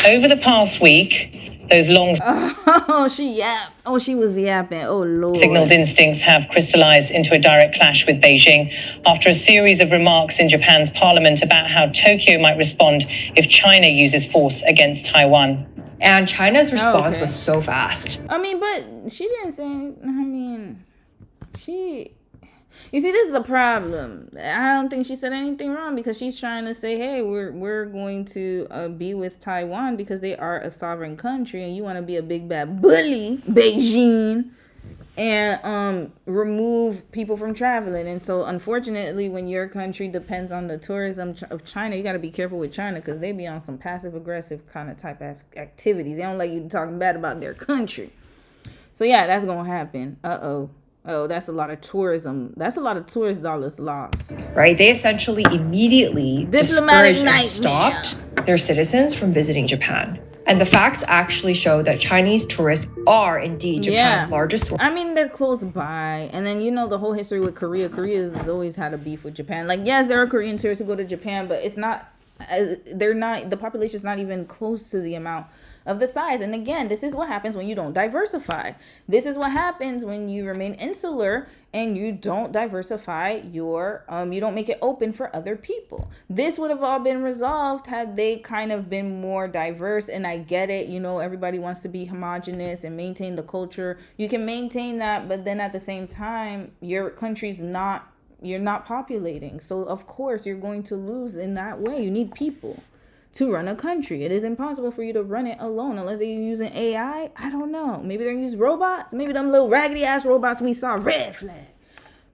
Over the past week, those long she was yapping. Oh, Lord. signaled instincts have crystallized into a direct clash with Beijing after a series of remarks in Japan's parliament about how Tokyo might respond if China uses force against Taiwan. And China's response was so fast. I mean, but she didn't say anything. You see, this is the problem. I don't think she said anything wrong because she's trying to say, hey, we're going to be with Taiwan because they are a sovereign country and you want to be a big bad bully, Beijing, and remove people from traveling. And so, unfortunately, when your country depends on the tourism of China, you got to be careful with China because they be on some passive-aggressive kind of type of activities. They don't like you talking bad about their country. So, yeah, that's going to happen. Oh, that's a lot of tourism. That's a lot of tourist dollars lost. Right? They essentially immediately discouraged and stopped their citizens from visiting Japan. And the facts actually show that Chinese tourists are indeed Japan's largest source. I mean, they're close by. And then, the whole history with Korea. Korea has always had a beef with Japan. Like, yes, there are Korean tourists who go to Japan, but it's not, the population's not even close to the amount of the size. And again, this is what happens when you don't diversify. This is what happens when you remain insular and you don't diversify your, you don't make it open for other people. This would have all been resolved had they kind of been more diverse. And I get it, everybody wants to be homogenous and maintain the culture. You can maintain that, but then at the same time, your country's you're not populating. So of course you're going to lose in that way. You need people to run a country. It is impossible for you to run it alone unless they're using AI. I don't know. Maybe they're using robots. Maybe them little raggedy ass robots we saw. Red flag.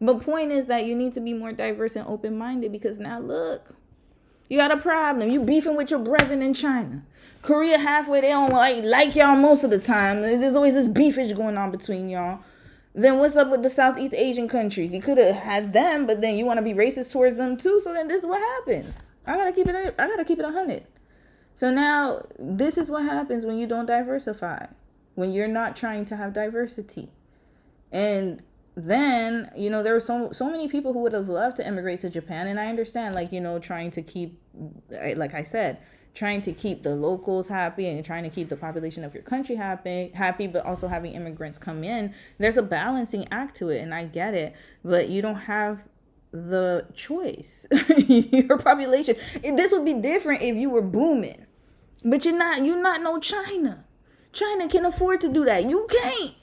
But point is that you need to be more diverse and open-minded because now look, you got a problem. You beefing with your brethren in China. Korea halfway, they don't like y'all most of the time. There's always this beefage going on between y'all. Then what's up with the Southeast Asian countries? You could have had them, but then you want to be racist towards them too. So then this is what happens. I gotta keep it 100. So now this is what happens when you don't diversify, when you're not trying to have diversity. And then, there were so many people who would have loved to immigrate to Japan. And I understand, trying to keep, like I said, trying to keep the locals happy and trying to keep the population of your country happy, but also having immigrants come in. There's a balancing act to it, and I get it. But you don't have the choice. Your population, this would be different if you were booming, but you're not no China. China can afford to do that. You can't.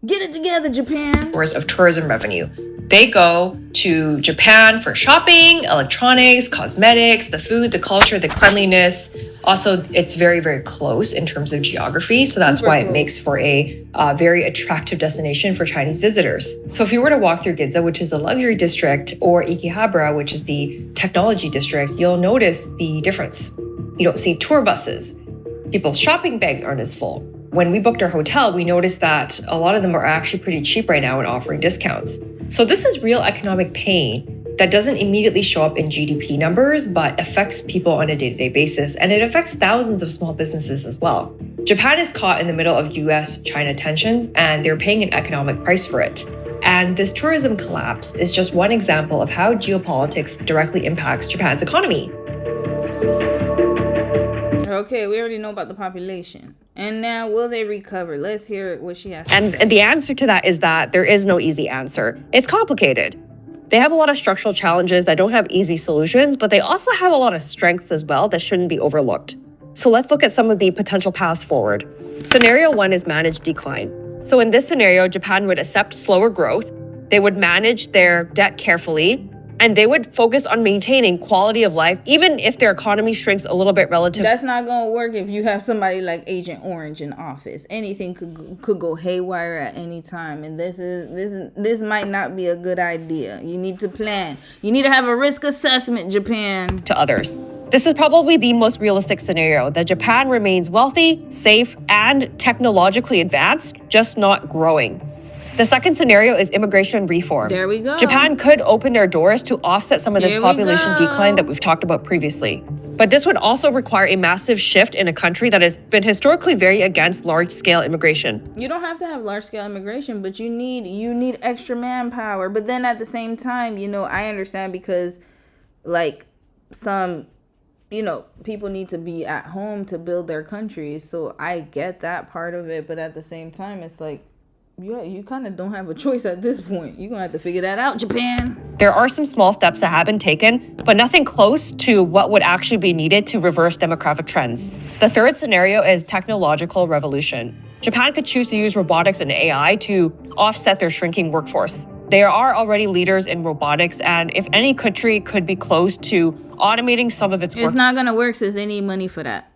Get it together, Japan. Of tourism revenue. They go to Japan for shopping, electronics, cosmetics, the food, the culture, the cleanliness. Also, it's very, very close in terms of geography. So that's why it makes for a very attractive destination for Chinese visitors. So if you were to walk through Ginza, which is the luxury district, or Ikihabara, which is the technology district, you'll notice the difference. You don't see tour buses. People's shopping bags aren't as full. When we booked our hotel, we noticed that a lot of them are actually pretty cheap right now and offering discounts. So this is real economic pain that doesn't immediately show up in GDP numbers, but affects people on a day-to-day basis. And it affects thousands of small businesses as well. Japan is caught in the middle of US-China tensions, and they're paying an economic price for it. And this tourism collapse is just one example of how geopolitics directly impacts Japan's economy. Okay, we already know about the population. And now, will they recover? Let's hear what she has to say. And the answer to that is that there is no easy answer. It's complicated. They have a lot of structural challenges that don't have easy solutions, but they also have a lot of strengths as well that shouldn't be overlooked. So let's look at some of the potential paths forward. Scenario 1 is managed decline. So in this scenario, Japan would accept slower growth, they would manage their debt carefully, and they would focus on maintaining quality of life, even if their economy shrinks a little bit relative. That's not gonna work if you have somebody like Agent Orange in office. Anything could go haywire at any time, and this might not be a good idea. You need to plan. You need to have a risk assessment, Japan. To others. This is probably the most realistic scenario, that Japan remains wealthy, safe, and technologically advanced, just not growing. The second scenario is immigration reform. There we go. Japan could open their doors to offset some of this population decline that we've talked about previously. But this would also require a massive shift in a country that has been historically very against large-scale immigration. You don't have to have large-scale immigration, but you need extra manpower. But then at the same time, I understand because, like, some, people need to be at home to build their countries. So I get that part of it. But at the same time, it's like, you kind of don't have a choice at this point. You're going to have to figure that out, Japan. There are some small steps that have been taken, but nothing close to what would actually be needed to reverse demographic trends. The third scenario is technological revolution. Japan could choose to use robotics and AI to offset their shrinking workforce. They are already leaders in robotics, and if any country could be close to automating some of its work. It's not going to work since they need money for that.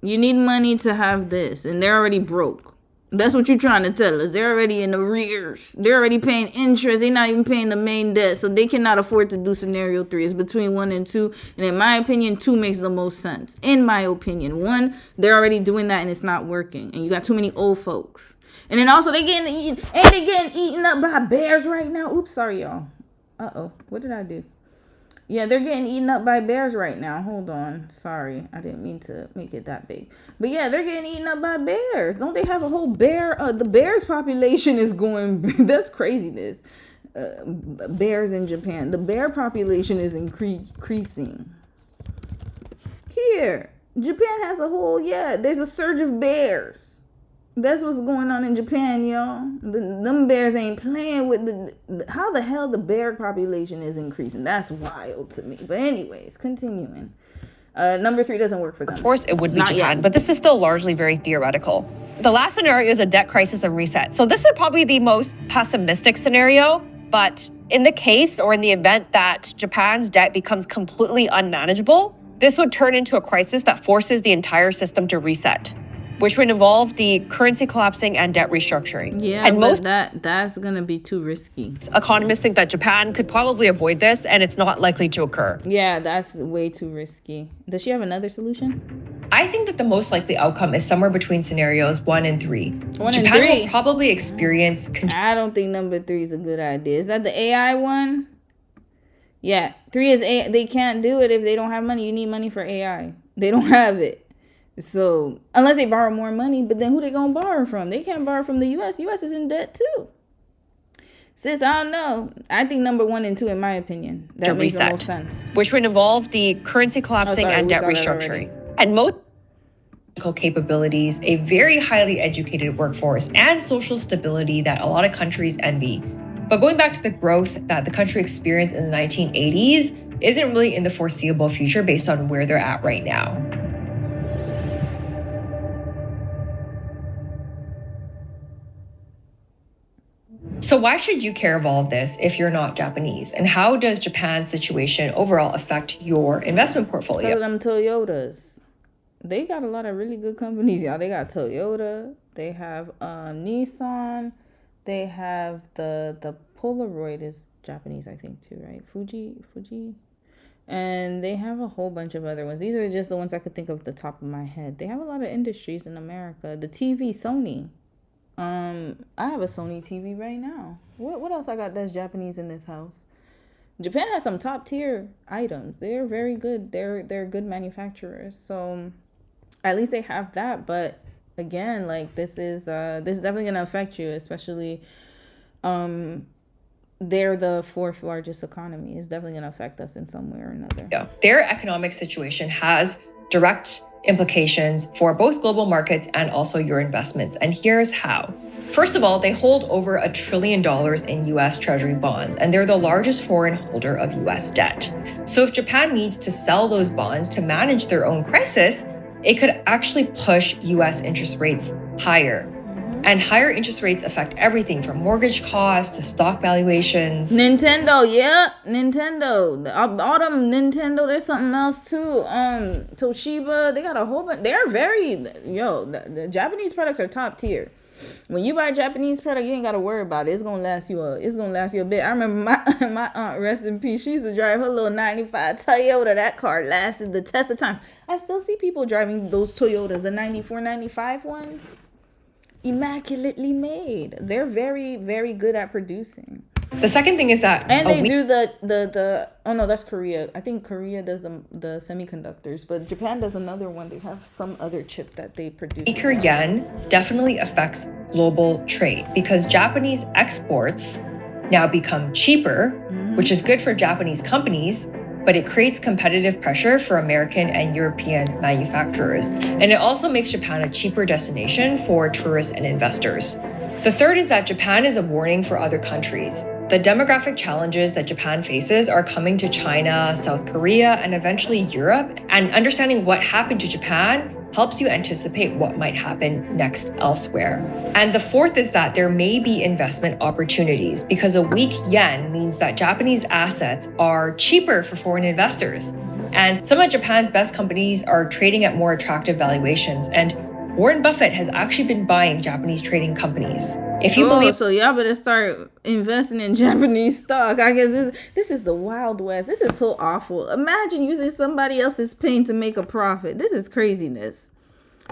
You need money to have this, and they're already broke. That's what you're trying to tell us. They're already in arrears. They're already paying interest. They're not even paying the main debt. So they cannot afford to do scenario 3. It's between 1 and 2. And in my opinion, 2 makes the most sense. In my opinion. 1, they're already doing that and it's not working. And you got too many old folks. And then also they getting eaten up by bears right now. Oops, sorry, y'all. Uh-oh. What did I do? Yeah, they're getting eaten up by bears right now. Hold on. Sorry. I didn't mean to make it that big. But yeah, they're getting eaten up by bears. Don't they have a whole bear? The bears population is going... That's craziness. Bears in Japan. The bear population is increasing. Here. Japan has a whole... Yeah, there's a surge of bears. That's what's going on in Japan, y'all. Them bears ain't playing with how the hell the bear population is increasing. That's wild to me. But anyways, continuing. Number 3 doesn't work for them. Of course, it would be Japan, but this is still largely very theoretical. The last scenario is a debt crisis and reset. So this is probably the most pessimistic scenario, but in the case or in the event that Japan's debt becomes completely unmanageable, this would turn into a crisis that forces the entire system to reset, which would involve the currency collapsing and debt restructuring. Yeah, and most that's going to be too risky. Economists think that Japan could probably avoid this, and it's not likely to occur. Yeah, that's way too risky. Does she have another solution? I think that the most likely outcome is somewhere between scenarios 1 and 3. Japan will probably experience... I don't think number 3 is a good idea. Is that the AI one? Yeah, 3 is AI. They can't do it if they don't have money. You need money for AI. They don't have it. So, unless they borrow more money, but then who they gonna borrow from? They can't borrow from the U.S. U.S. is in debt too. Sis, I don't know. I think number 1 and 2, in my opinion, that makes the most sense. Which would involve the currency collapsing and debt restructuring. And most capabilities, a very highly educated workforce, and social stability that a lot of countries envy. But going back to the growth that the country experienced in the 1980s isn't really in the foreseeable future based on where they're at right now. So why should you care of all of this if you're not Japanese? And how does Japan's situation overall affect your investment portfolio? Because of them Toyotas. They got a lot of really good companies, y'all. They got Toyota. They have Nissan. They have the Polaroid is Japanese, I think, too, right? Fuji. And they have a whole bunch of other ones. These are just the ones I could think of at the top of my head. They have a lot of industries in America. The TV, Sony. I have a Sony TV right now. What else I got that's Japanese in this house? Japan has some top tier items. They're very good. They're good manufacturers. So at least they have that. But again, like this is definitely gonna affect you, especially they're the 4th largest economy. It's definitely gonna affect us in some way or another. Yeah, their economic situation has direct implications for both global markets and also your investments. And here's how. First of all, they hold over $1 trillion in US Treasury bonds, and they're the largest foreign holder of US debt. So if Japan needs to sell those bonds to manage their own crisis, it could actually push US interest rates higher. And higher interest rates affect everything from mortgage costs to stock valuations. Nintendo, yeah, Nintendo. All them Nintendo, there's something else too. Toshiba, they got a whole bunch. They're very, the Japanese products are top tier. When you buy a Japanese product, you ain't gotta worry about it. It's gonna last you a bit. I remember my aunt, rest in peace, she used to drive her little 95 Toyota. That car lasted the test of times. I still see people driving those Toyotas, the 94, 95 ones. Immaculately made. They're very, very good at producing. The second thing is that, and they do the oh no, that's Korea. I think Korea does the semiconductors, but Japan does another one. They have some other chip that they produce. Weaker yen definitely affects global trade because Japanese exports now become cheaper, which is good for Japanese companies, but it creates competitive pressure for American and European manufacturers. And it also makes Japan a cheaper destination for tourists and investors. The third is that Japan is a warning for other countries. The demographic challenges that Japan faces are coming to China, South Korea, and eventually Europe. And understanding what happened to Japan helps you anticipate what might happen next elsewhere. And the fourth is that there may be investment opportunities because a weak yen means that Japanese assets are cheaper for foreign investors. And some of Japan's best companies are trading at more attractive valuations. And Warren Buffett has actually been buying Japanese trading companies. If you believe, so y'all better start investing in Japanese stock. I guess this is the Wild West. This is so awful. Imagine using somebody else's pain to make a profit. This is craziness.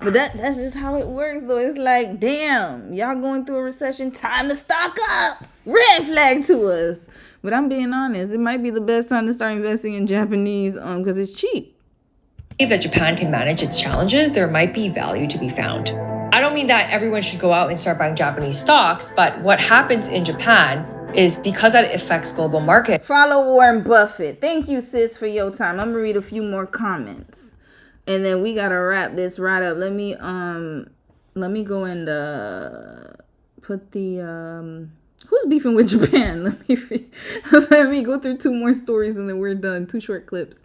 But that's just how it works, though. It's like, damn, y'all going through a recession. Time to stock up. Red flag to us. But I'm being honest. It might be the best time to start investing in Japanese because it's cheap. That Japan can manage its challenges, there might be value to be found. I don't mean that everyone should go out and start buying Japanese stocks, but what happens in Japan is because that affects global markets. Follow Warren Buffett. Thank you, sis, for your time. I'm gonna read a few more comments, and then we gotta wrap this right up. Let me go and put the who's beefing with Japan. Let me go through two more stories and then we're done. 2 short clips.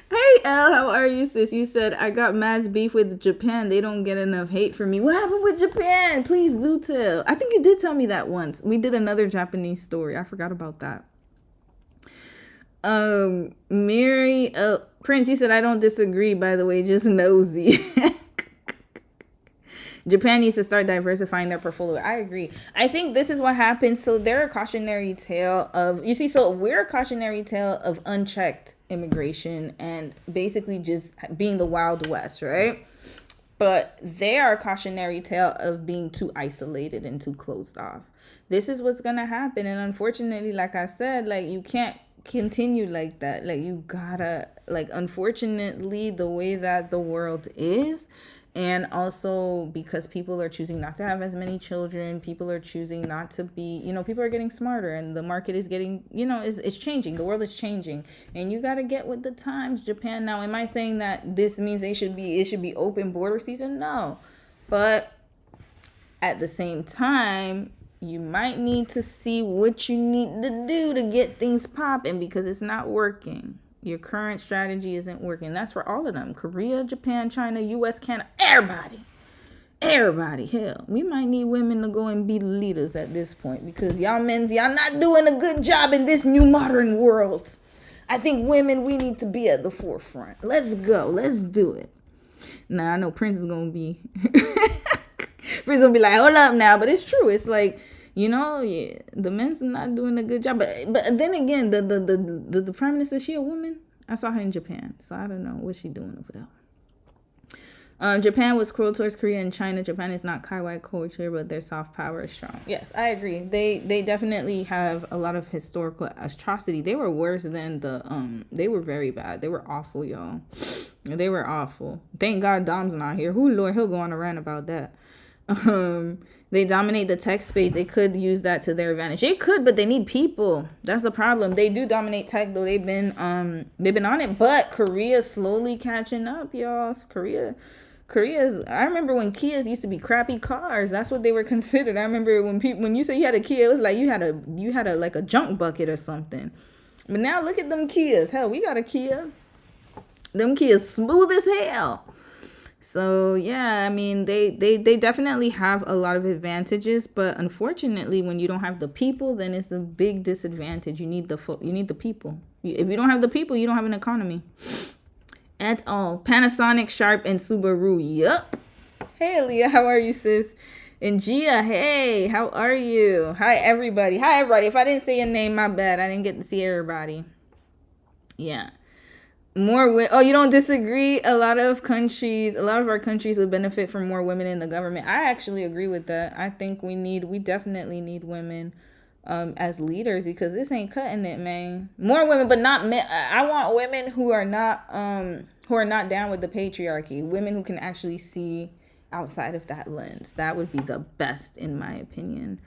Hey, Elle, how are you, sis? You said, I got mad beef with Japan. They don't get enough hate for me. What happened with Japan? Please do tell. I think you did tell me that once. We did another Japanese story. I forgot about that. Mary, Prince, you said, I don't disagree, by the way, just nosy. Japan needs to start diversifying their portfolio. I agree. I think this is what happens. So they're a cautionary tale of, so we're a cautionary tale of unchecked immigration and basically just being the Wild West, right? But they are a cautionary tale of being too isolated and too closed off. This is what's going to happen. And unfortunately, like I said, you can't continue like that. You gotta, unfortunately, the way that the world is, and also because people are choosing not to have as many children, people are choosing not to be, people are getting smarter and the market is getting, it's changing. The world is changing and you got to get with the times. Japan now, am I saying that this means it should be open border season? No. But at the same time, you might need to see what you need to do to get things popping because it's not working. Your current strategy isn't working. That's for all of them. Korea, Japan, China, US, Canada, everybody. Hell, we might need women to go and be leaders at this point because y'all not doing a good job in this new modern world. I think women, we need to be at the forefront. Let's go. Let's do it. Now, I know Prince is going to be... Prince will be like, hold up now. But it's true. It's like... the men's not doing a good job. But then again, the prime minister, is she a woman? I saw her in Japan. So I don't know what she doing over there. Japan was cruel towards Korea and China. Japan is not kawaii culture, but their soft power is strong. Yes, I agree. They definitely have a lot of historical atrocity. They were worse than they were very bad. They were awful, y'all. They were awful. Thank God Dom's not here. Lord, he'll go on a rant about that. They dominate the tech space. They could use that to their advantage. They could, but they need people. That's the problem. They do dominate tech, though. They've been on it, but Korea's slowly catching up, y'all. Korea's. I remember when Kias used to be crappy cars. That's what they were considered. I remember when you say you had a Kia, it was like you had a like a junk bucket or something. But now look at them Kias. Hell, we got a Kia. Them Kias smooth as hell. So yeah, I mean they definitely have a lot of advantages, but unfortunately, when you don't have the people, then it's a big disadvantage. You need the people. If you don't have the people, you don't have an economy at all. Panasonic, Sharp, and Subaru. Yup. Hey, Leah, how are you, sis? And Gia, hey, how are you? Hi, everybody. If I didn't say your name, my bad. I didn't get to see everybody. Yeah. You don't disagree? A lot of our countries would benefit from more women in the government. I actually agree with that. I think we definitely need women as leaders, because this ain't cutting it, man. More women, but not men. I want women who are not down with the patriarchy. Women who can actually see outside of that lens. That would be the best, in my opinion.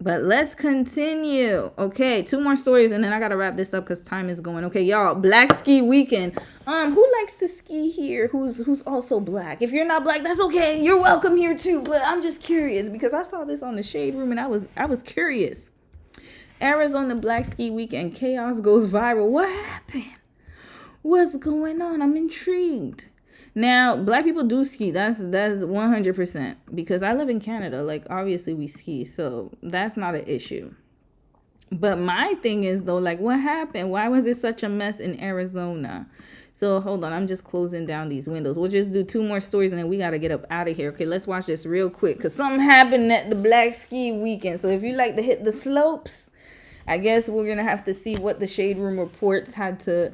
But let's continue. Okay, 2 more stories, and then I gotta wrap this up because time is going. Okay, y'all, Black Ski Weekend. Who likes to ski here? Who's also black? If you're not black, that's okay. You're welcome here too. But I'm just curious because I saw this on the Shade Room and I was curious. Arizona Black Ski Weekend chaos goes viral. What happened? What's going on? I'm intrigued. Now, black people do ski. That's 100%, because I live in Canada. Like, obviously we ski, so that's not an issue. But my thing is, though, like, what happened? Why was it such a mess in Arizona? So hold on, I'm just closing down these windows. We'll just do 2 more stories and then we got to get up out of here. Okay, let's watch this real quick because something happened at the Black Ski Weekend. So if you like to hit the slopes, I guess we're going to have to see what the Shade Room reports had to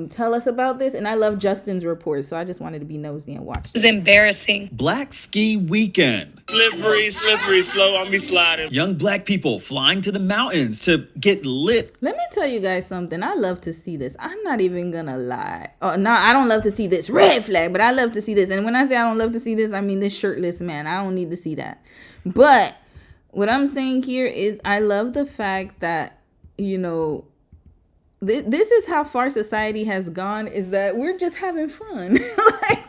tell us about this. And I love Justin's report, so I just wanted to be nosy and watch this. It's embarrassing. Black Ski Weekend. Slippery, slow, I'll be sliding. Young black people flying to the mountains to get lit. Let me tell you guys something. I love to see this. I'm not even gonna lie. Oh, no, I don't love to see this. Red flag, but I love to see this. And when I say I don't love to see this, I mean this shirtless man. I don't need to see that. But what I'm saying here is I love the fact that, you know, this is how far society has gone, is that we're just having fun. Like,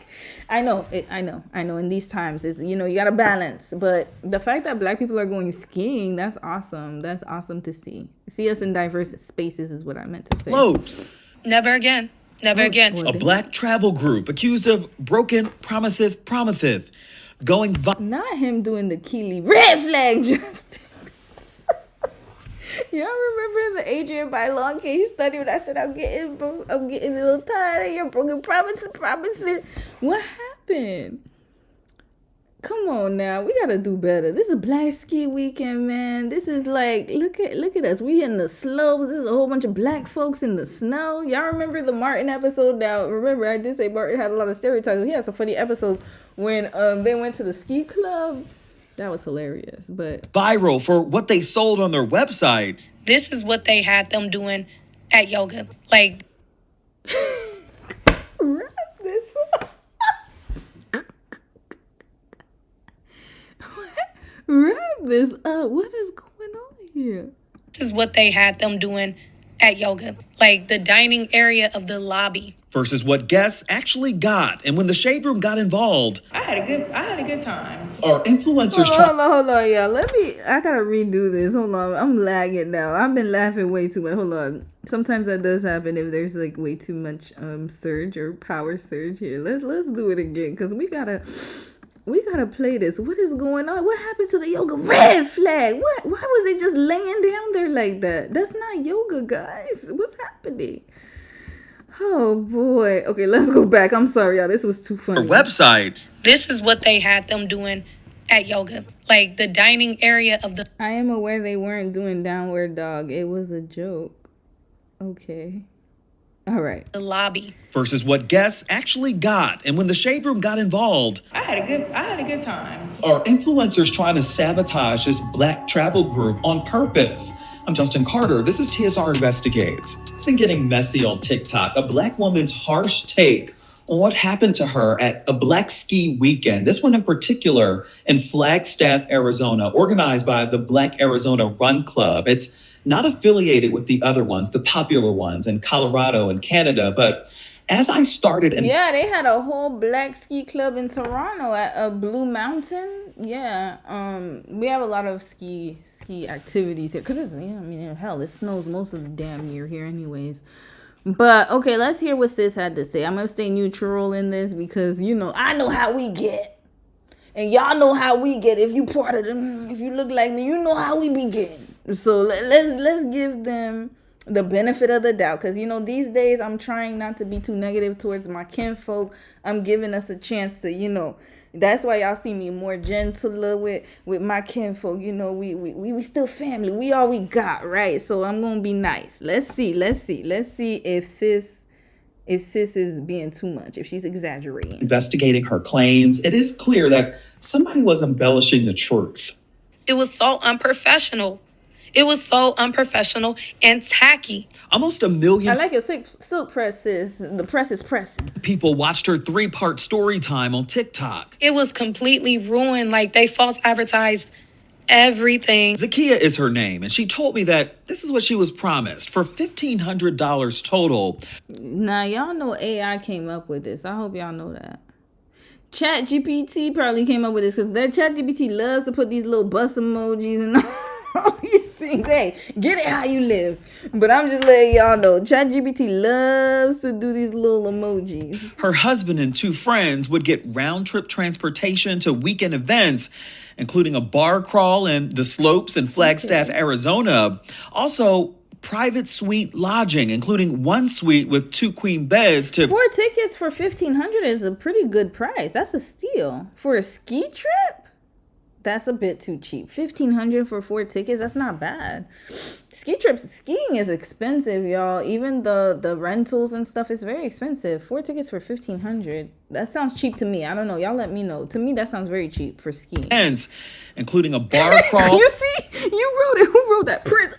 I know in these times it's, you know, you gotta balance, but the fact that black people are going skiing, that's awesome to see us in diverse spaces is what I meant to say. Lopes. Never again. A black travel group accused of broken promises going not him doing the Keely red flag, Justin. Y'all remember the Adrian Bailon case study when I said I'm getting a little tired of your broken promises? What happened? Come on now, we gotta do better. This is Black Ski Weekend, man. This is like, look at us. We in the slopes. There's a whole bunch of black folks in the snow. Y'all remember the Martin episode? Now, remember I did say Martin had a lot of stereotypes. He had some funny episodes when they went to the ski club. That was hilarious, but viral for what they sold on their website. This is what they had them doing at yoga. Like, wrap this up. Wrap this up. What is going on here? This is what they had them doing at yoga. Like the dining area of the lobby. Versus what guests actually got. And when the Shade Room got involved, I had a good time. Our influencers hold on, y'all. I gotta redo this. Hold on. I'm lagging now. I've been laughing way too much. Hold on. Sometimes that does happen if there's like way too much surge or power surge here. Let's do it again, because we gotta play this. What is going on? What happened to the yoga red flag? What? Why was it just laying down there like that? That's not yoga, guys. What's happening? Oh boy. Okay, let's go back. I'm sorry, y'all. This was too funny. Our website. This is what they had them doing at yoga. Like the dining area of the... I am aware they weren't doing downward dog. It was a joke. Okay. All right. The lobby. Versus what guests actually got. And when the Shade Room got involved, I had a good time. Our influencers trying to sabotage this black travel group on purpose. I'm Justin Carter. This is TSR Investigates. It's been getting messy on TikTok. A black woman's harsh take on what happened to her at a Black Ski Weekend. This one in particular in Flagstaff, Arizona, organized by the Black Arizona Run Club. It's not affiliated with the other ones, the popular ones in Colorado and Canada, but as I started... Yeah, they had a whole Black Ski Club in Toronto at Blue Mountain. Yeah, we have a lot of ski activities here because it's, you know, I mean, hell, it snows most of the damn year here anyways. But okay, let's hear what sis had to say. I'm gonna stay neutral in this because, you know, I know how we get, and y'all know how we get. If you part of them, if you look like me, you know how we be getting. So let's give them the benefit of the doubt, because, you know, these days I'm trying not to be too negative towards my kinfolk. I'm giving us a chance to, you know, that's why y'all see me more gentler with my kinfolk. You know, we still family. We all we got, right? So I'm gonna be nice. Let's see if sis is being too much, if she's exaggerating. Investigating her claims, it is clear that somebody was embellishing the truth. It was so unprofessional. It was so unprofessional and tacky. Almost 1 million. I like your silk press, sis. The press is pressing. People watched her 3-part story time on TikTok. It was completely ruined. Like, they false advertised everything. Zakia is her name, and she told me that this is what she was promised for $1,500 total. Now, y'all know AI came up with this. I hope y'all know that. ChatGPT probably came up with this because their ChatGPT loves to put these little bus emojis and all these things. Hey, get it how you live. But I'm just letting y'all know, ChatGPT loves to do these little emojis. Her husband and 2 friends would get round-trip transportation to weekend events, including a bar crawl in the slopes in Flagstaff, Arizona. Also, private suite lodging, including 1 suite with 2 queen beds to... 4 tickets for $1,500 is a pretty good price. That's a steal. For a ski trip? That's a bit too cheap. $1,500 for 4 tickets, that's not bad. Skiing is expensive, y'all. Even the rentals and stuff is very expensive. 4 tickets for $1,500. That sounds cheap to me. I don't know. Y'all let me know. To me, that sounds very cheap for skiing. Including a bar crawl. You see? You wrote it. Who wrote that? Prince.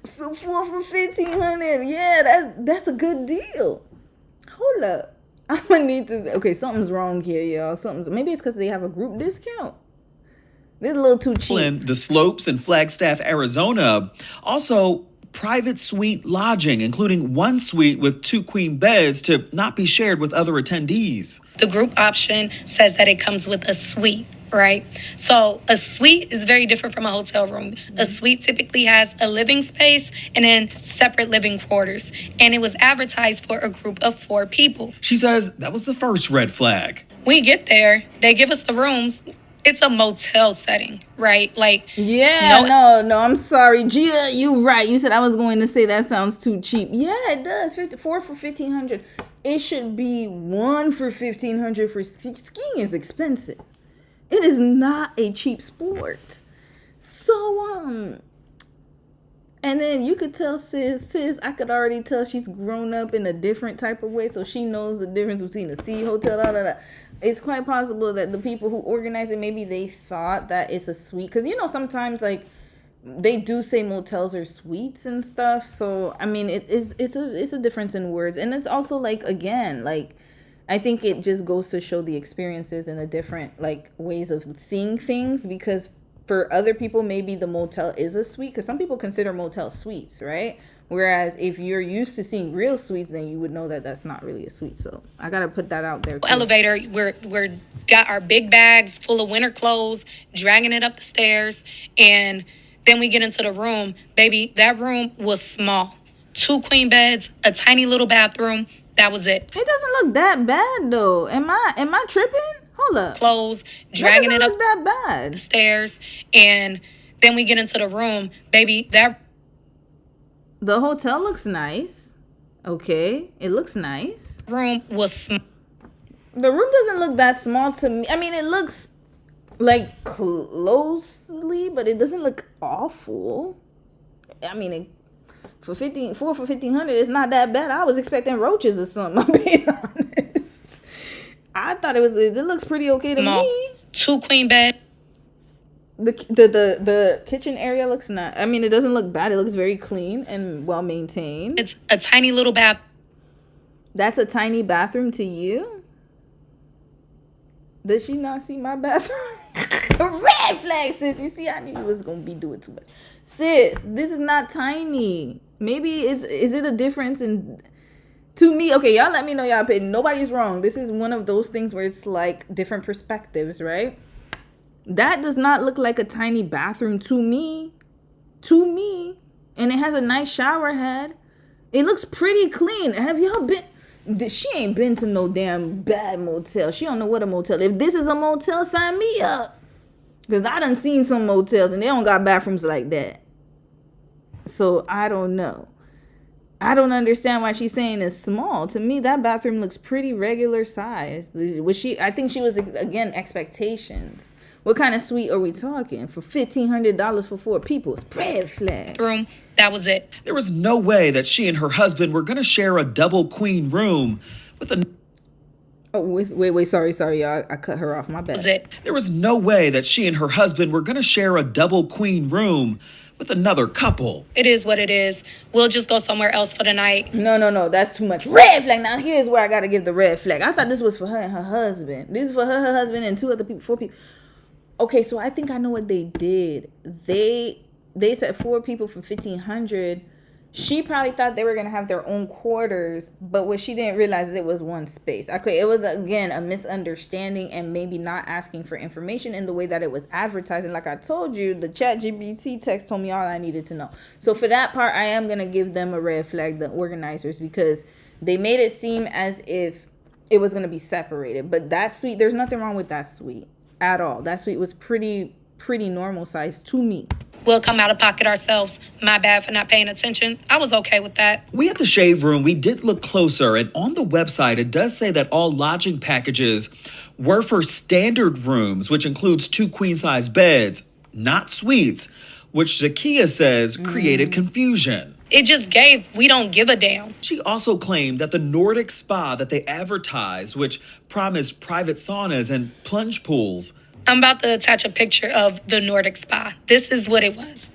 4 for $1,500. Yeah, that's a good deal. Hold up. I'm gonna need to... Okay, something's wrong here, y'all. Maybe it's because they have a group discount. This is a little too cheap. In the slopes in Flagstaff, Arizona. Also, private suite lodging, including 1 suite with 2 queen beds to not be shared with other attendees. The group option says that it comes with a suite, right? So a suite is very different from a hotel room. A suite typically has a living space and then separate living quarters. And it was advertised for a group of 4 people. She says that was the first red flag. We get there, they give us the rooms. It's a motel setting, right? Like, yeah, no, I'm sorry. Gia, you right. You said I was going to say that sounds too cheap. Yeah, it does. 4 for $1,500. It should be 1 for $1,500 for skiing is expensive. It is not a cheap sport. So, and then you could tell sis, I could already tell she's grown up in a different type of way. So she knows the difference between a sea hotel, It's quite possible that the people who organize it, maybe they thought that it's a suite. Because, you know, sometimes, like, they do say motels are suites and stuff. So, I mean, it's a difference in words. And it's also, like, again, like, I think it just goes to show the experiences and the different, like, ways of seeing things. Because for other people, maybe the motel is a suite. Because some people consider motel suites, right? Whereas if you're used to seeing real suites, then you would know that that's not really a suite. So I got to put that out there too. Elevator, we're got our big bags full of winter clothes, dragging it up the stairs. And then we get into the room. Baby, that room was small. 2 queen beds, a tiny little bathroom. That was it. It doesn't look that bad though. Am I tripping? Hold up. Clothes, dragging it up look that bad. The stairs. And then we get into the room. Baby, the hotel looks nice. Okay. It looks nice. Room was small. The room doesn't look that small to me. I mean, it looks like closely, but it doesn't look awful. I mean, 4 for $1,500, it's not that bad. I was expecting roaches or something, I'm being honest. I thought it looks pretty okay to me. 2 queen bed. The kitchen area looks nice. I mean, it doesn't look bad. It looks very clean and well maintained. It's a tiny little bath. That's a tiny bathroom to you? Does she not see my bathroom? Red flag, sis. You see, I knew you was gonna be doing too much. Sis, this is not tiny. Maybe is it a difference in, to me? Okay, y'all let me know y'all opinion. Nobody's wrong. This is one of those things where it's like different perspectives, right? That does not look like a tiny bathroom to me. To me. And it has a nice shower head. It looks pretty clean. Have y'all been? She ain't been to no damn bad motel. She don't know what a motel. If this is a motel, sign me up. Because I done seen some motels and they don't got bathrooms like that. So I don't know. I don't understand why she's saying it's small. To me, that bathroom looks pretty regular size. I think she was, again, expectations. What kind of suite are we talking? For $1,500 for 4 people. It's red flag. Room. That was it. There was no way that she and her husband were going to share a double queen room with a... Oh, wait, sorry, y'all. I cut her off. My bad. Was it? There was no way that she and her husband were going to share a double queen room with another couple. It is what it is. We'll just go somewhere else for the night. No. That's too much. Red flag. Now, here's where I got to give the red flag. I thought this was for her and her husband. This is for her husband, and 2 other people, 4 people. Okay, so I think I know what they did. They said 4 people for $1,500. She probably thought they were gonna have their own quarters, but what she didn't realize is it was one space. Okay, it was again a misunderstanding and maybe not asking for information in the way that it was advertising. Like I told you, the ChatGPT text told me all I needed to know. So for that part, I am gonna give them a red flag, the organizers, because they made it seem as if it was gonna be separated. But that suite, there's nothing wrong with that suite at all. That suite was pretty normal size to me. We'll come out of pocket ourselves. My bad for not paying attention. I was okay with that. We at the Shave Room, we did look closer, and on the website, it does say that all lodging packages were for standard rooms, which includes 2 queen-size beds, not suites, which Zakia says created confusion. It just gave, we don't give a damn. She also claimed that the Nordic spa that they advertised, which promised private saunas and plunge pools. I'm about to attach a picture of the Nordic spa. This is what it was.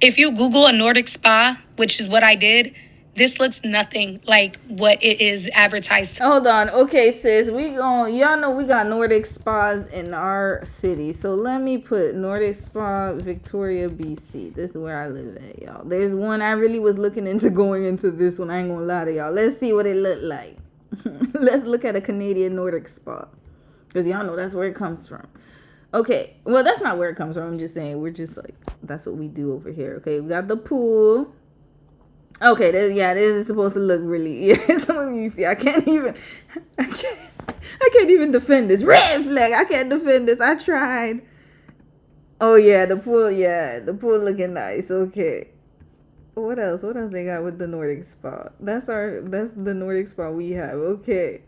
If you Google a Nordic spa, which is what I did, this looks nothing like what it is advertised. Hold on. Okay, sis. Y'all know we got Nordic spas in our city. So let me put Nordic Spa, Victoria, BC. This is where I live at, y'all. There's one I really was looking into going into this one. I ain't gonna lie to y'all. Let's see what it looked like. Let's look at a Canadian Nordic spa. Because y'all know that's where it comes from. Okay, well, that's not where it comes from. I'm just saying, we're just like, that's what we do over here. Okay, we got the pool. Okay, this is supposed to look really, you see, I can't even defend this. Red flag, I can't defend this. I tried. Oh, yeah, the pool looking nice. Okay. What else they got with the Nordic spa? That's the Nordic spa we have. Okay.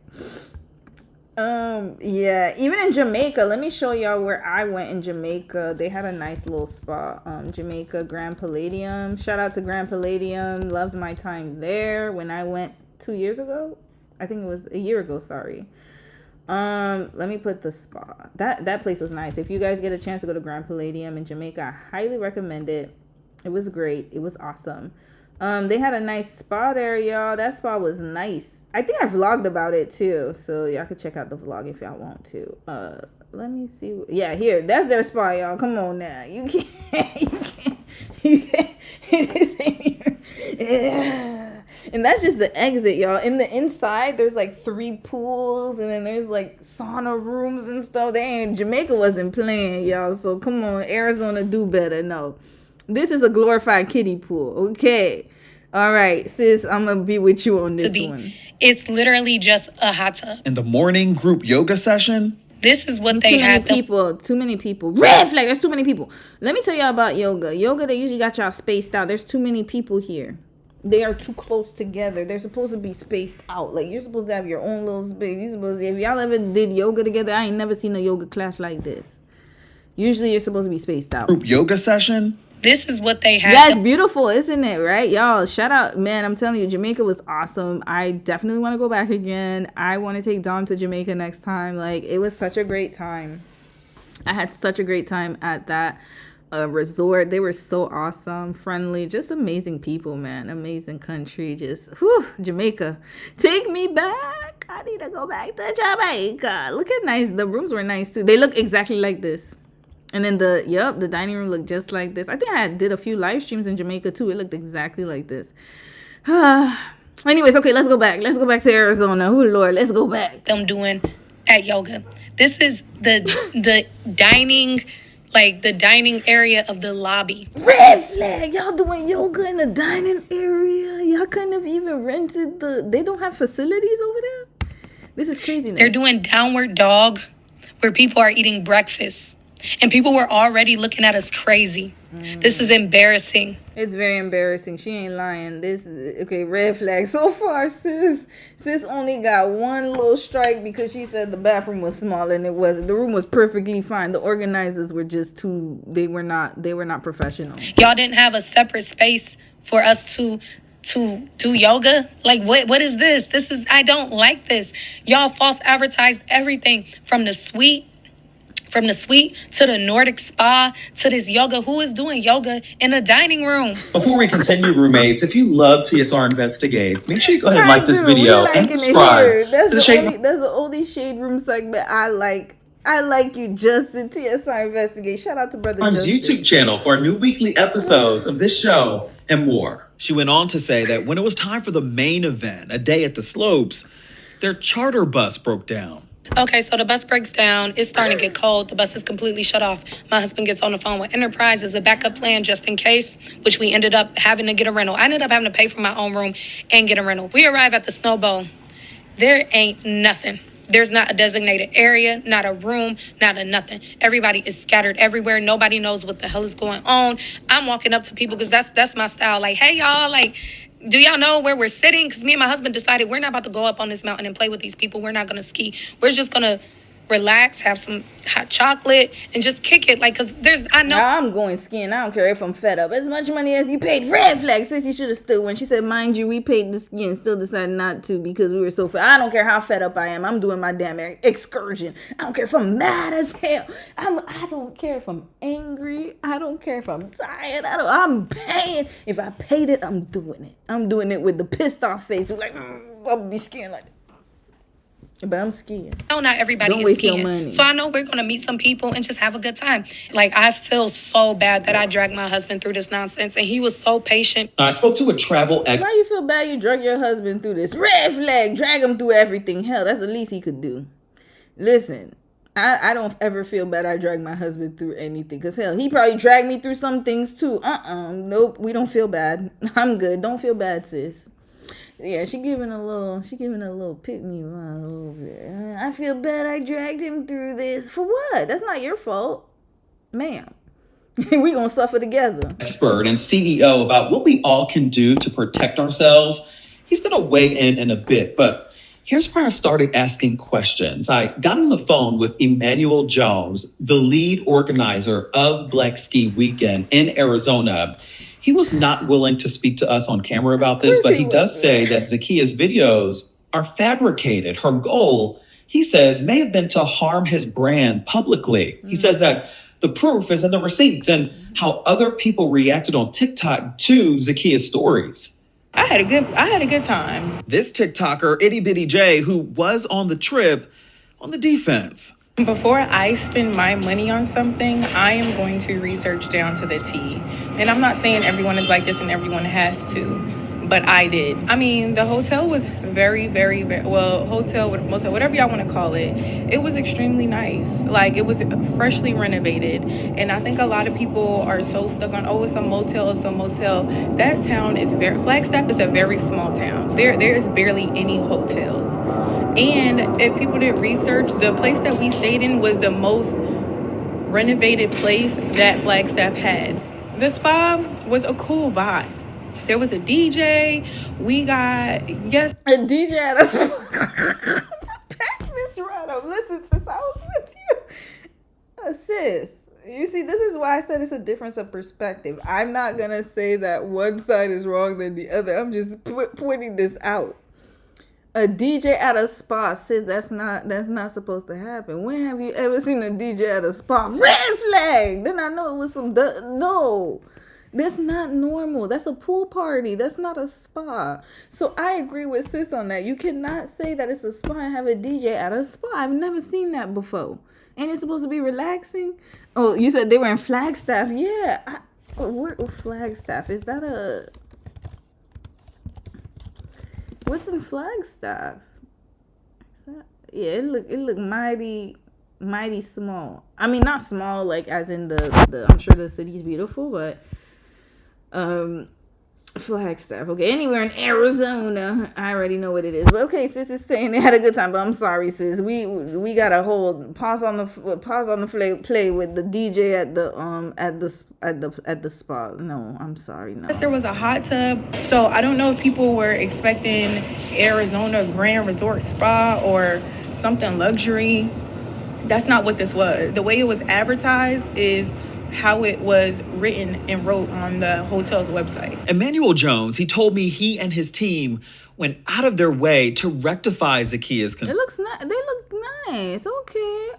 Yeah, even in Jamaica, let me show y'all where I went in Jamaica. They had a nice little spa. Jamaica Grand Palladium. Shout out to Grand Palladium. Loved my time there when I went 2 years ago. I think it was a year ago, sorry. Let me put the spa. That place was nice. If you guys get a chance to go to Grand Palladium in Jamaica, I highly recommend it. It was great. It was awesome. They had a nice spa there, y'all. That spa was nice. I think I vlogged about it too, so y'all could check out the vlog if y'all want to. Let me see. Yeah, here, that's their spa, y'all. Come on now, you can't. It ain't here. Yeah. And that's just the exit, y'all. In the inside, there's like 3 pools, and then there's like sauna rooms and stuff. Jamaica wasn't playing, y'all. So come on, Arizona, do better. No, this is a glorified kiddie pool. Okay. All right, sis, I'm going to be with you on this one. It's literally just a hot tub. In the morning group yoga session. This is what they had. Too many people. Red flag, there's too many people. Let me tell y'all about yoga. Yoga, they usually got y'all spaced out. There's too many people here. They are too close together. They're supposed to be spaced out. Like, you're supposed to have your own little space. If y'all ever did yoga together, I ain't never seen a yoga class like this. Usually, you're supposed to be spaced out. Group yoga session. This is what they had. Yeah, it's beautiful, isn't it? Right, y'all? Shout out, man. I'm telling you, Jamaica was awesome. I definitely want to go back again. I want to take Dom to Jamaica next time. Like, it was such a great time. I had such a great time at that resort. They were so awesome, friendly, just amazing people, man. Amazing country. Just, whew, Jamaica. Take me back. I need to go back to Jamaica. Look at nice. The rooms were nice too. They look exactly like this. And then the dining room looked just like this. I think I did a few live streams in Jamaica too. It looked exactly like this. Anyways, okay, let's go back. Let's go back to Arizona. Oh Lord, let's go back. Them doing at yoga. This is the dining, like the dining area of the lobby. Red flag. Y'all doing yoga in the dining area. Y'all couldn't have even rented they don't have facilities over there? This is crazy. They're doing downward dog where people are eating breakfast. And people were already looking at us crazy. This is embarrassing. It's very embarrassing. She ain't lying. Okay, red flag. So far, sis only got one little strike because she said the bathroom was small and it wasn't. The room was perfectly fine. The organizers were just they were not professional. Y'all didn't have a separate space for us to do yoga. Like what is this? I don't like this. Y'all false advertised everything from the suite to the Nordic spa to this yoga. Who is doing yoga in a dining room? Before we continue, roommates, if you love TSR Investigates, make sure you go ahead and like this video and subscribe. That's the only Shade Room segment I like. I like you, Justin. TSR Investigate. Shout out to Brother Justin. YouTube channel for new weekly episodes of this show and more. She went on to say that when it was time for the main event, a day at the slopes, their charter bus broke down. Okay, so the bus breaks down. It's starting to get cold. The bus is completely shut off. My husband gets on the phone with Enterprise as a backup plan just in case, which we ended up having to get a rental. I ended up having to pay for my own room and get a rental. We arrive at the Snow Bowl. There ain't nothing. There's not a designated area, not a room, not a nothing. Everybody is scattered everywhere. Nobody knows what the hell is going on. I'm walking up to people because that's my style. Like, hey, y'all, like, do y'all know where we're sitting? Because me and my husband decided we're not about to go up on this mountain and play with these people. We're not going to ski. We're just going to relax, have some hot chocolate, and just kick it. Like, because I'm going skiing. I don't care if I'm fed up. As much money as you paid. Red flag. Sis, you should have stood. When she said, mind you, we paid the ski and still decided not to because we were so fed. I don't care how fed up I am. I'm doing my damn excursion. I don't care if I'm mad as hell. I don't care if I'm angry. I don't care if I'm tired. I'm paying. If I paid it, I'm doing it. I'm doing it with the pissed off face. Like, I'll be skiing like that. But I'm skiing. No, not everybody is skiing. So I know we're going to meet some people and just have a good time. Like, I feel so bad that I dragged my husband through this nonsense, and he was so patient. I spoke to a travel expert. Why you feel bad you drug your husband through this? Red flag. Drag him through everything. Hell, that's the least he could do. Listen, I don't ever feel bad I drag my husband through anything. Because, hell, he probably dragged me through some things, too. Nope, we don't feel bad. I'm good. Don't feel bad, sis. Yeah, she giving a little pick me a little bit. I feel bad I dragged him through this. For what? That's not your fault, ma'am. We gonna suffer together. Expert and CEO about what we all can do to protect ourselves. He's gonna weigh in a bit, but here's where I started asking questions. I got on the phone with Emmanuel Jones, the lead organizer of Black Ski Weekend in Arizona. He was not willing to speak to us on camera about this, but he does say that Zakia's videos are fabricated. Her goal, he says, may have been to harm his brand publicly. He says that the proof is in the receipts and how other people reacted on TikTok to Zakia's stories. I had a good time. This TikToker, Itty Bitty J, who was on the trip, on the defense. Before I spend my money on something, I am going to research down to the T. And I'm not saying everyone is like this and everyone has to, but I did. I mean, the hotel was very, very, very, well, hotel, motel, whatever y'all want to call it. It was extremely nice. Like, it was freshly renovated. And I think a lot of people are so stuck on, oh, it's a motel, it's a motel. That town is Flagstaff is a very small town. There is barely any hotels. And if people did research, the place that we stayed in was the most renovated place that Flagstaff had. The spa was a cool vibe. There was a DJ. We got, yes. A DJ at a spa. Pack this right up. Listen, sis, I was with you. Sis, you see, this is why I said it's a difference of perspective. I'm not going to say that one side is wrong than the other. I'm just pointing this out. A DJ at a spa, sis, that's not supposed to happen. When have you ever seen a DJ at a spa? Red flag! Then I know it was some, no. That's not normal. That's a pool party. That's not a spa. So I agree with sis on that. You cannot say that it's a spa and have a DJ at a spa. I've never seen that before. And it's supposed to be relaxing. Oh, you said they were in Flagstaff. Yeah. Where Flagstaff? Is that a... What's in Flagstaff? Is that... Yeah, it look mighty small. I mean, not small like as in the I'm sure the city's beautiful, but Flagstaff. Okay, anywhere in Arizona. I already know what it is. But okay, sis is saying they had a good time. But I'm sorry, sis. We gotta pause on the play with the DJ at the spa. No, I'm sorry. No. There was a hot tub, so I don't know if people were expecting Arizona Grand Resort Spa or something luxury. That's not what this was. The way it was advertised is how it was written and wrote on the hotel's website. Emmanuel Jones, he told me he and his team went out of their way to rectify Zakia's It looks nice. They look nice. Okay.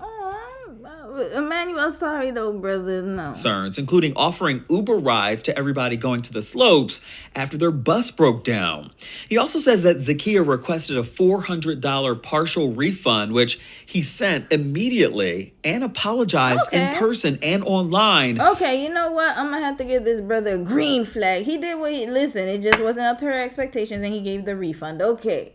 Emmanuel, sorry though, brother. No. Concerns, including offering Uber rides to everybody going to the slopes after their bus broke down. He also says that Zakia requested a $400 partial refund, which he sent immediately and apologized in person and online. Okay, you know what? I'm gonna have to give this brother a green flag. He did what listen, it just wasn't up to her expectations and he gave the refund. Okay.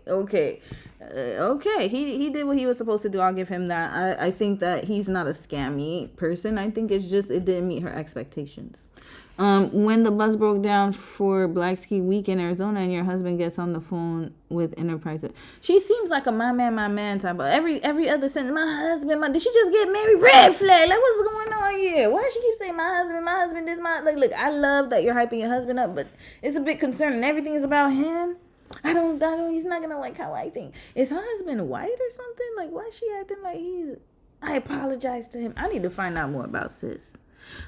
He did what he was supposed to do. I'll give him that. I think that he's not a scammy person. I think it's just it didn't meet her expectations. When the bus broke down for Black Ski Week in Arizona and your husband gets on the phone with Enterprise, she seems like a my man type. But every other sentence, my husband, did she just get married? Red flag. Like, what's going on here? Why does she keep saying my husband is my, like, look, I love that you're hyping your husband up, but it's a bit concerning. Everything is about him. I don't, he's not gonna like how I think. Is her husband white or something? Like, why is she acting like I apologize to him. I need to find out more about sis.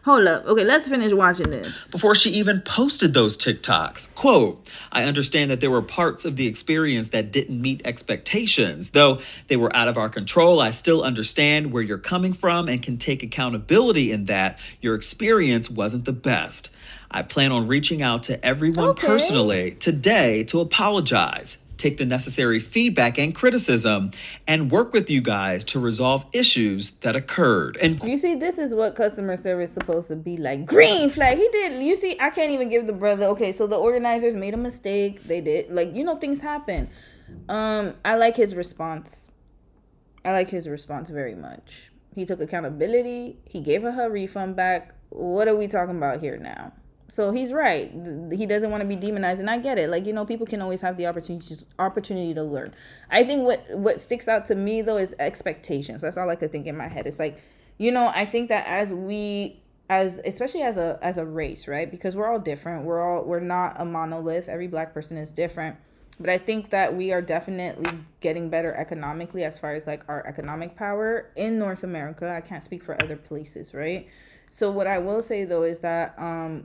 Hold up. Okay, let's finish watching this. Before she even posted those TikToks. Quote, I understand that there were parts of the experience that didn't meet expectations. Though they were out of our control, I still understand where you're coming from and can take accountability in that your experience wasn't the best. I plan on reaching out to everyone personally today to apologize, take the necessary feedback and criticism, and work with you guys to resolve issues that occurred. And you see, this is what customer service is supposed to be like. Green flag. He did. You see, I can't even give the brother. Okay, so the organizers made a mistake. They did. Like, things happen. I like his response. I like his response very much. He took accountability. He gave her refund back. What are we talking about here now? So he's right. He doesn't want to be demonized, and I get it. Like, people can always have the opportunity to learn. I think what sticks out to me though is expectations. That's all I could think in my head. It's like, I think that especially as a race, right? Because we're all different. We're not a monolith. Every Black person is different. But I think that we are definitely getting better economically as far as like our economic power in North America. I can't speak for other places, right? So what I will say, though, is that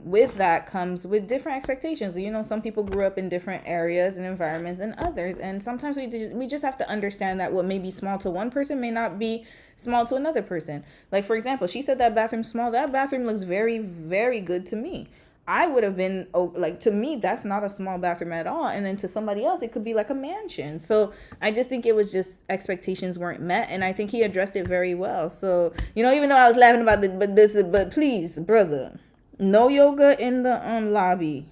with that comes with different expectations. Some people grew up in different areas and environments than others. And sometimes we just have to understand that what may be small to one person may not be small to another person. Like, for example, she said that bathroom's small. That bathroom looks very, very good to me. I would have been, to me, that's not a small bathroom at all. And then to somebody else, it could be like a mansion. So I just think it was just expectations weren't met. And I think he addressed it very well. So, even though I was laughing about but please, brother, no yoga in the lobby.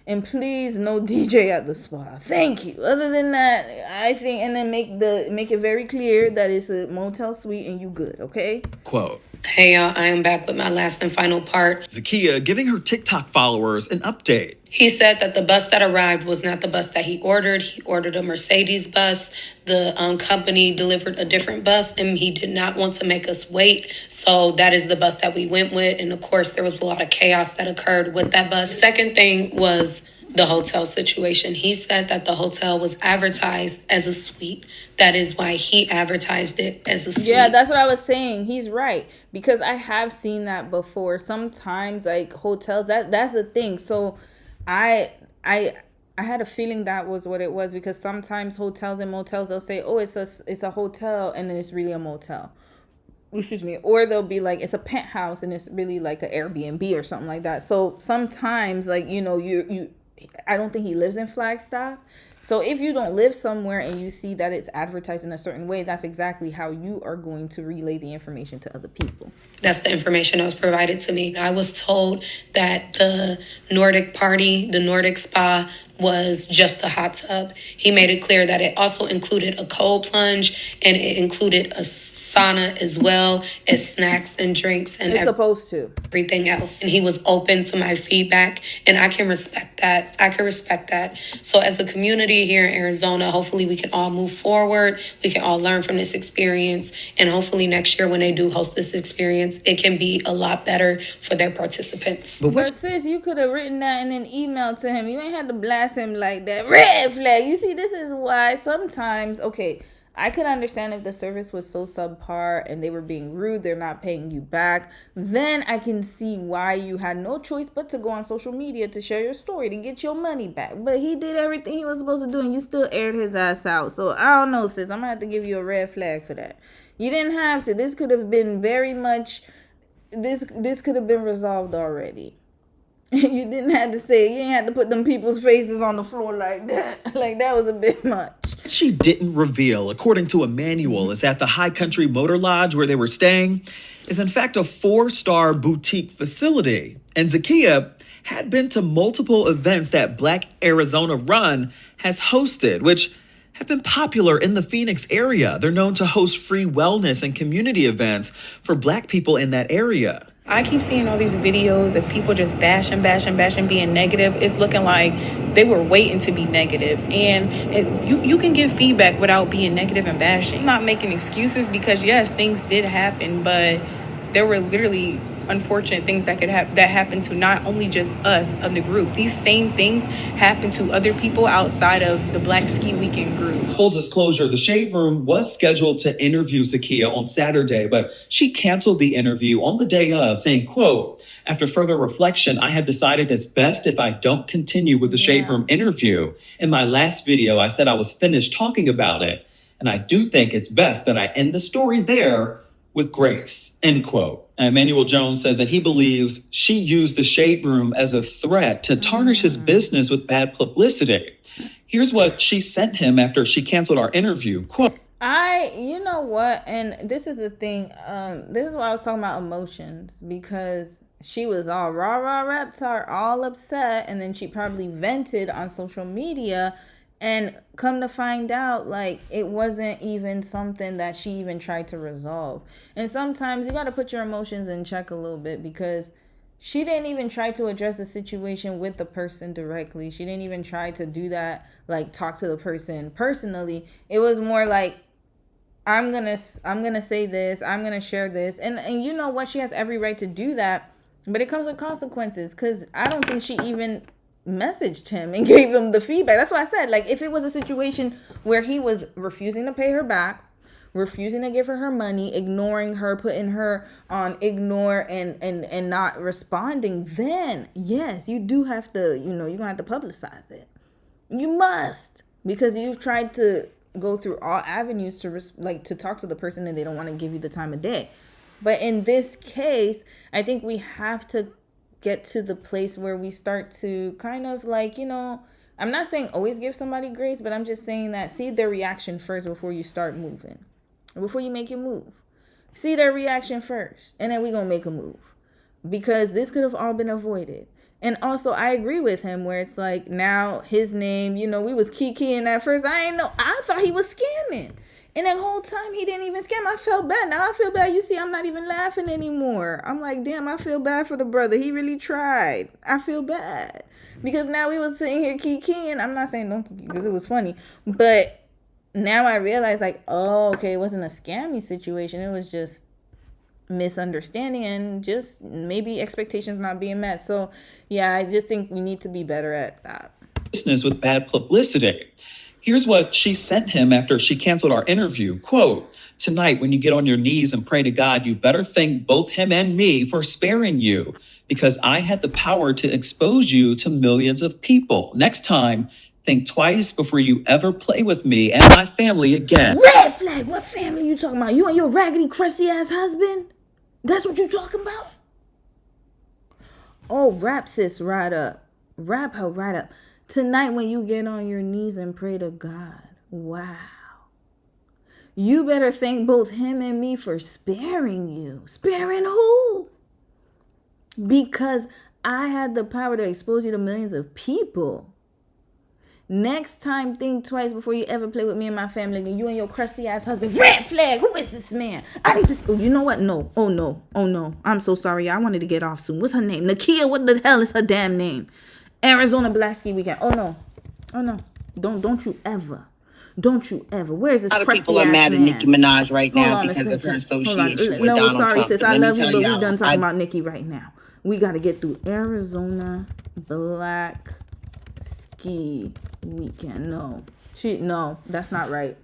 And please, no DJ at the spa. Thank you. Other than that, I think, and then make it very clear that it's a motel suite and you good, okay? Quote. Hey y'all, I am back with my last and final part. Zakia giving her TikTok followers an update. He said that the bus that arrived was not the bus that he ordered. He ordered a Mercedes bus. The company delivered a different bus, and he did not want to make us wait. So that is the bus that we went with. And of course, there was a lot of chaos that occurred with that bus. Second thing was the hotel situation. He said that the hotel was advertised as a suite. That is why he advertised it as a suite. Yeah, that's what I was saying. He's right. Because I have seen that before. Sometimes, like, hotels, that's the thing. So I had a feeling that was what it was, because sometimes hotels and motels, they'll say, oh, it's a hotel, and then it's really a motel. excuse me, or they'll be like, it's a penthouse and it's really like an Airbnb or something like that. So sometimes, like, you know, I don't think he lives in Flagstaff. So if you don't live somewhere and you see that it's advertised in a certain way, that's exactly how you are going to relay the information to other people. That's the information that was provided to me. I was told that the Nordic party, the Nordic spa, was just the hot tub. He made it clear that it also included a cold plunge and it included a sauna as well as snacks and drinks and it's supposed to everything else. And he was open to my feedback, and I can respect that. So as a community here in Arizona, hopefully we can all move forward. We can all learn from this experience, and hopefully next year when they do host this experience, it can be a lot better for their participants. But sis, you could have written that in an email to him. You ain't had to blast him like that. Red flag. You see, this is why sometimes, okay, I could understand if the service was so subpar and they were being rude, they're not paying you back. Then I can see why you had no choice but to go on social media to share your story, to get your money back. But he did everything he was supposed to do and you still aired his ass out. So I don't know, sis. I'm going to have to give you a red flag for that. You didn't have to. This could have been very much, this could have been resolved already. You didn't have to say, you didn't have to put them people's faces on the floor like that. Like, that was a bit much. She didn't reveal, according to a manual, is that the High Country Motor Lodge where they were staying is in fact a 4-star boutique facility. And Zakiya had been to multiple events that Black Arizona Run has hosted, which have been popular in the Phoenix area. They're known to host free wellness and community events for Black people in that area. I keep seeing all these videos of people just bashing, being negative. It's looking like they were waiting to be negative. And you can give feedback without being negative and bashing. I'm not making excuses because, yes, things did happen, but there were literally unfortunate things that happened to not only just us of the group. These same things happen to other people outside of the Black Ski Weekend group. Full disclosure, the Shade Room was scheduled to interview Zakiya on Saturday, but she canceled the interview on the day of, saying, quote, "After further reflection, I have decided it's best if I don't continue with the Shade Room interview. In my last video, I said I was finished talking about it, and I do think it's best that I end the story there with grace," end quote. Emmanuel Jones says that he believes she used the Shade Room as a threat to tarnish his business with bad publicity. Here's what she sent him after she canceled our interview. Quote, you know what? And this is the thing. This is why I was talking about emotions, because she was all rah reptar, all upset. And then she probably vented on social media. And come to find out, like, it wasn't even something that she even tried to resolve. And sometimes you got to put your emotions in check a little bit, because she didn't even try to address the situation with the person directly. She didn't even try to do that, like, talk to the person personally. It was more like, I'm gonna say this, I'm gonna share this. And you know what? She has every right to do that, but it comes with consequences, because I don't think she even messaged him and gave him the feedback. That's why I said, like, if it was a situation where he was refusing to pay her back, refusing to give her money, ignoring her, putting her on ignore and not responding, then yes, you do have to, you're gonna have to publicize it. You must, because you've tried to go through all avenues to talk to the person and they don't want to give you the time of day. But in this case, I think we have to get to the place where we start to kind of I'm not saying always give somebody grace, but I'm just saying that see their reaction first before you start moving, before you make your move. See their reaction first, and then we're going to make a move, because this could have all been avoided. And also, I agree with him where it's like, now his name, we was kikiing at first. I thought he was scamming. And the whole time he didn't even scam. I felt bad. Now I feel bad. You see, I'm not even laughing anymore. I'm like, damn, I feel bad for the brother. He really tried. I feel bad. Because now we was sitting here kikiing. I'm not saying don't kiki because it was funny. But now I realize, like, oh, okay, it wasn't a scammy situation. It was just misunderstanding and just maybe expectations not being met. So, yeah, I just think we need to be better at that. Business with bad publicity. Here's what she sent him after she canceled our interview. Quote, "Tonight, when you get on your knees and pray to God, you better thank both him and me for sparing you, because I had the power to expose you to millions of people. Next time, Think twice before you ever play with me and my family again. Red flag. What family you talking about? You and your raggedy, crusty ass husband? That's what you talking about? Oh, wrap sis right up. Wrap her right up. Tonight when you get on your knees and pray to God. Wow. You better thank both him and me for sparing you. Sparing who? Because I had the power to expose you to millions of people. Next time, think twice before you ever play with me and my family. And you and your crusty ass husband. Red flag. Who is this man? I need to. Oh, you know what? No. Oh no. Oh no. I'm so sorry. I wanted to get off soon. What's her name? Nakia. What the hell is her damn name? Arizona Black Ski Weekend. Oh no. Oh no. Don't you ever. Don't you ever. Where is this crusty ass man? A lot of people are mad at Nicki Minaj right now because of her association with no, Donald sorry, Trump. sis. I love you, but we're done talking about Nicki right now. We got to get through Arizona Black Ski Weekend. No, that's not right.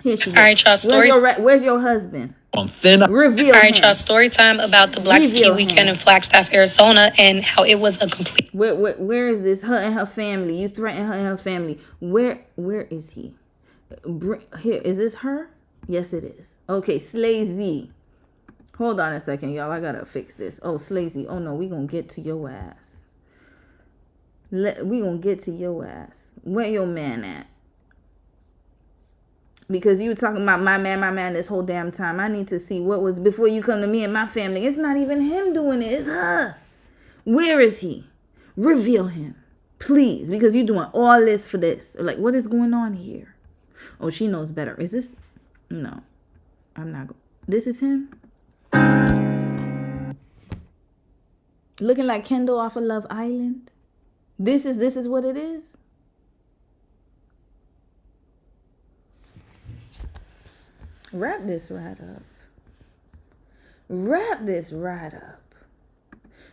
Here she goes. All right, y'all. Story. Where's your husband? On thin. Reveal. All right, y'all. Story time about the Black Ski Weekend in Flagstaff, Arizona, and how it was a complete. Where is this? Her and her family. You threatened her and her family. Where is he? Here, is this her? Yes, it is. Okay, Slazy. Hold on a second, y'all. I gotta fix this. Oh, Slazy. Oh no, we gonna get to your ass. We gonna get to your ass. Where your man at? Because you were talking about my man this whole damn time. I need to see what was before you come to me and my family. It's not even him doing it. It's her. Where is he? Reveal him, please. Because you're doing all this for this. Like, what is going on here? Oh, she knows better. Is this? No, I'm not. This is him. Looking like Kendall off of Love Island. This is what it is. Wrap this right up. Wrap this right up.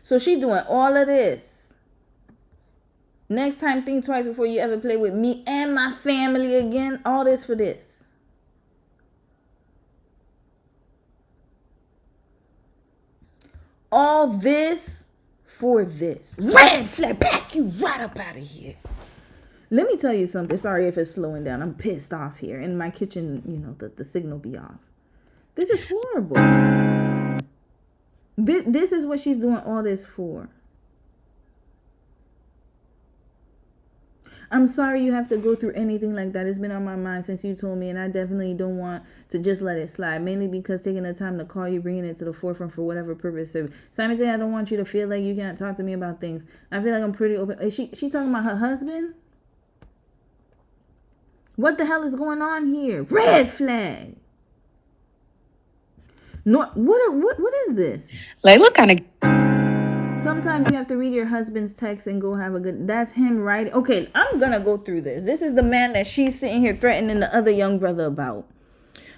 So she doing all of this. Next time, think twice before you ever play with me and my family again. All this for this. All this for this. Red flag. Pack you right up out of here. Let me tell you something. Sorry if it's slowing down. I'm pissed off here. In my kitchen, the signal be off. This is horrible. This is what she's doing all this for. I'm sorry you have to go through anything like that. It's been on my mind since you told me, and I definitely don't want to just let it slide. Mainly because taking the time to call you, bringing it to the forefront for whatever purpose. Simon, I don't want you to feel like you can't talk to me about things. I feel like I'm pretty open. Is she talking about her husband? What the hell is going on here? Red flag. No, what is this? Like, look kind of. Sometimes you have to read your husband's text and go have a good. That's him writing. Okay, I'm gonna go through this. This is the man that she's sitting here threatening the other young brother about.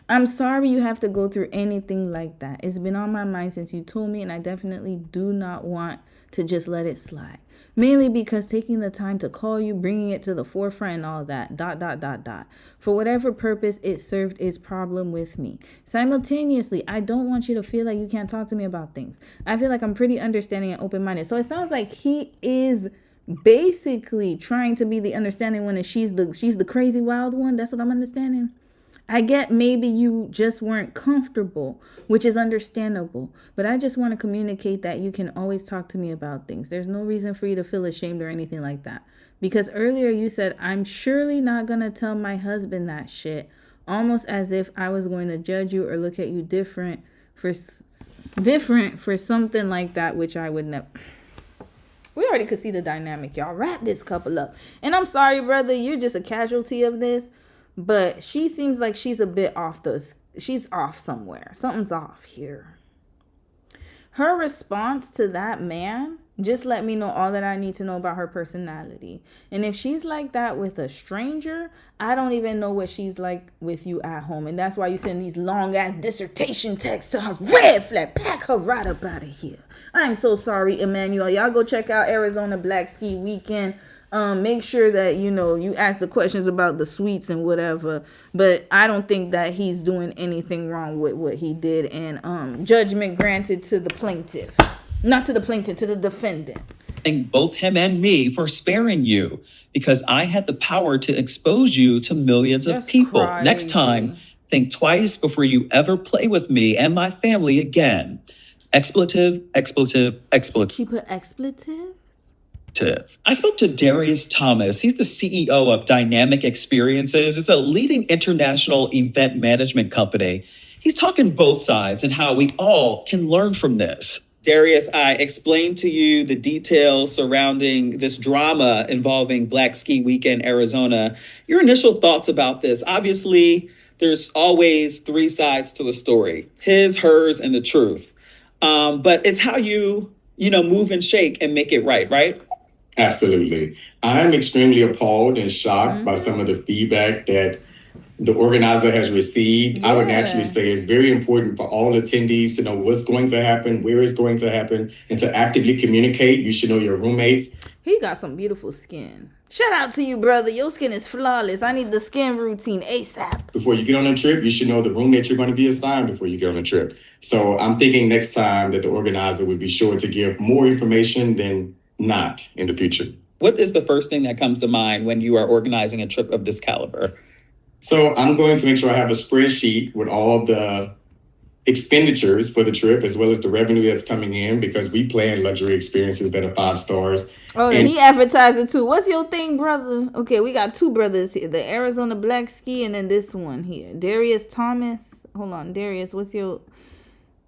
I'm sorry you have to go through anything like that. It's been on my mind since you told me, and I definitely do not want to just let it slide. Mainly because taking the time to call you, bringing it to the forefront and all that, ... For whatever purpose, it served its problem with me. Simultaneously, I don't want you to feel like you can't talk to me about things. I feel like I'm pretty understanding and open-minded. So it sounds like he is basically trying to be the understanding one and she's the crazy wild one. That's what I'm understanding. I get maybe you just weren't comfortable, which is understandable. But I just want to communicate that you can always talk to me about things. There's no reason for you to feel ashamed or anything like that. Because earlier you said, I'm surely not going to tell my husband that shit. Almost as if I was going to judge you or look at you different for something like that, which I would never. We already could see the dynamic, y'all. Wrap this couple up. And I'm sorry, brother, you're just a casualty of this. But she seems like she's a bit off she's off somewhere. Something's off here. Her response to that man just let me know all that I need to know about her personality. And if she's like that with a stranger, I don't even know what she's like with you at home. And that's why you send these long ass dissertation texts to her. Red flag, pack her right up out of here. I'm so sorry, Emmanuel. Y'all go check out Arizona Black Ski Weekend. Make sure that, you ask the questions about the sweets and whatever. But I don't think that he's doing anything wrong with what he did. And judgment granted to the plaintiff. Not to the plaintiff, to the defendant. thank both him and me for sparing you because I had the power to expose you to millions of people. Next time, think twice before you ever play with me and my family again. Expletive, expletive, expletive. She put expletive? I spoke to Darius Thomas. He's the CEO of Dynamic Experiences. It's a leading international event management company. He's talking both sides and how we all can learn from this. Darius, I explained to you the details surrounding this drama involving Black Ski Weekend Arizona. Your initial thoughts about this? Obviously, there's always three sides to a story: his, hers, and the truth. But it's how you move and shake and make it right? Absolutely. I'm extremely appalled and shocked by some of the feedback that the organizer has received. I would naturally say it's very important for all attendees to know what's going to happen, where it's going to happen, and to actively communicate. You should know your roommates. He got some beautiful skin. Shout out to you, brother. Your skin is flawless. I need the skin routine ASAP. Before you get on a trip, you should know the room that you're going to be assigned before you get on a trip. So I'm thinking next time that the organizer would be sure to give more information than not in the future. What is the first thing that comes to mind when you are organizing a trip of this caliber? So I'm going to make sure I have a spreadsheet with all the expenditures for the trip as well as the revenue that's coming in, because we plan luxury experiences that are 5 stars. Oh, and he advertised it too. What's your thing, brother? Okay, we got 2 brothers here. The Arizona Black Ski and then this one here. Darius Thomas. Hold on, Darius, what's your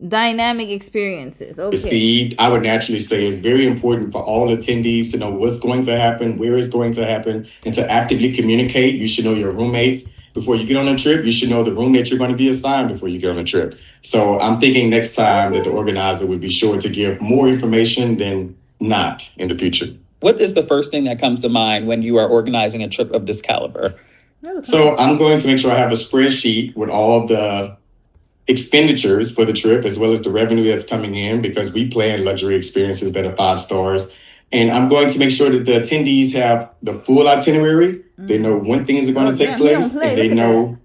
Dynamic Experiences? Okay. Received. I would naturally say it's very important for all attendees to know what's going to happen, where it's going to happen, and to actively communicate. You should know your roommates. Before you get on a trip, you should know the room that you're going to be assigned before you get on a trip. So I'm thinking next time that the organizer would be sure to give more information than not in the future. What is the first thing that comes to mind when you are organizing a trip of this caliber? So I'm going to make sure I have a spreadsheet with all the expenditures for the trip as well as the revenue that's coming in, because we plan luxury experiences that are 5 stars. And I'm going to make sure that the attendees have the full itinerary. They know when things are going to take place, and they know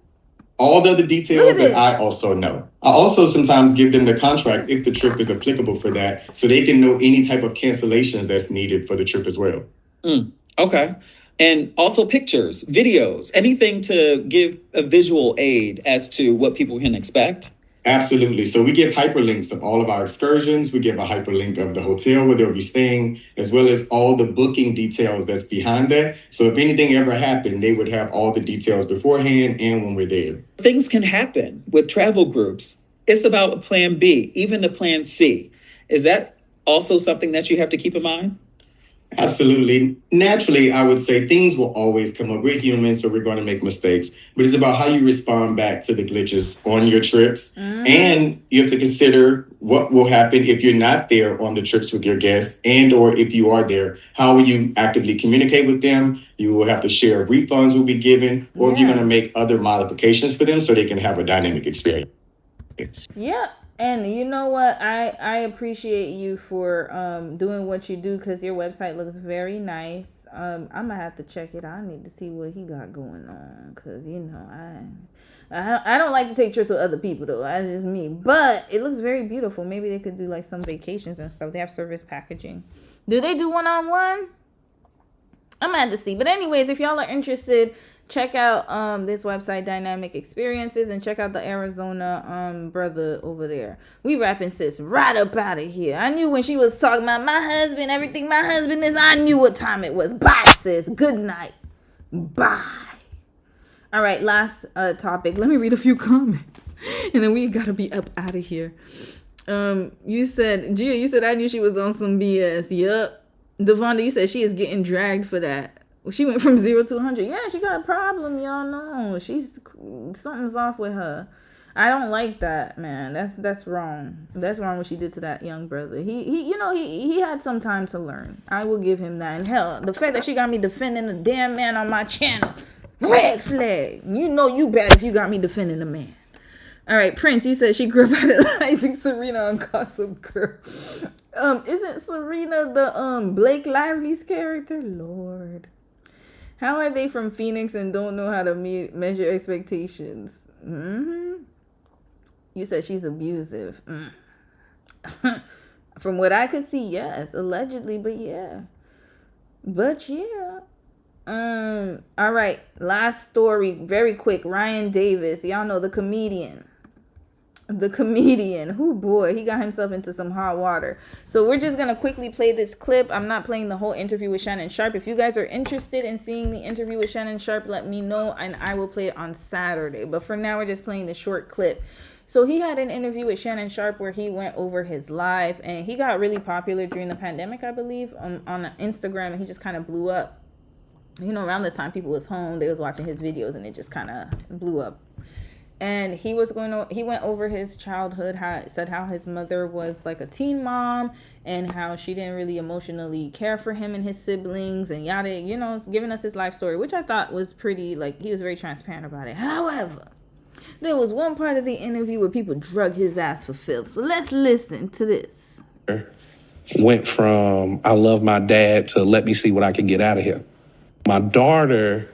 all the other details that I also know. I also sometimes give them the contract if the trip is applicable for that, so they can know any type of cancellations that's needed for the trip as well. Okay. And also pictures, videos, anything to give a visual aid as to what people can expect? Absolutely. So we give hyperlinks of all of our excursions. We give a hyperlink of the hotel where they'll be staying, as well as all the booking details that's behind that. So if anything ever happened, they would have all the details beforehand and when we're there. Things can happen with travel groups. It's about a plan B, even a plan C. Is that also something that you have to keep in mind? Absolutely. Naturally, I would say things will always come up. We're human, so we're going to make mistakes. But it's about how you respond back to the glitches on your trips. And you have to consider what will happen if you're not there on the trips with your guests, and or if you are there, how will you actively communicate with them? You will have to share refunds will be given, or if you're going to make other modifications for them so they can have a dynamic experience. Yeah. And you know what? I appreciate you for doing what you do, because your website looks very nice. I'm gonna have to check it out. I need to see what he got going on, because I don't like to take trips with other people though. That's just me. But it looks very beautiful. Maybe they could do like some vacations and stuff. They have service packaging. Do they do one-on-one? I'm gonna have to see. But anyways, if y'all are interested, check out this website, Dynamic Experiences, and check out the Arizona brother over there. We wrapping sis right up out of here. I knew when she was talking about my husband, everything my husband is, I knew what time it was. Bye, sis. Good night. Bye. All right, last topic. Let me read a few comments, and then we gotta be up out of here. You said, Gia, you said I knew she was on some BS. Yup. Devonda, you said she is getting dragged for that. She went from 0 to 100. Yeah, she got a problem, y'all know. Something's off with her. I don't like that, man. That's wrong. That's wrong what she did to that young brother. He had some time to learn. I will give him that. And hell, the fact that she got me defending a damn man on my channel, red flag. You know you bad if you got me defending a man. All right, Prince, you said she grew up idolizing Serena on Gossip Girl. Isn't Serena the Blake Lively's character? Lord. How are they from Phoenix and don't know how to measure expectations? You said she's abusive. From what I could see, yes, allegedly, but yeah. All right, last story, very quick. Ryan Davis, y'all know the comedian. Oh boy, he got himself into some hot water. So we're just gonna quickly play this clip. I'm not playing the whole interview with Shannon Sharpe. If you guys are interested in seeing the interview with Shannon Sharpe, let me know and I will play it on Saturday. But for now, we're just playing the short clip. So he had an interview with Shannon Sharpe where he went over his life, and he got really popular during the pandemic, I believe, on Instagram, and he just kind of blew up. You know, around the time people was home, they was watching his videos, and it just kind of blew up. And he went over his childhood, said how his mother was like a teen mom and how she didn't really emotionally care for him and his siblings and yada, you know, giving us his life story, which I thought was pretty, like, he was very transparent about it. However, there was one part of the interview where people drug his ass for filth. So let's listen to this. Went from, I love my dad, to let me see what I can get out of here. My daughter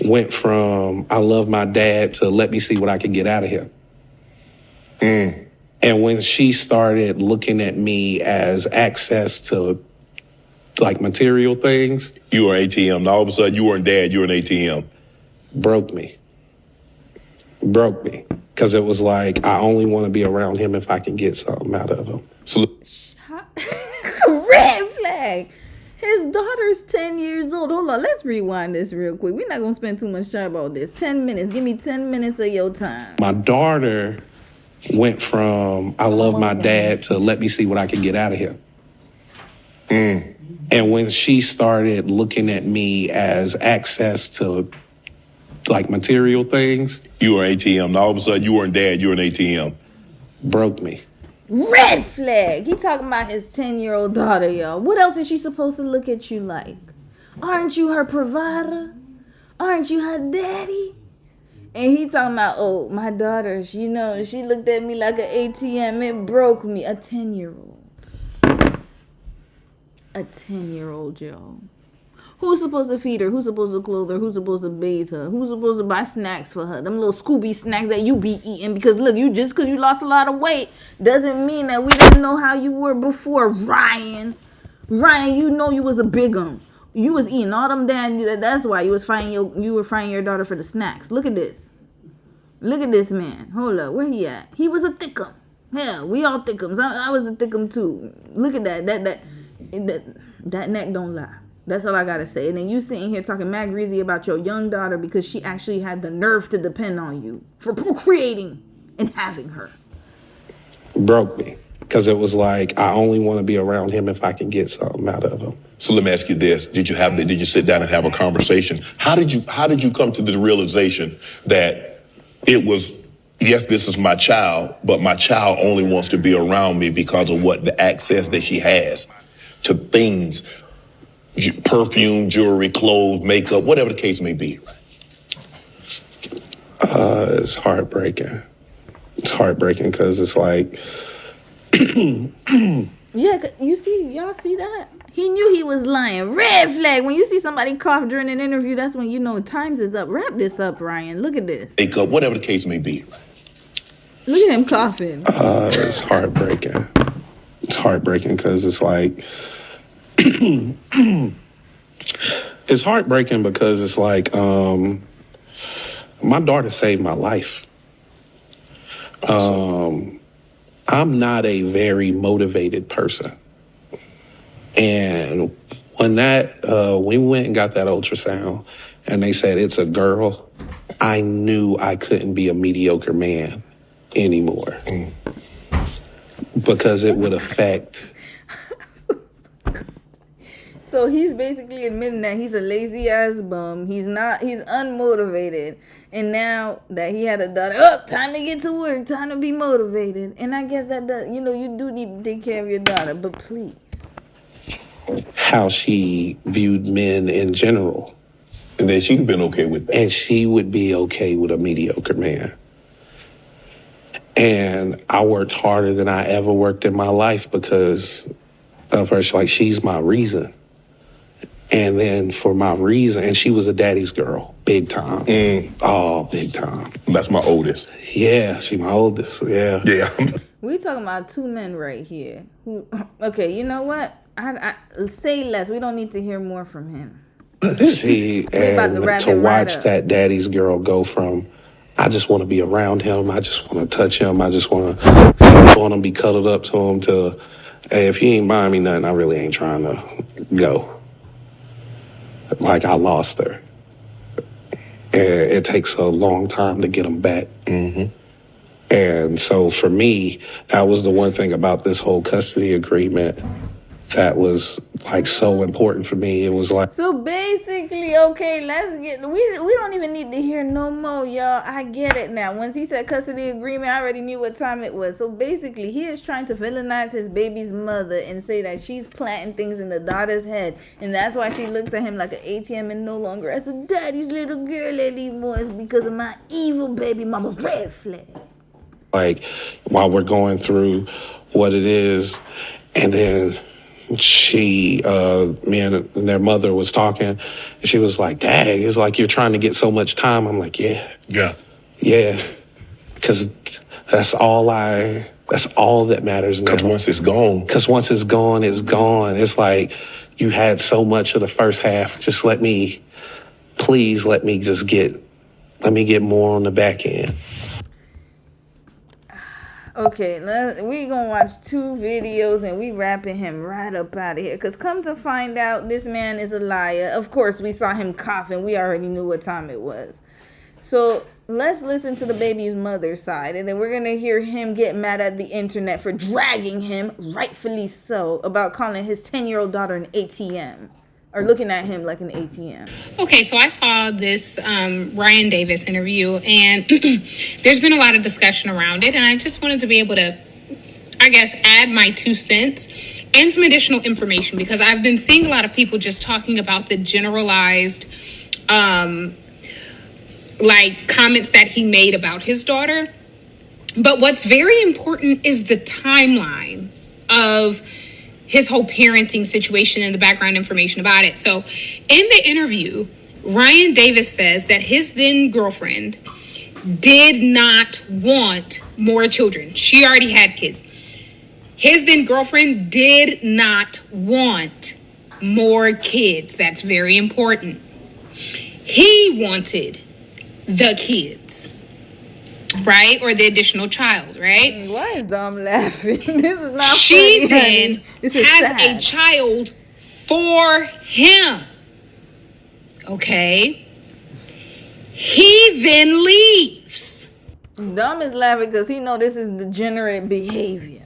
went from, I love my dad, to let me see what I can get out of here. And when she started looking at me as access to, like, material things. You were an ATM. Now all of a sudden you weren't dad, you were an ATM. Broke me. Because it was like, I only want to be around him if I can get something out of him. So red flag. His daughter's 10 years old. Hold on, let's rewind this real quick. We're not going to spend too much time about this. 10 minutes. Give me 10 minutes of your time. My daughter went from, I love my dad, to let me see what I can get out of here. And when she started looking at me as access to, like, material things. You were an ATM. Now all of a sudden you weren't dad, you were an ATM. Broke me. Red flag. He talking about his 10-year-old daughter, y'all. What else is she supposed to look at you like? Aren't you her provider? Aren't you her daddy? And he talking about, oh, my daughter, you know, she looked at me like an ATM. It broke me. A 10-year-old. A 10-year-old, y'all. Who's supposed to feed her? Who's supposed to clothe her? Who's supposed to bathe her? Who's supposed to buy snacks for her? Them little Scooby snacks that you be eating. Because look, you just because you lost a lot of weight doesn't mean that we didn't know how you were before, Ryan. Ryan, you know you was a bigum. You was eating all them damn. That's why you were frying your daughter for the snacks. Look at this. Look at this man. Hold up, where he at? He was a thickum. Hell, we all thickums. I was a thickum too. Look at that. That neck don't lie. That's all I gotta say. And then you sitting here talking mad greasy about your young daughter because she actually had the nerve to depend on you for procreating and having her. Broke me. Because it was like, I only want to be around him if I can get something out of him. So let me ask you this. Did you sit down and have a conversation? How did you come to this realization that it was, yes, this is my child, but my child only wants to be around me because of what the access that she has to things, perfume, jewelry, clothes, makeup, whatever the case may be? It's heartbreaking. It's heartbreaking because it's like, yeah, y'all see that? He knew he was lying. Red flag. When you see somebody cough during an interview, that's when you know times is up. Wrap this up, Ryan. Look at this. Makeup, whatever the case may be. Look at him coughing. It's heartbreaking. It's heartbreaking because it's like, it's heartbreaking because it's like, my daughter saved my life. I'm not a very motivated person. And when we went and got that ultrasound and they said it's a girl, I knew I couldn't be a mediocre man anymore. Because it would affect. So he's basically admitting that he's a lazy ass bum. He's unmotivated. And now that he had a daughter, time to get to work, time to be motivated. And I guess that does, you do need to take care of your daughter, but please. How she viewed men in general. And then she'd been okay with that. And she would be okay with a mediocre man. And I worked harder than I ever worked in my life because of her. Like, she's my reason. And then for my reason, and she was a daddy's girl, big time. Oh, big time. That's my oldest. Yeah, she my oldest, yeah. Yeah. We talking about two men right here. Who? Okay, you know what? I say less. We don't need to hear more from him. See, and to watch that daddy's girl go from, I just want to be around him, I just want to touch him, I just want to sleep on him, be cuddled up to him, to, hey, if you ain't buying me nothing, I really ain't trying to go. Like, I lost her. And it takes a long time to get them back. And so for me, that was the one thing about this whole custody agreement that was like so important for me. It was like, so basically, okay, we don't even need to hear no more, y'all. I get it now. Once he said custody agreement, I already knew what time it was. So basically, he is trying to villainize his baby's mother and say that she's planting things in the daughter's head, and that's why she looks at him like an ATM and no longer as a daddy's little girl anymore. It's because of my evil baby mama. Red flag. Like, while we're going through what it is, and then me and their mother was talking, and she was like, dang, it's like you're trying to get so much time. I'm like, yeah. Because that's all that matters now. Because once it's gone. Because once it's gone, it's gone. It's like, you had so much of the first half. Just let me get more on the back end. Okay, we gonna watch 2 videos and we wrapping him right up out of here. Because come to find out, this man is a liar. Of course, we saw him coughing. We already knew what time it was. So let's listen to the baby's mother's side. And then we're going to hear him get mad at the internet for dragging him, rightfully so, about calling his 10-year-old daughter an ATM. Or looking at him like an ATM. Okay, so I saw this Ryan Davis interview, and there's been a lot of discussion around it, and I just wanted to be able to, I guess, add my 2 cents and some additional information, because I've been seeing a lot of people just talking about the generalized, comments that he made about his daughter. But what's very important is the timeline of his whole parenting situation and the background information about it. So in the interview, Ryan Davis says that his then girlfriend did not want more children. She already had kids. His then girlfriend did not want more kids. That's very important. He wanted the kids, right? Or the additional child, right? Why is Dom laughing? This is not she funny, then has sad. A child for him. Okay. He then leaves. Dom is laughing because he know this is degenerate behavior.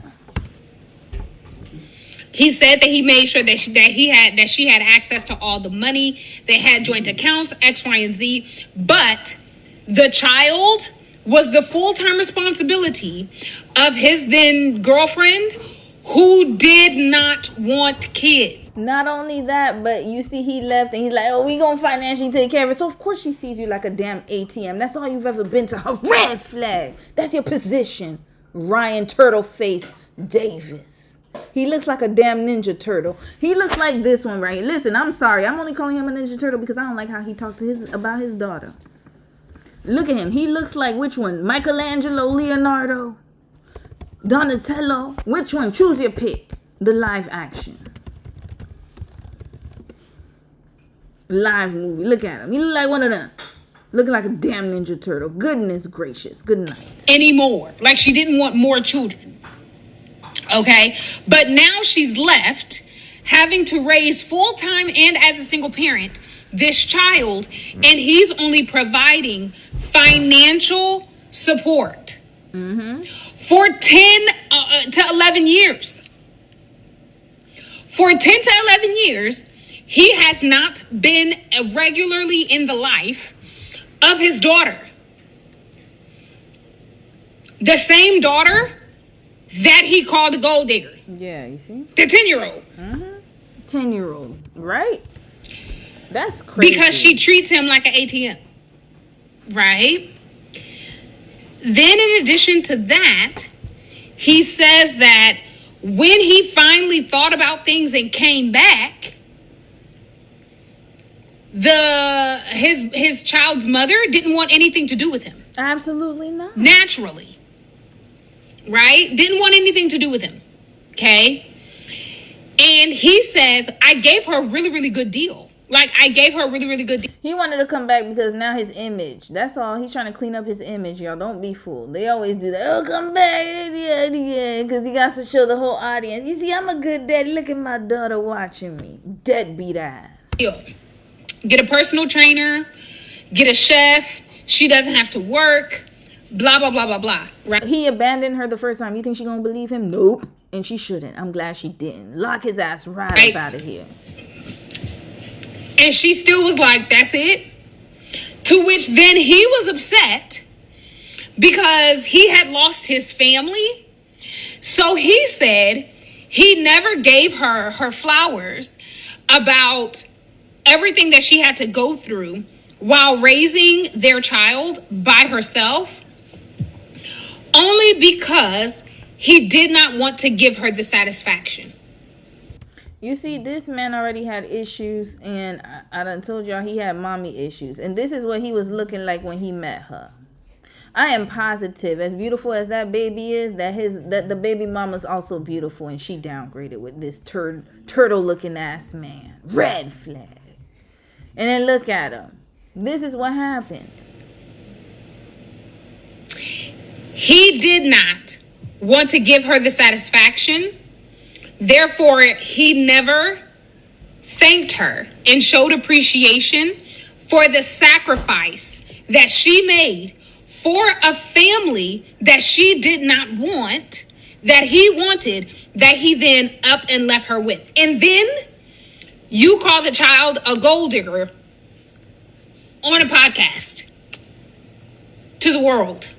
He said that he made sure that she had access to all the money. They had joint accounts, X, Y, and Z. But the child was the full-time responsibility of his then girlfriend, who did not want kids. Not only that, but you see he left and he's like, oh, we gonna financially take care of it. So of course she sees you like a damn ATM. That's all you've ever been to her. Red flag. That's your position. Ryan Turtleface Davis. He looks like a damn Ninja Turtle. He looks like this one right here. Listen, I'm sorry. I'm only calling him a Ninja Turtle because I don't like how he talked to about his daughter. Look at him. He looks like which one? Michelangelo, Leonardo, Donatello. Which one? Choose your pick. The live action. Live movie. Look at him. He look like one of them. Looking like a damn Ninja Turtle. Goodness gracious. Good night. Anymore. Like she didn't want more children. Okay? But now she's left having to raise full-time and as a single parent this child, and he's only providing financial support for 10 to 11 years. For 10 to 11 years, he has not been regularly in the life of his daughter. The same daughter that he called a gold digger. Yeah, you see? The 10-year-old. 10-year-old, right? That's crazy. Because she treats him like an ATM, right? Then in addition to that, he says that when he finally thought about things and came back, his child's mother didn't want anything to do with him. Absolutely not. Naturally. right? Didn't want anything to do with him, okay? And he says, I gave her a really, really good deal. Like, I gave her a really, really good deal. He wanted to come back because now his image. That's all. He's trying to clean up his image, y'all. Don't be fooled. They always do that. Oh, come back. Yeah. Because he got to show the whole audience. You see, I'm a good daddy. Look at my daughter watching me. Deadbeat ass. Get a personal trainer. Get a chef. She doesn't have to work. Blah, blah, blah, blah, blah. Right? He abandoned her the first time. You think she gonna believe him? Nope. And she shouldn't. I'm glad she didn't. Lock his ass right up out of here. And she still was like, that's it. To which then he was upset because he had lost his family. So he said he never gave her her flowers about everything that she had to go through while raising their child by herself, only because he did not want to give her the satisfaction. You see, this man already had issues, and I done told y'all he had mommy issues. And this is what he was looking like when he met her. I am positive, as beautiful as that baby is, that the baby mama's also beautiful, and she downgraded with this turtle-looking ass man. Red flag. And then look at him. This is what happens. He did not want to give her the satisfaction. Therefore, he never thanked her and showed appreciation for the sacrifice that she made for a family that she did not want, that he wanted, that he then up and left her with. And then you call the child a gold digger on a podcast to the world.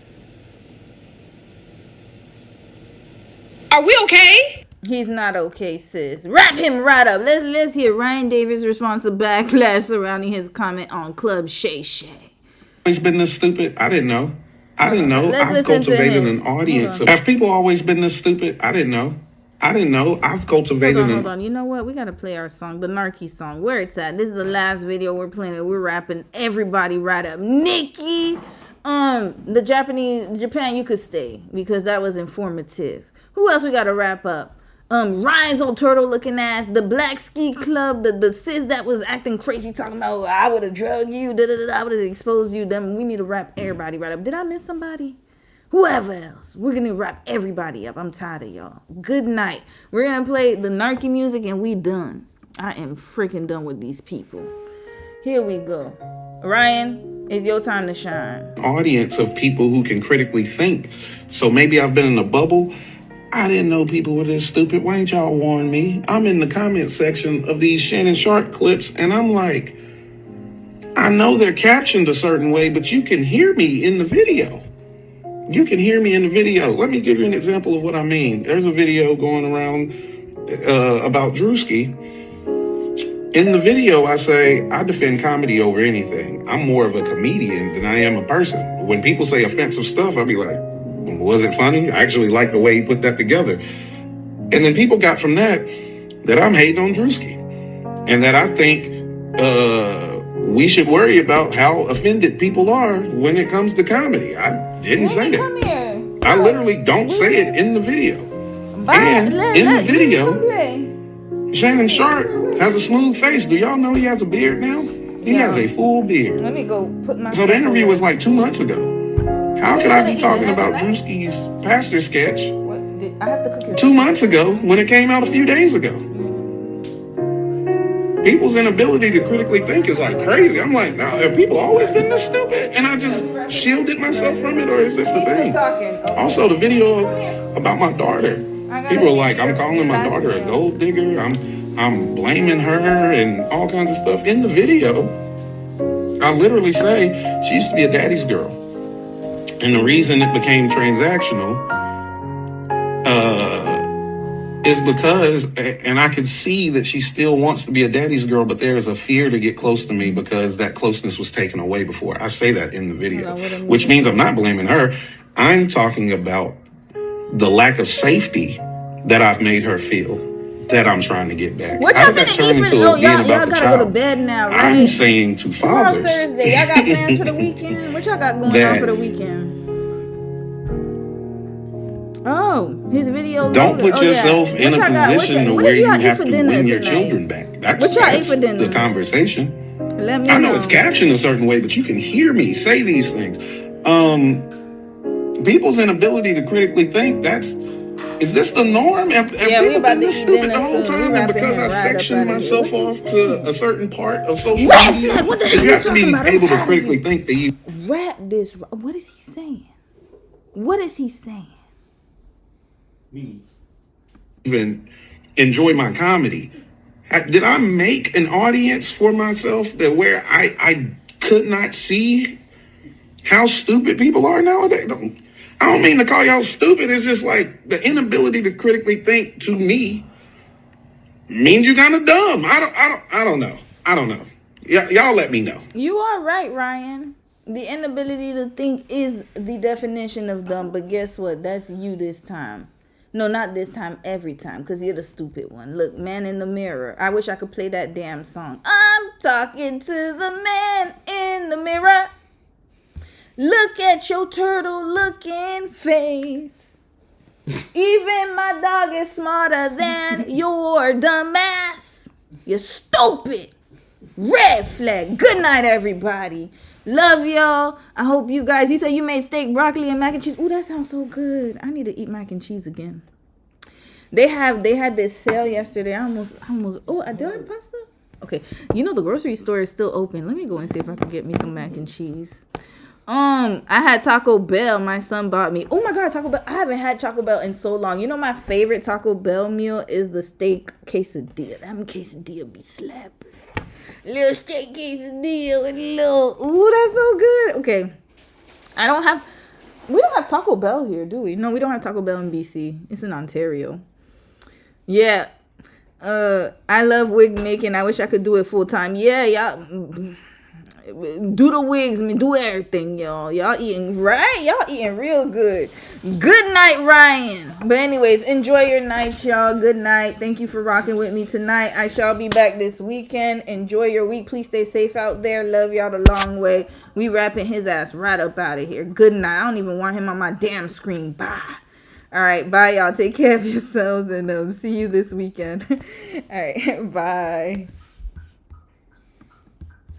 Are we okay? He's not okay, sis. Wrap him right up. Let's hear Ryan Davis' response to backlash surrounding his comment on Club Shay Shay. Always been this stupid? I didn't know. Let's I've listen to cultivated him. an audience. Have people always been this stupid? I didn't know. I've cultivated Hold on. You know what? We got to play our song, the Narky song. Where it's at. This is the last video we're playing. We're wrapping everybody right up. Nikki. Japan, you could stay because that was informative. Who else we got to wrap up? Ryan's old turtle looking ass, the Black Ski Club, the sis that was acting crazy talking about I would have drugged you, I would have exposed you. Then we need to wrap everybody right up. Did I miss somebody? Whoever else. We're gonna wrap everybody up. I'm tired of y'all. Good night. We're gonna play the Narky music and we done. I am freaking done with these people. Here we go. Ryan, it's your time to shine. Audience of people who can critically think. So maybe I've been in a bubble. I didn't know people were this stupid. Why ain't y'all warn me? I'm in the comment section of these Shannon Sharp clips, and I'm like, I know they're captioned a certain way, but you can hear me in the video. You can hear me in the video. Let me give you an example of what I mean. There's a video going around about Drewski. In the video, I say, I defend comedy over anything. I'm more of a comedian than I am a person. When people say offensive stuff, I'll be like, was it funny? I actually like the way he put that together. And then people got from that I'm hating on Drewski. And that I think we should worry about how offended people are when it comes to comedy. I didn't say that. I literally don't say it in the video. And in the video, Shannon Sharp has a smooth face. Do y'all know he has a beard now? He has a full beard. Let me go put my. So the interview was like 2 months ago. How could I be talking about Drewski's pastor sketch I have to cook your 2 months ago when it came out a few days ago? People's inability to critically think is like crazy. I'm like, nah, have people always been this stupid? And I just shielded myself from it, or is this the thing? Also, the video about my daughter. People are like, I'm calling my daughter a gold digger. I'm blaming her and all kinds of stuff. In the video, I literally say she used to be a daddy's girl. And the reason it became transactional is because, and I could see that she still wants to be a daddy's girl, but there's a fear to get close to me because that closeness was taken away before. I say that in the video, which means I'm not blaming her. I'm talking about the lack of safety that I've made her feel that I'm trying to get back. What y'all finna eat for? Y'all gotta go to bed now, right? I'm saying to fathers. Tomorrow's Thursday. Y'all got plans for the weekend? What y'all got going on for the weekend? Oh, Oh, his video. Don't loaded. put yourself in a position where you have to win your tonight? children back. That's What y'all ate for the dinner? conversation. Let me I know it's captioned a certain way, but you can hear me say these things. People's inability to critically think, is this the norm? Have Yeah, people we about been to this eat stupid dinner the whole soon. time? We And wrapping because him I right up section out of here. myself What's off to a certain part of social Red media, flag. What the because hell you you have to talking be about? I'm able to tired of critically you. think that you Rap this. What is he saying? What is he saying? even enjoy my comedy. Did I make an audience for myself that where I could not see how stupid people are nowadays? I don't mean to call y'all stupid. It's just like the inability to critically think to me means you're kind of dumb. I don't know. Y'all let me know. You are right, Ryan. The inability to think is the definition of dumb, but guess what? That's you this time. No, not this time, every time, because you're the stupid one. Look, man in the mirror. I wish I could play that damn song. I'm talking to the man in the mirror. Look at your turtle looking face. Even my dog is smarter than your dumb ass. You're stupid. Red flag. Good night, everybody. Love y'all. I hope you guys. You said you made steak, broccoli, and mac and cheese. Ooh, that sounds so good. I need to eat mac and cheese again. They had this sale yesterday. I almost. Oh, I did I have pasta? Okay. You know the grocery store is still open. Let me go and see if I can get me some mac and cheese. I had Taco Bell. My son bought me. Oh my God, Taco Bell. I haven't had Taco Bell in so long. You know my favorite Taco Bell meal is the steak quesadilla. That quesadilla be slapping. Little steak quesadilla with a little. Ooh, that's so good. Okay. We don't have Taco Bell here, do we? No, we don't have Taco Bell in BC. It's in Ontario. Yeah. I love wig making. I wish I could do it full time. Yeah, y'all. Do the wigs, do everything, y'all. Y'all eating, right? Y'all eating real good. Good night, Ryan. But anyways, enjoy your night, y'all. Good night. Thank you for rocking with me tonight. I shall be back this weekend. Enjoy your week. Please stay safe out there. Love y'all the long way. We wrapping his ass right up out of here. Good night. I don't even want him on my damn screen. Bye. All right. Bye, y'all. Take care of yourselves and see you this weekend. All right. Bye.